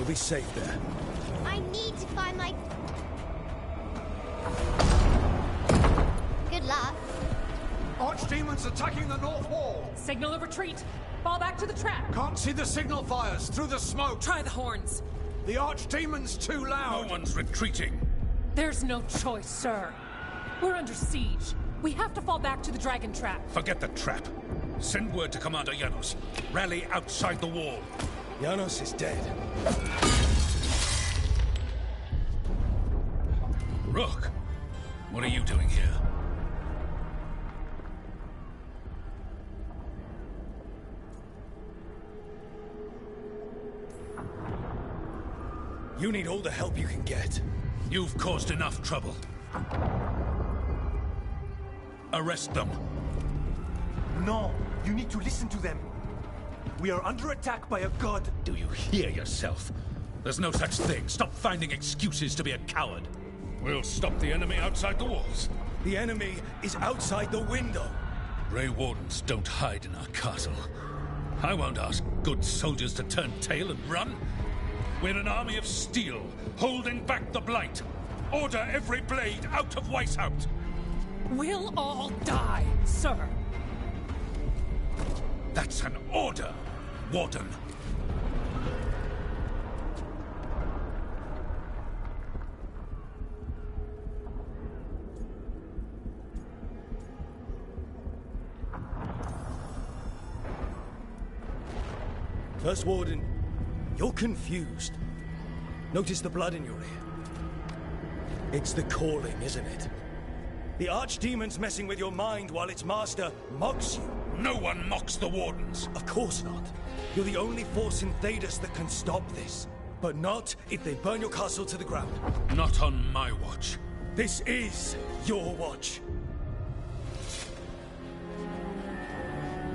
You'll be safe there. I need to find my... Good luck. Archdemons attacking the north wall! Signal of retreat! Fall back to the trap! Can't see the signal fires through the smoke! Try the horns! The Archdemon's too loud! No one's retreating! There's no choice, sir. We're under siege. We have to fall back to the dragon trap. Forget the trap. Send word to Commander Janos. Rally outside the wall. Janos is dead. Rook, what are you doing here? You need all the help you can get. You've caused enough trouble. Arrest them. No, you need to listen to them. We are under attack by a god. Do you hear yourself? There's no such thing. Stop finding excuses to be a coward. We'll stop the enemy outside the walls. The enemy is outside the window. Grey Wardens don't hide in our castle. I won't ask good soldiers to turn tail and run. We're an army of steel, holding back the Blight. Order every blade out of Weishaupt. We'll all die, sir. That's an order, Warden. First Warden, you're confused. Notice the blood in your ear. It's the calling, isn't it? The Archdemon's messing with your mind while its master mocks you. No one mocks the Wardens. Of course not. You're the only force in Thedas that can stop this. But not if they burn your castle to the ground. Not on my watch. This is your watch.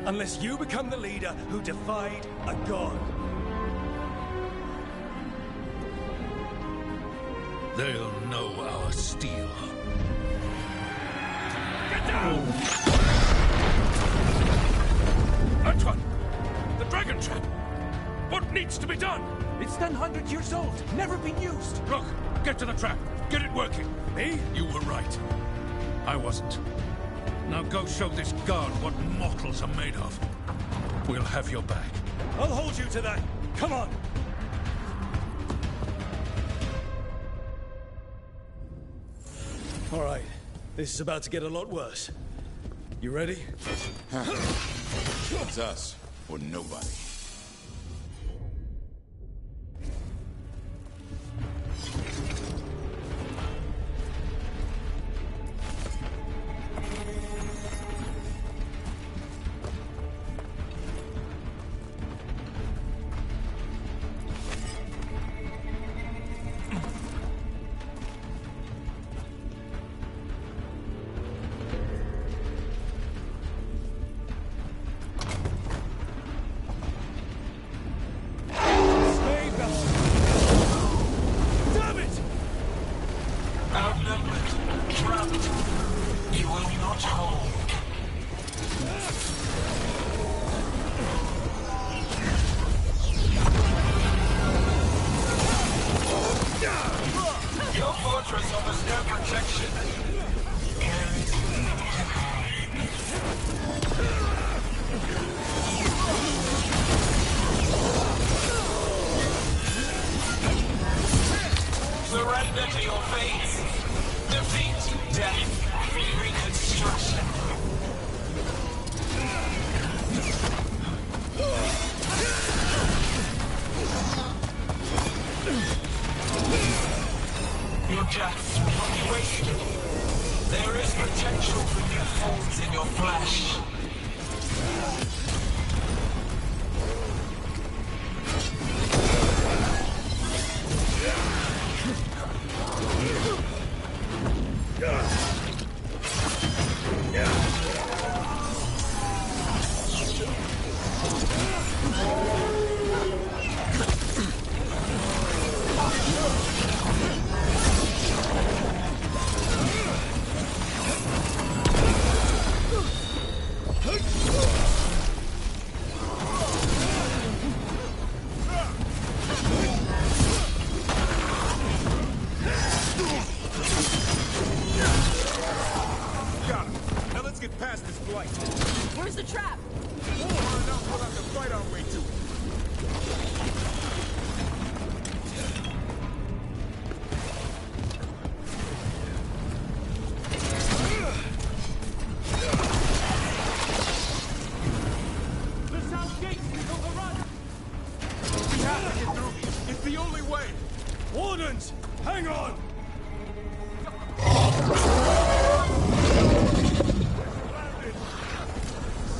Unless you become the leader who defied a god. They'll know our steel. Get down! Antoine! The dragon trap! What needs to be done? It's 100 years old, never been used. Look, get to the trap. Get it working. Me? You were right. I wasn't. Now go show this guard what mortals are made of. We'll have your back. I'll hold you to that. Come on. All right. This is about to get a lot worse. You ready? It's us, or nobody. Where's the trap? We'll have to fight our way to it.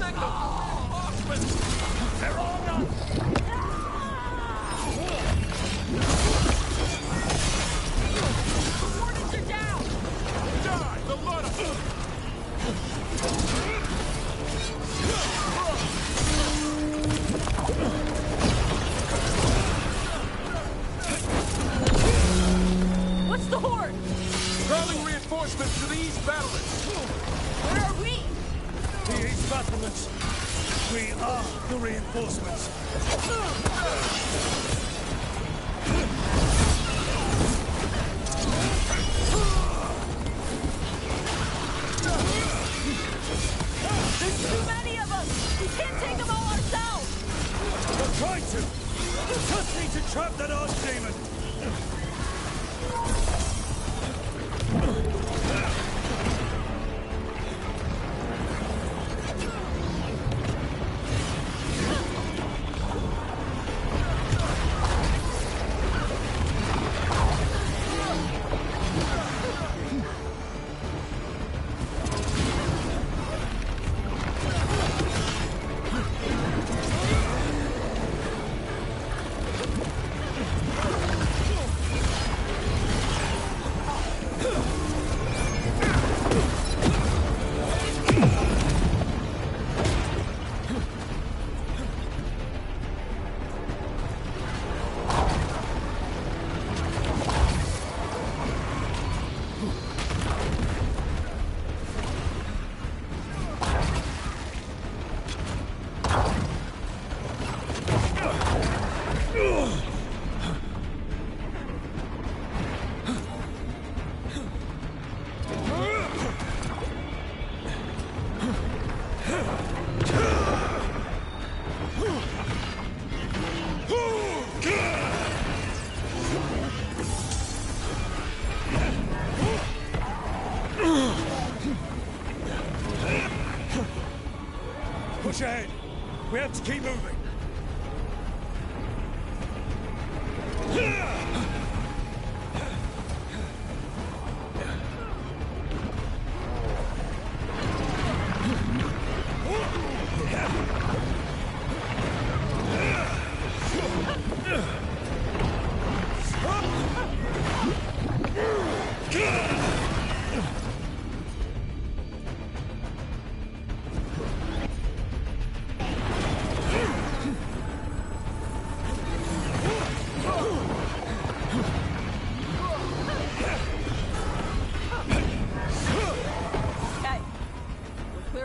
signal! Reinforcements! They're on us! The wardens are down! Die! The murder! What's the horde? Calling reinforcements to the east battlements! Where are we? The east battlements. We are the reinforcements. There's too many of us! We can't take them all ourselves! We're trying to! Just need to trap that archdemon! Push ahead. We have to keep moving.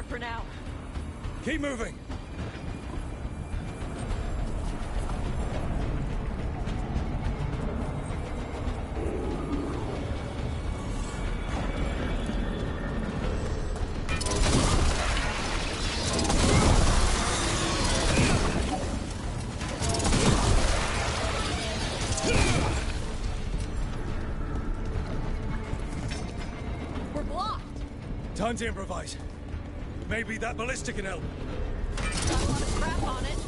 For now. Keep moving. We're blocked. Time to improvise. Maybe that ballista can help. Got a lot of crap on it.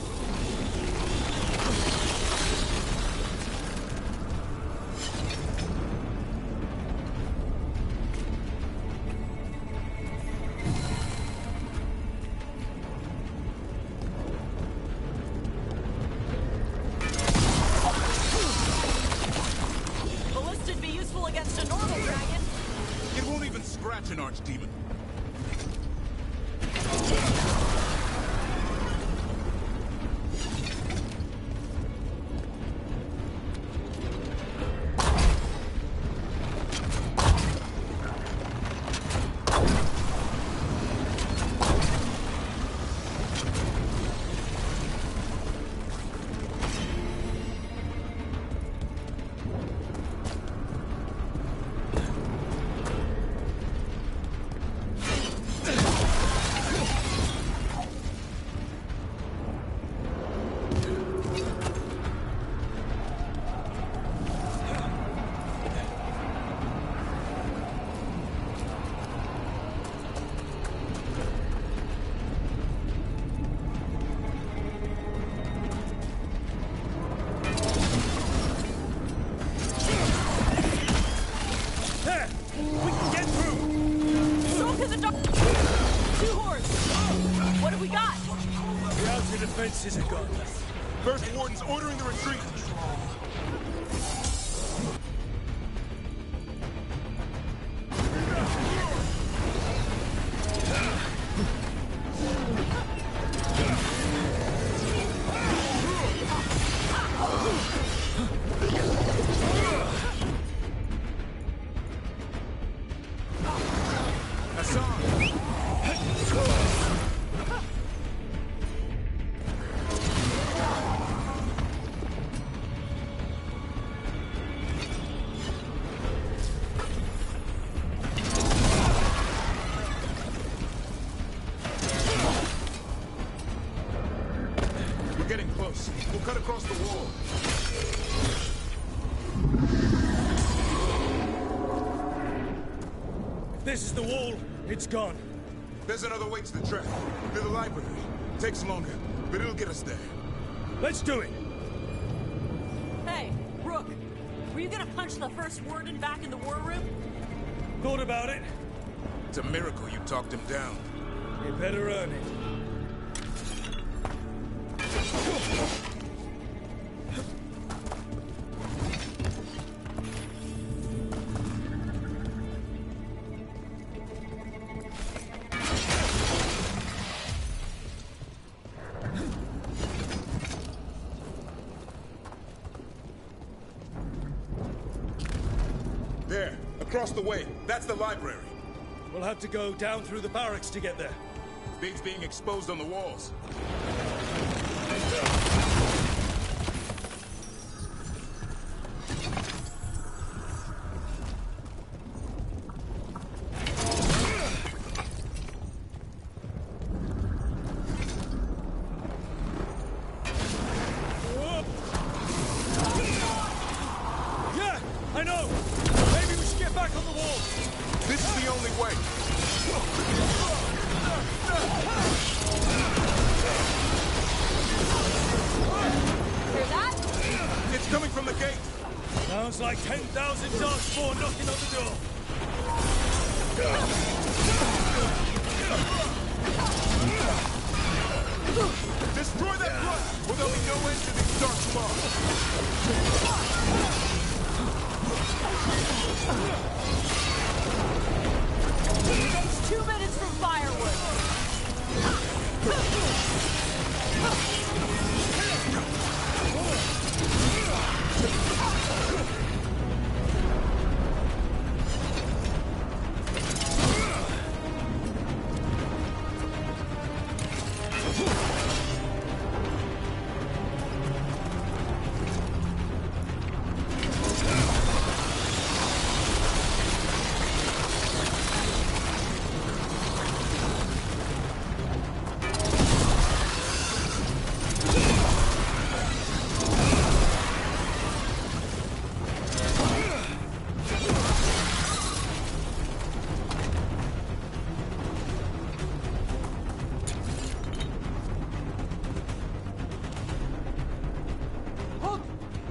Ballista'd be useful against a normal dragon. It won't even scratch an archdemon. The defenses are gone. First Warden's ordering the retreat. This is the wall. It's gone. There's another way to the trap. Through the library. Takes longer, but it'll get us there. Let's do it. Hey, Rook. Were you gonna punch the First Warden back in the war room? Thought about it. It's a miracle you talked him down. You better earn it. There, across the way. That's the library. We'll have to go down through the barracks to get there. Things being exposed on the walls. Yeah, I know. Maybe we should get back on the wall. This is the only way. Hear that? It's coming from the gate. Sounds like 10,000 Darkspawn knocking on the door. Destroy that front, or there'll be no end to these Darkspawn. It's 2 minutes from firewood.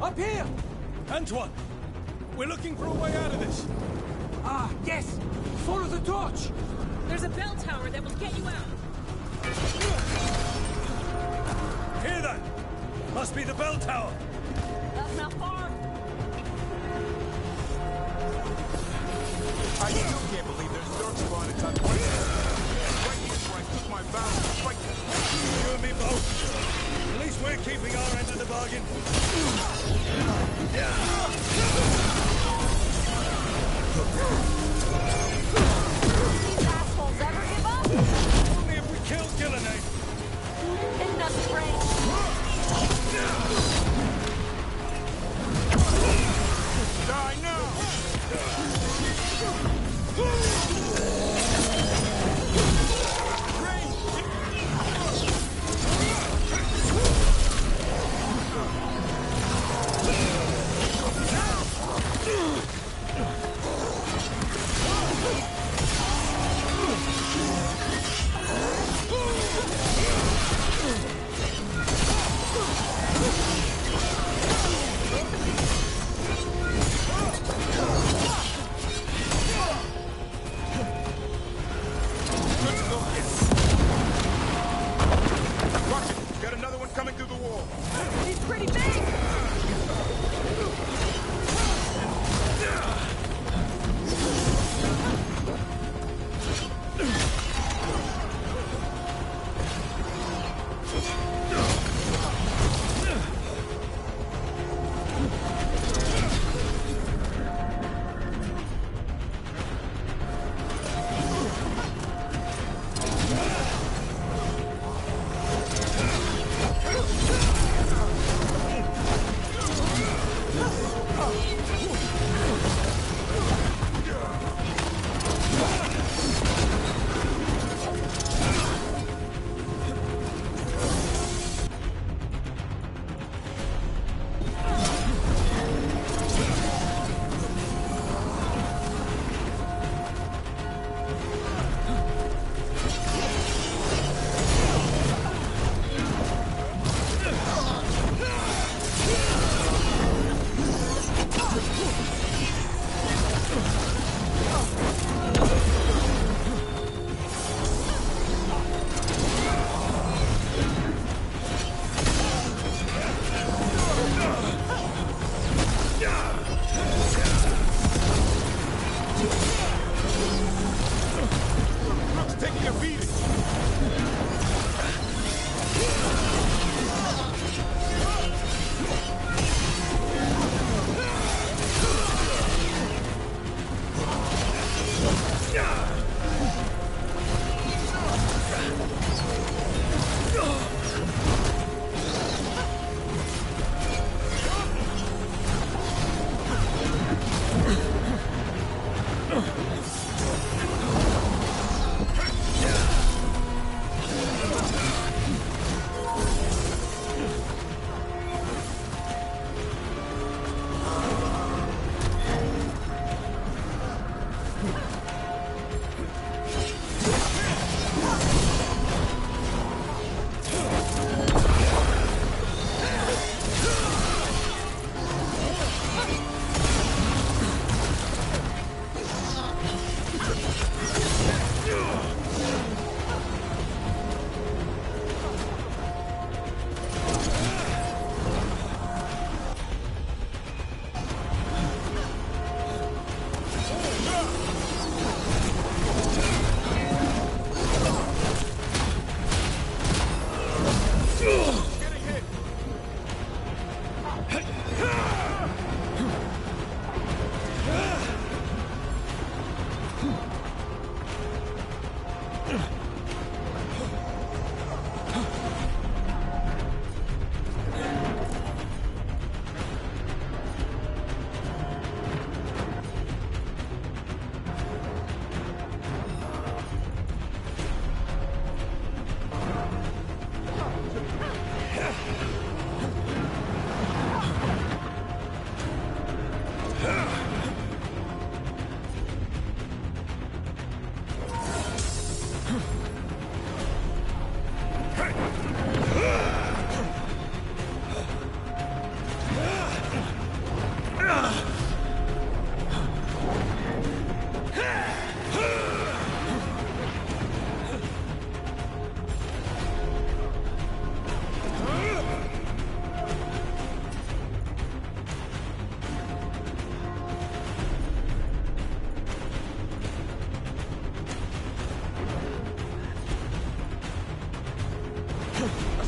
Up here! Antoine! We're looking for a way out of this. Ah, yes! Follow the torch! There's a bell tower that will get you out. Hear that? Must be the bell tower. That's not far. I still can't believe there's Darkspawn in Tuck Point. Right here where I took my vow to fight them. You and me both. At least we're keeping our end of the bargain. These assholes ever give up? Only if we kill Gillenade. It doesn't range. Die now!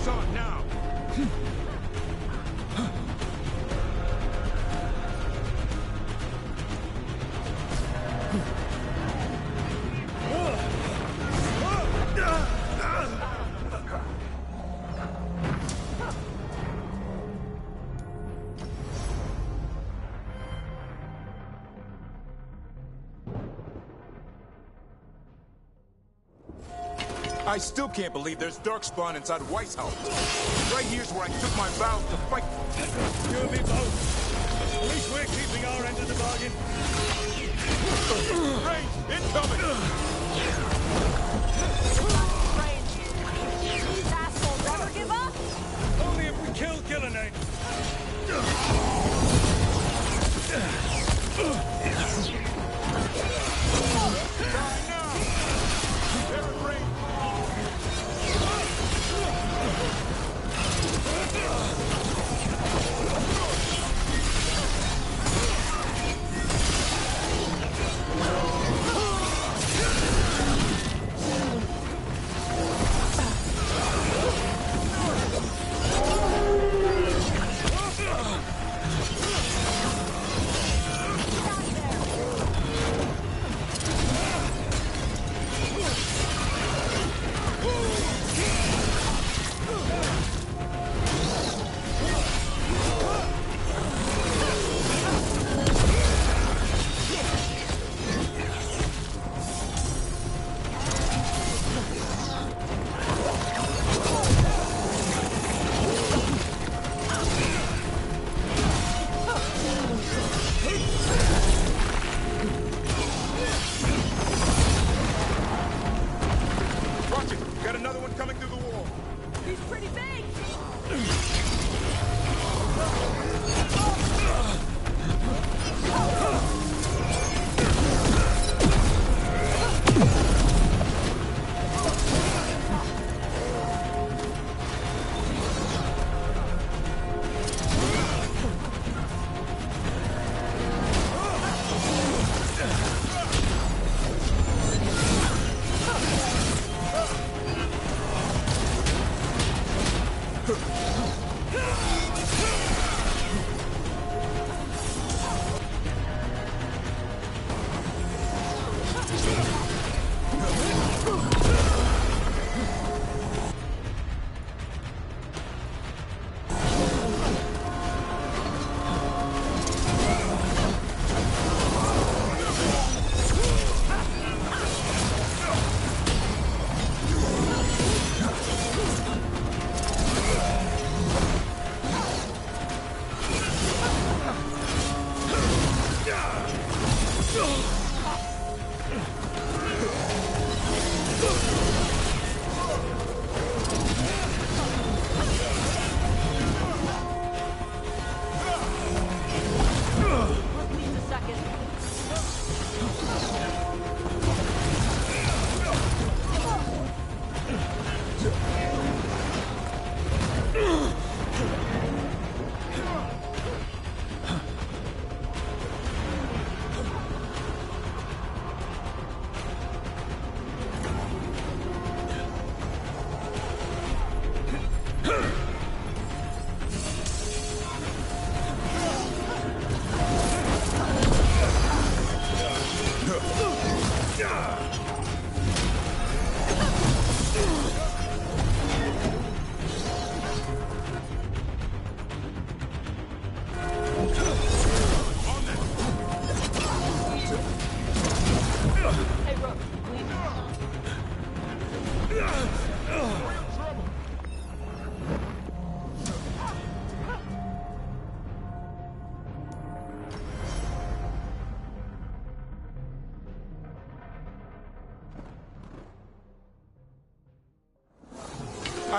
this on now! I still can't believe there's Darkspawn inside Weishaupt. Right here's where I took my vows to fight. You and me both. At least we're keeping our end of the bargain. Range, incoming! These assholes ever give up? Only if we kill Gillenane.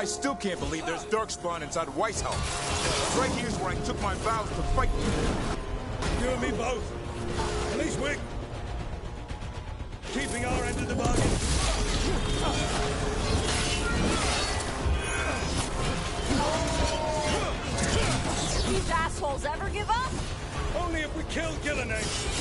I still can't believe there's Darkspawn inside Weishaupt. Right here's where I took my vows to fight. You and me both. At least we're keeping our end of the bargain. These assholes ever give up? Only if we kill Gillenane.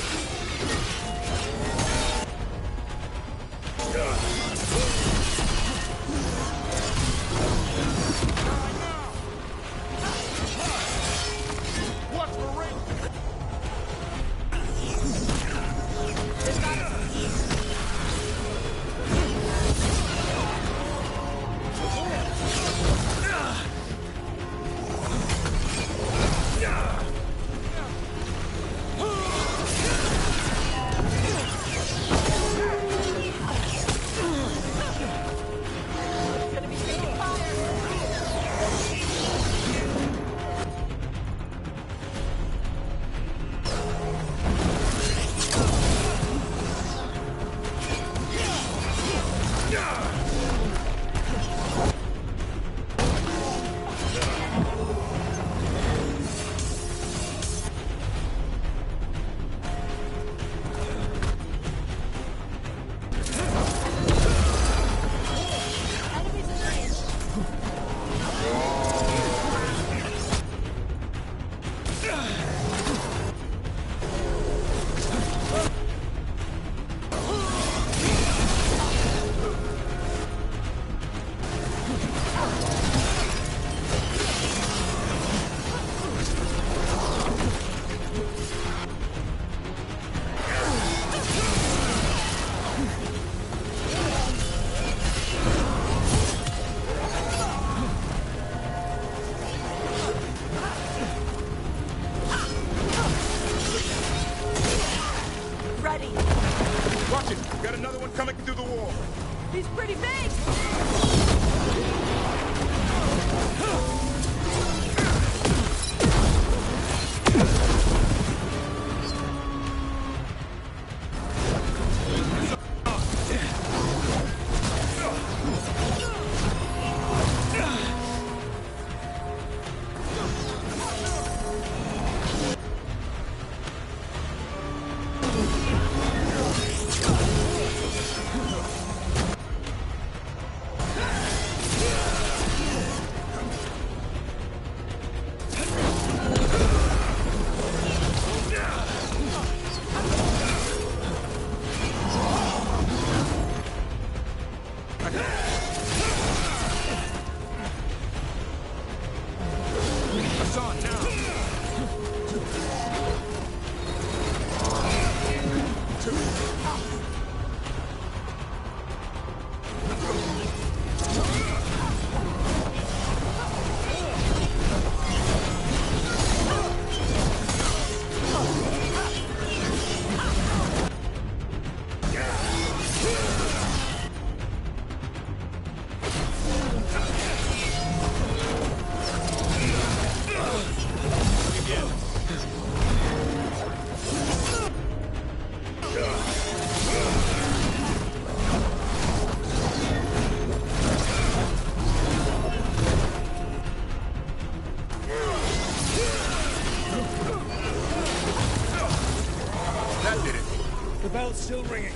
bell's still ringing.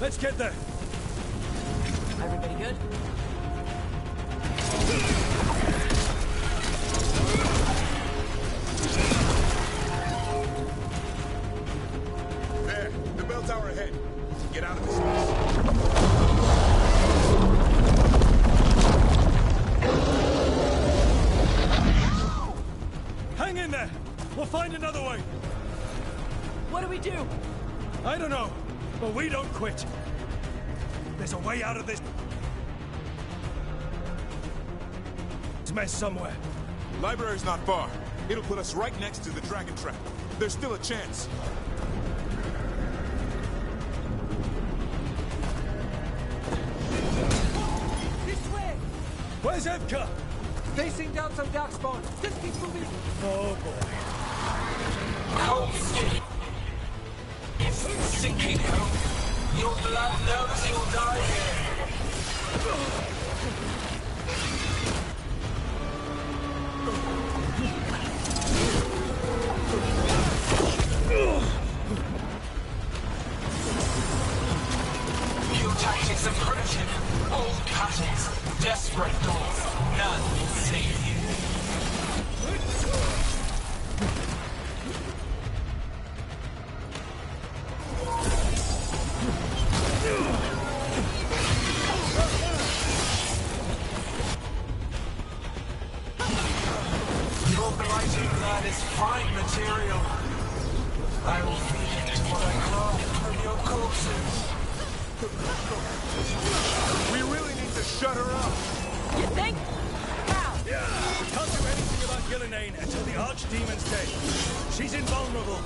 Let's get there. Everybody good? There, the bell tower ahead. Get out of this mess. Hang in there! We'll find another way! What do we do? I don't know, but we don't quit. There's a way out of this mess somewhere. Library's not far. It'll put us right next to the dragon trap. There's still a chance. This way! Where's Evka? Facing down some darkspawn. Just keep moving. Oh boy. It's sinking home. Your blood knows you'll die here. New tactics are primitive. Old patterns. Desperate doors. None will save you. fighting blood is fine material. I will feed it to what I carve from your corpses. We really need to shut her up. You think? How? We can't do anything about Gillenane until the Archdemon's dead. She's invulnerable.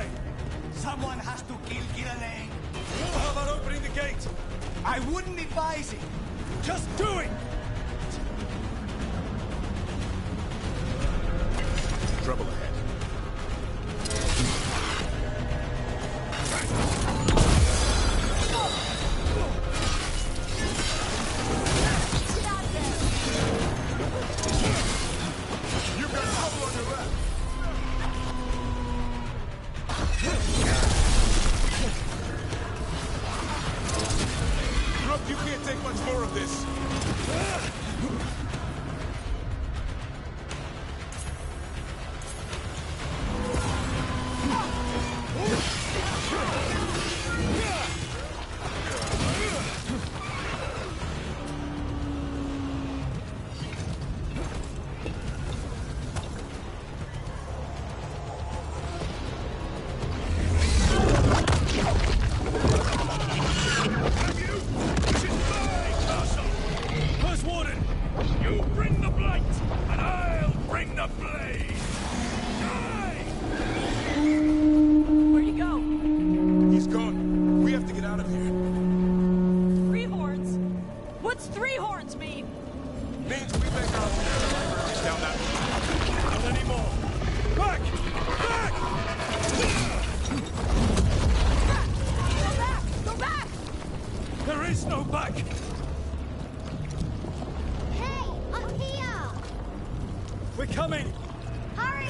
way! Someone has to kill Gillian. How about opening the gate? I wouldn't advise it. Just do it! Trouble ahead. You've got trouble on your left. Look, you can't take much more of this. First Warden! You bring the blight, and I'll bring the blade! Die! Where'd you go? He's gone. We have to get out of here. Three horns? What's three horns mean? Means we make our libraries down that way. Not anymore! Back! Back! Go back! Go back! There is no back! Hey, up here! We're coming! Hurry!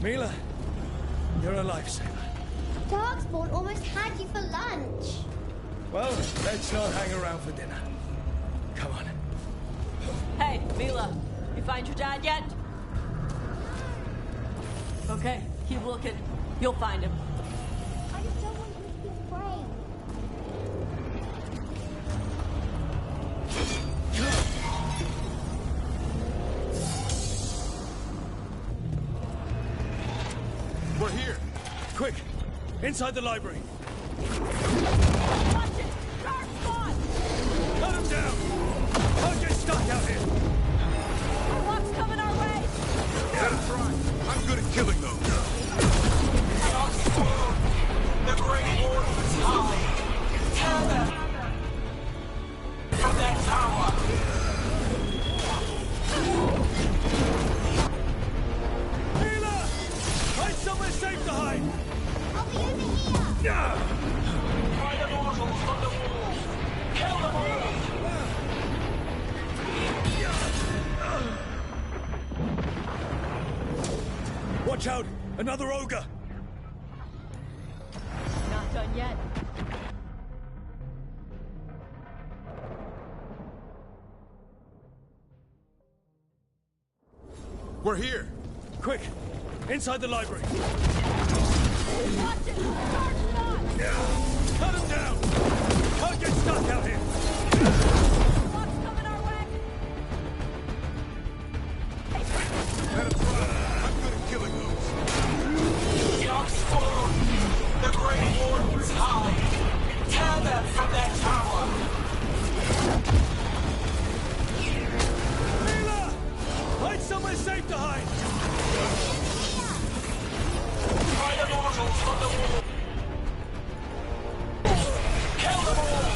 Mila, you're a lifesaver. Darkspawn almost had you for lunch. Well, let's not hang around for dinner. Come on. Hey, Mila, you find your dad yet? Okay, keep looking. You'll find him. I just don't want him to be afraid. We're here. Quick! Inside the library! Watch it! Dark spot! Cut him down! Don't get stuck out here! Rock's coming our way! Let him try. I'm good at killing those. The Great Warden is high. Tear them from that tower. Mila! Find somewhere safe to hide! I'll be over here! Find the mortals from the walls. Kill them all. Watch out! Another ogre! Not done yet. We're here. Quick! Inside the library! Watch it! Dark spot! Cut him down! Don't get stuck out here! Rock's coming our way! Let him try. I'm good at killing those. Darkspawn, the Great Warden is high. Tear them from that tower. Mila! Find somewhere safe to hide! Find the mortals from the wall. Kill them all.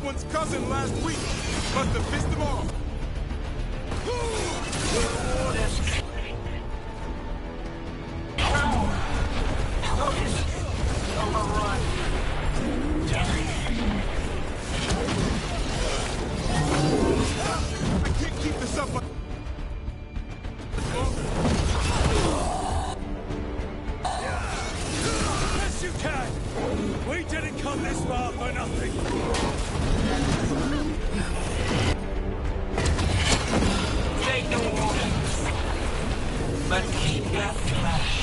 one's cousin last week. Must have pissed him off. can! We didn't come this far for nothing! Take the warnings, but keep your flesh.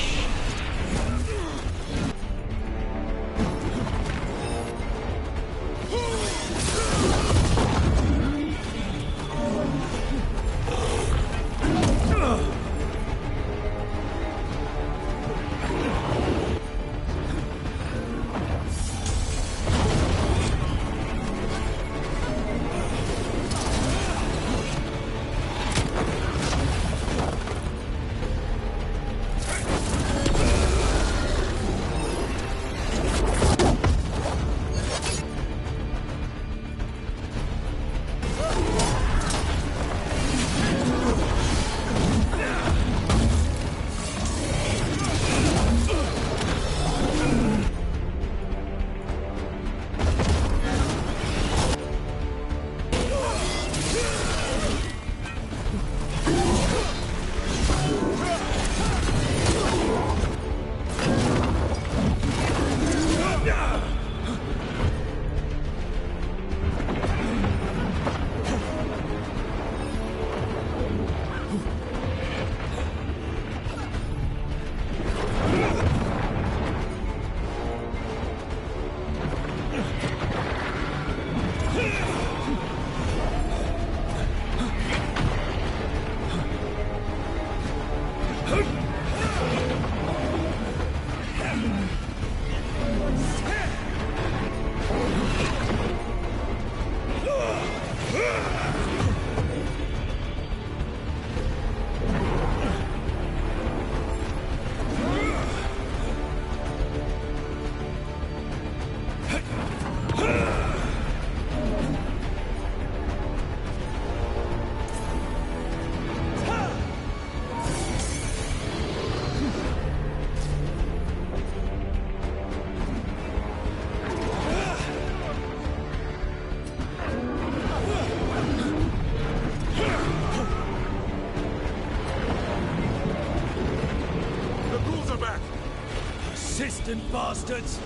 Persistent bastards!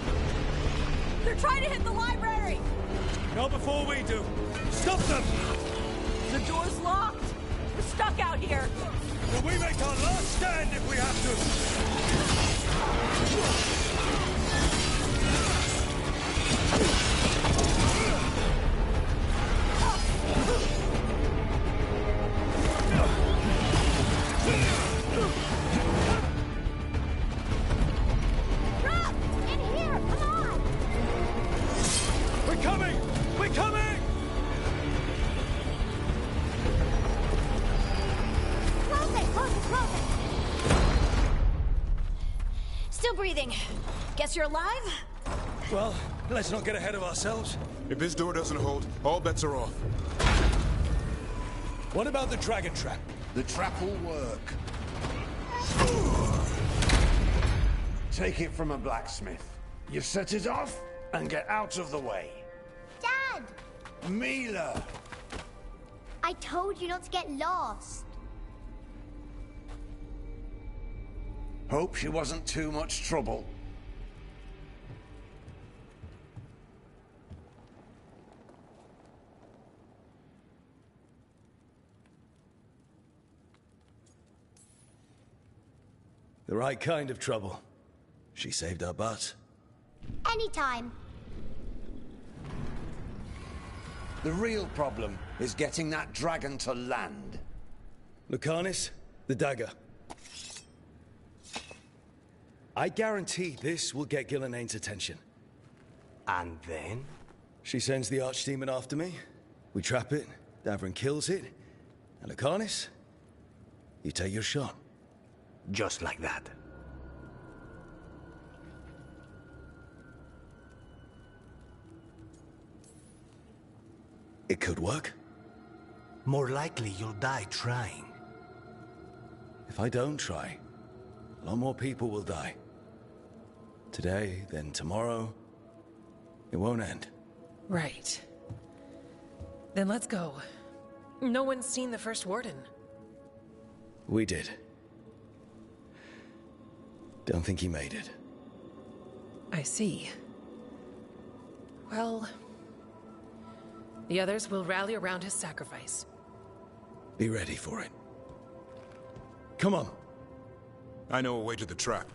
They're trying to hit the library! Not before we do! Stop them! The door's locked! We're stuck out here! Will we make our last stand if we have Breathing. Guess you're alive? Well, let's not get ahead of ourselves. If this door doesn't hold, all bets are off. What about the dragon trap? The trap will work. Take it from a blacksmith. You set it off and get out of the way. Dad! Mila! I told you not to get lost. Hope she wasn't too much trouble. The right kind of trouble. She saved our butts. Anytime. The real problem is getting that dragon to land. Lucanis, the dagger. I guarantee this will get Gillenaine's attention. And then? She sends the archdemon after me. We trap it, Davrin kills it. And Lucanis, you take your shot. Just like that. It could work. More likely you'll die trying. If I don't try, a lot more people will die. Today, then tomorrow. It won't end. Right. Then let's go. No one's seen the first warden. We did. Don't think he made it. I see. Well, the others will rally around his sacrifice. Be ready for it. Come on. I know a way to the trap.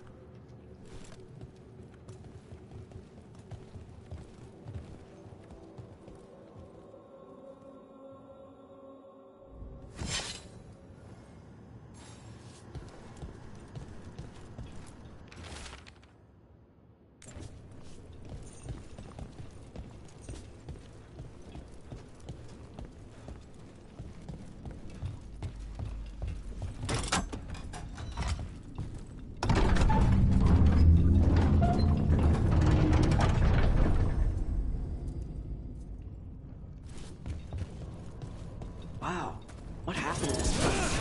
Wow, what happened to this place?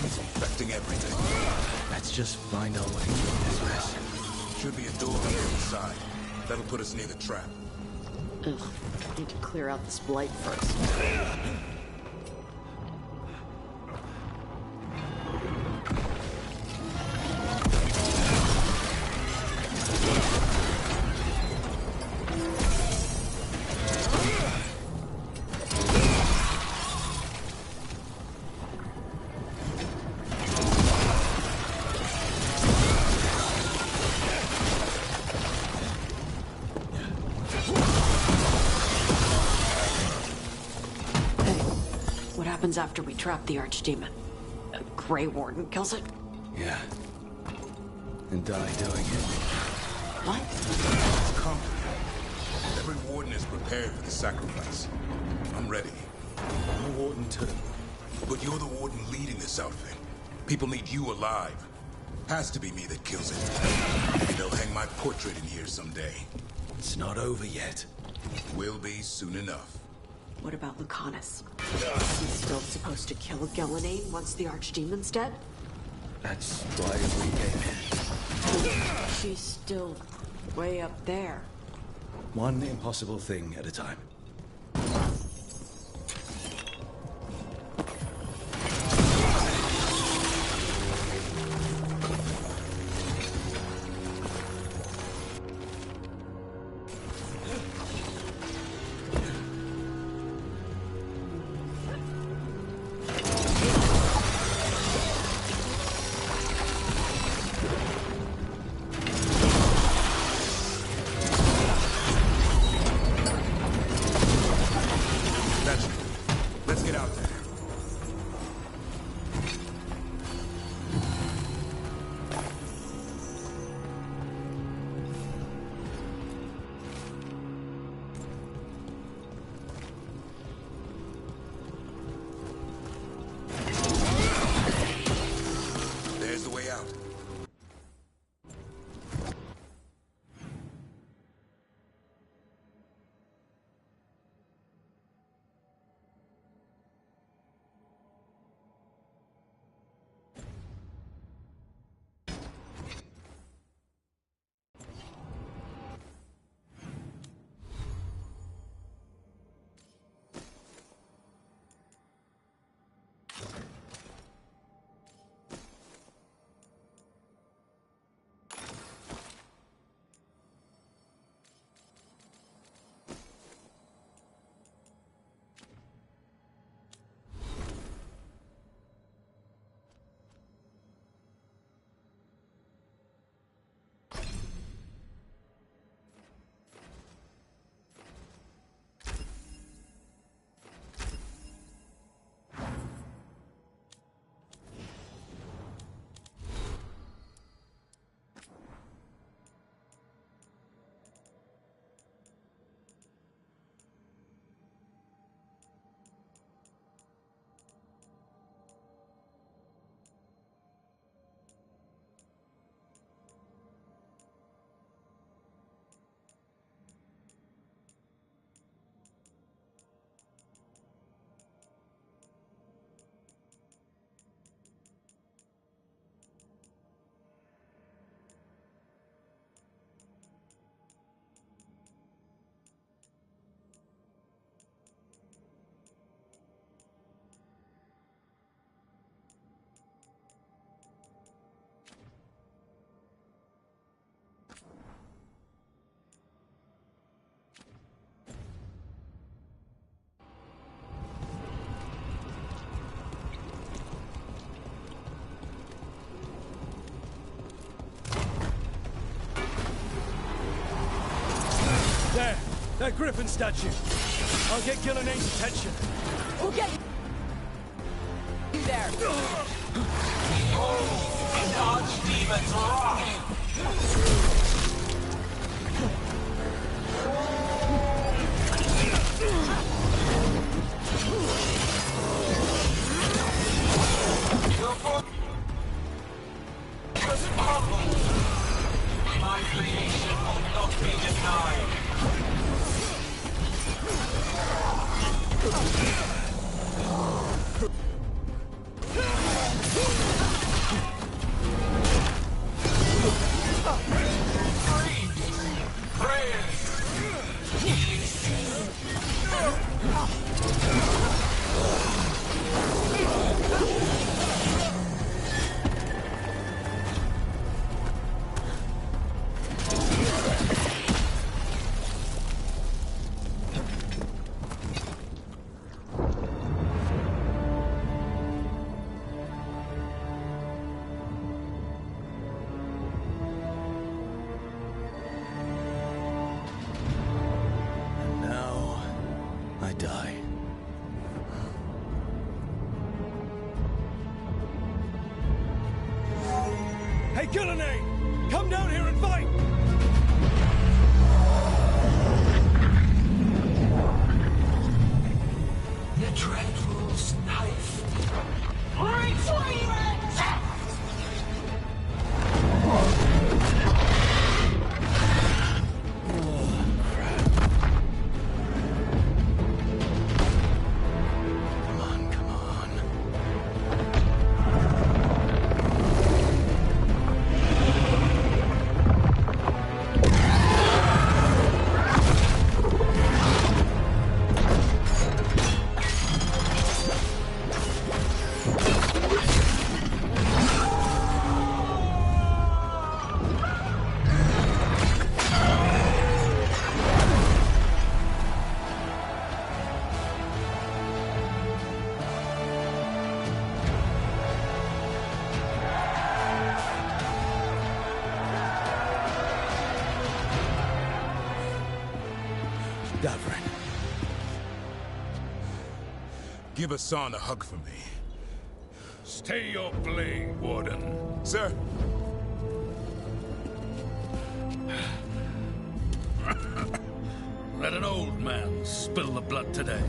He's infecting everything. Let's just find our way through this mess. Should be a door on the other side. That'll put us near the trap. Ugh, need to clear out this blight first. What happens after we trap the Archdemon? A Grey Warden kills it? Yeah. And die doing it. What? It's coming. Every warden is prepared for the sacrifice. I'm ready. I'm a warden too. But you're the warden leading this outfit. People need you alive. Has to be me that kills it. Maybe they'll hang my portrait in here someday. It's not over yet. Will be soon enough. What about Lucanus? Is he still supposed to kill Gellanane once the Archdemon's dead? That's why we came here. She's still way up there. One impossible thing at a time. That griffin statue. I'll get Gillenay's attention. We'll get you there. Behold, an archdemon's wrath! Your focus humble. My creation will not be denied. Die. Hey, Gillenay! Come down here and fight! The Dreadful's knife. Retreat! Davrin. Give Hassan a hug for me. Stay your blade, Warden. Sir. Let an old man spill the blood today,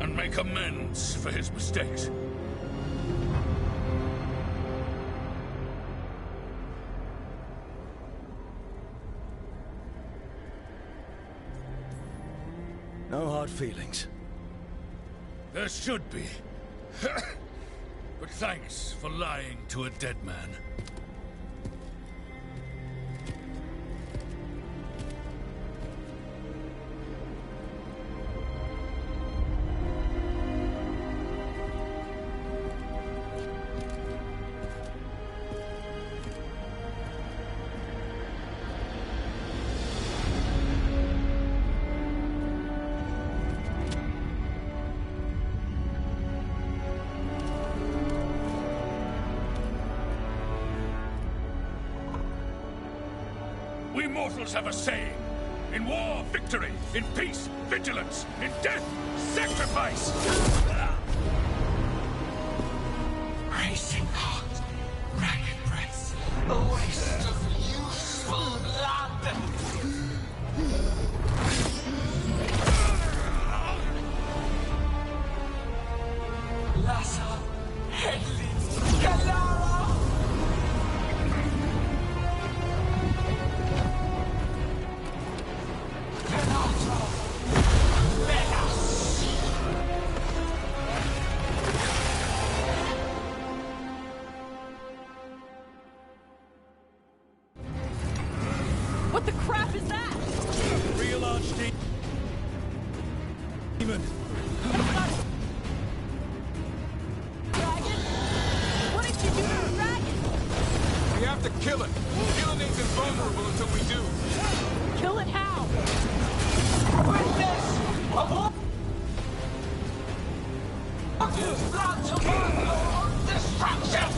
and make amends for his mistakes. No hard feelings. There should be. But thanks for lying to a dead man. We mortals have a saying. In war, victory. In peace, vigilance. In death, sacrifice. Racing heart, ragged breath, a waste of useful blood. Lassa, Headley, Galara. What the crap is that? Real archdemon. Dragon? What did you do to the dragon? We have to kill it. Gillenay's invulnerable until we do. Kill it how? Witness of war. Blood to one destruction.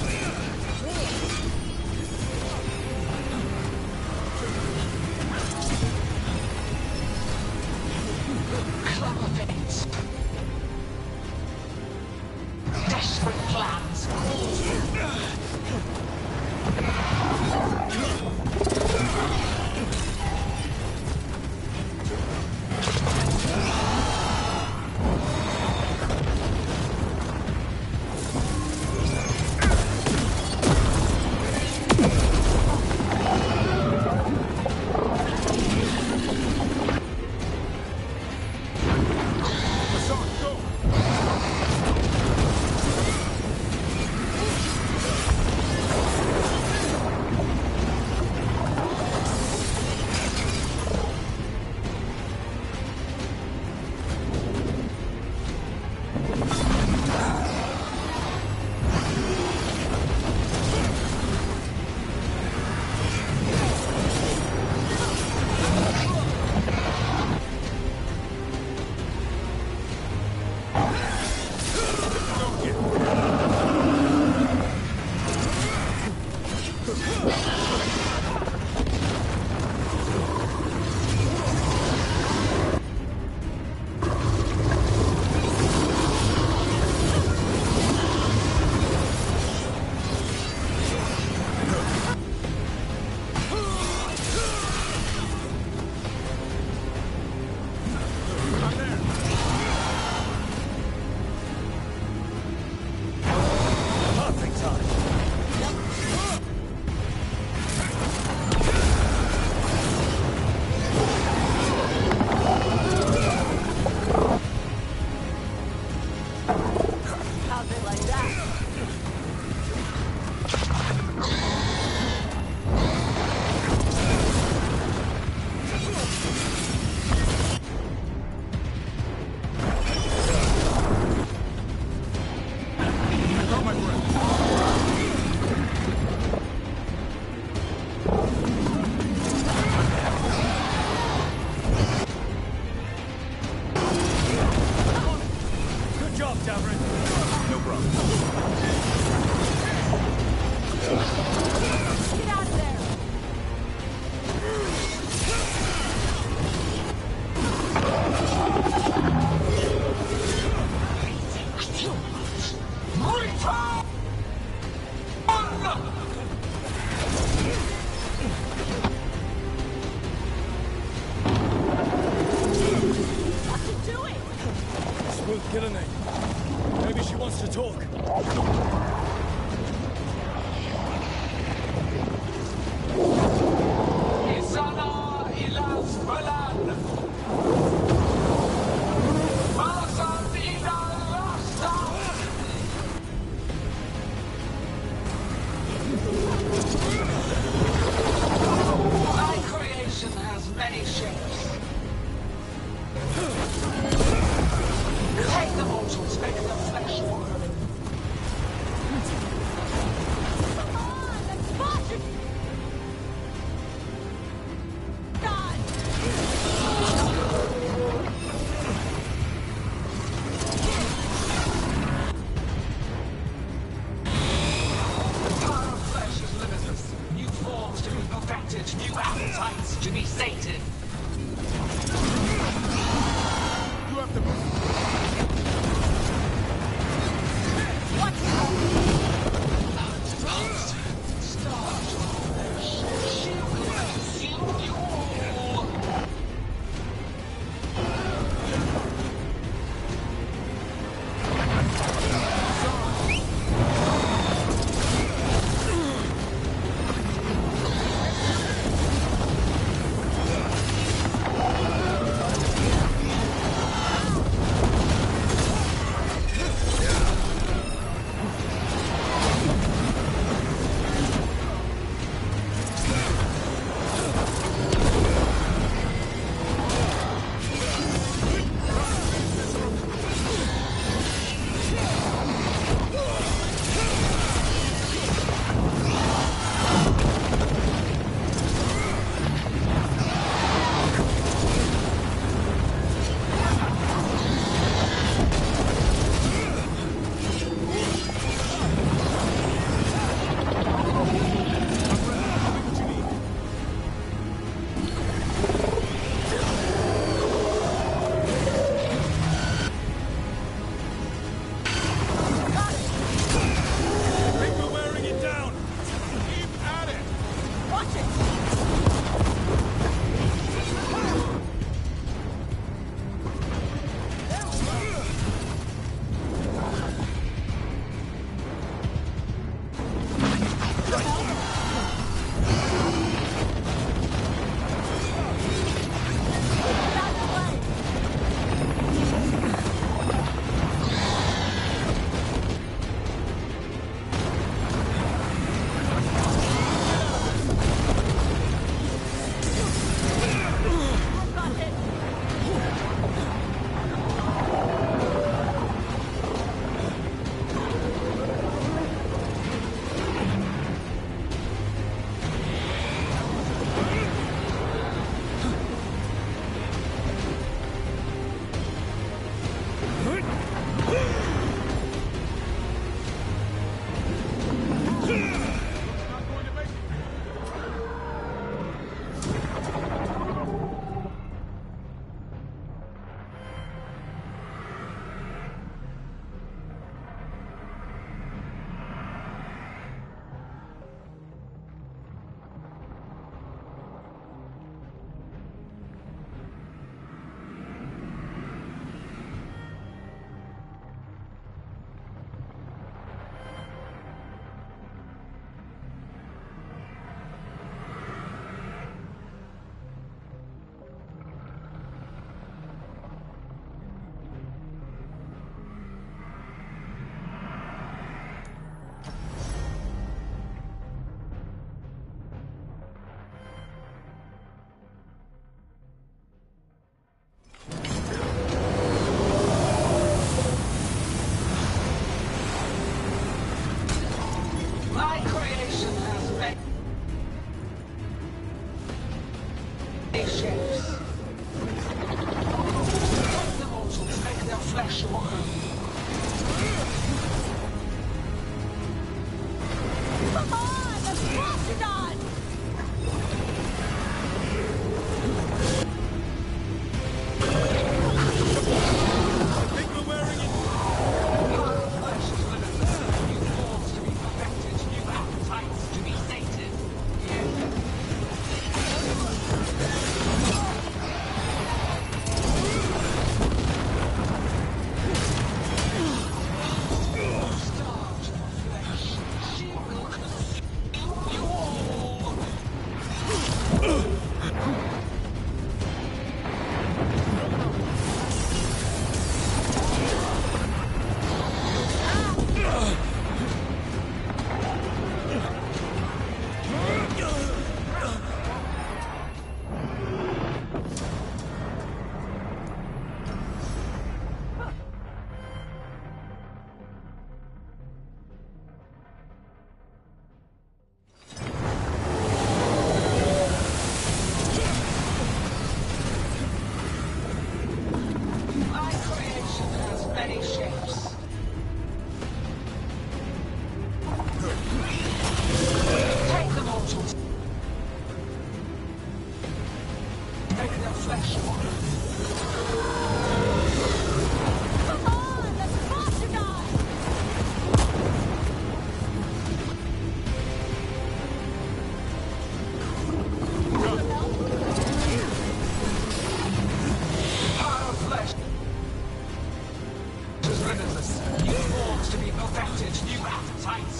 It's worth killing her. Maybe she wants to talk. Isana ilas balan. Malasan ilal lasta. Thy creation has many shapes. Take the mortals, make them flesh warm. The power of flesh is limitless. New forms to be perfected, new appetites to be sated. You have to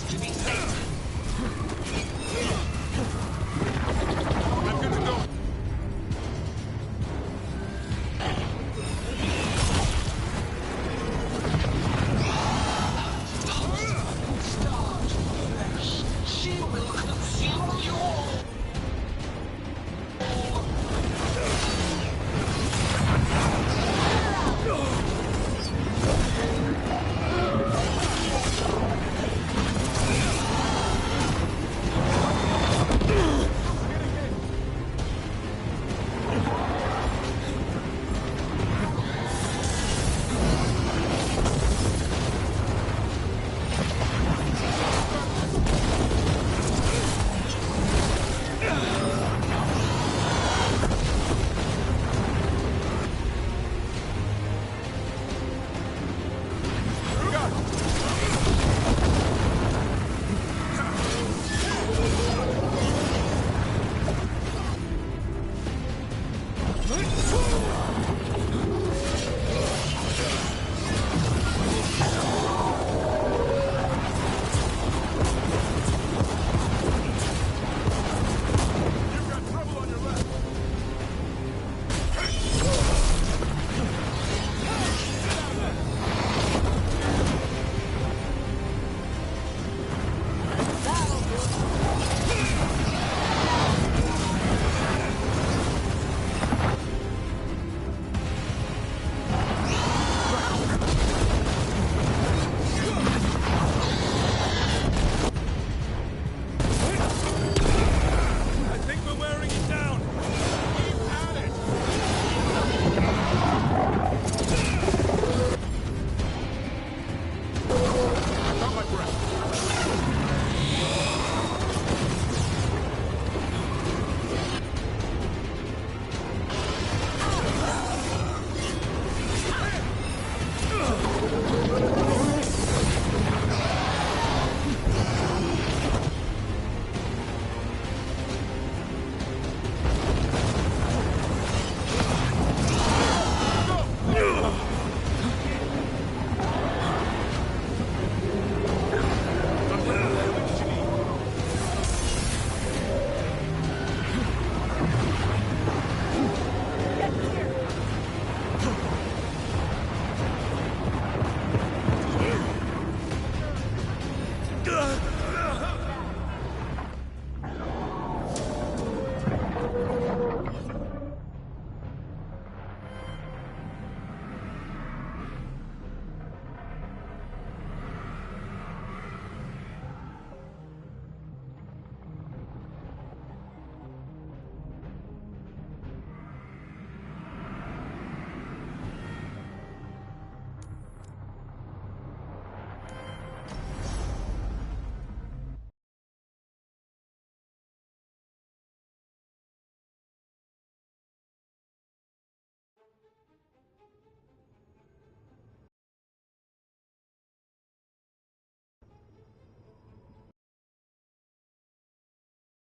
to be safe.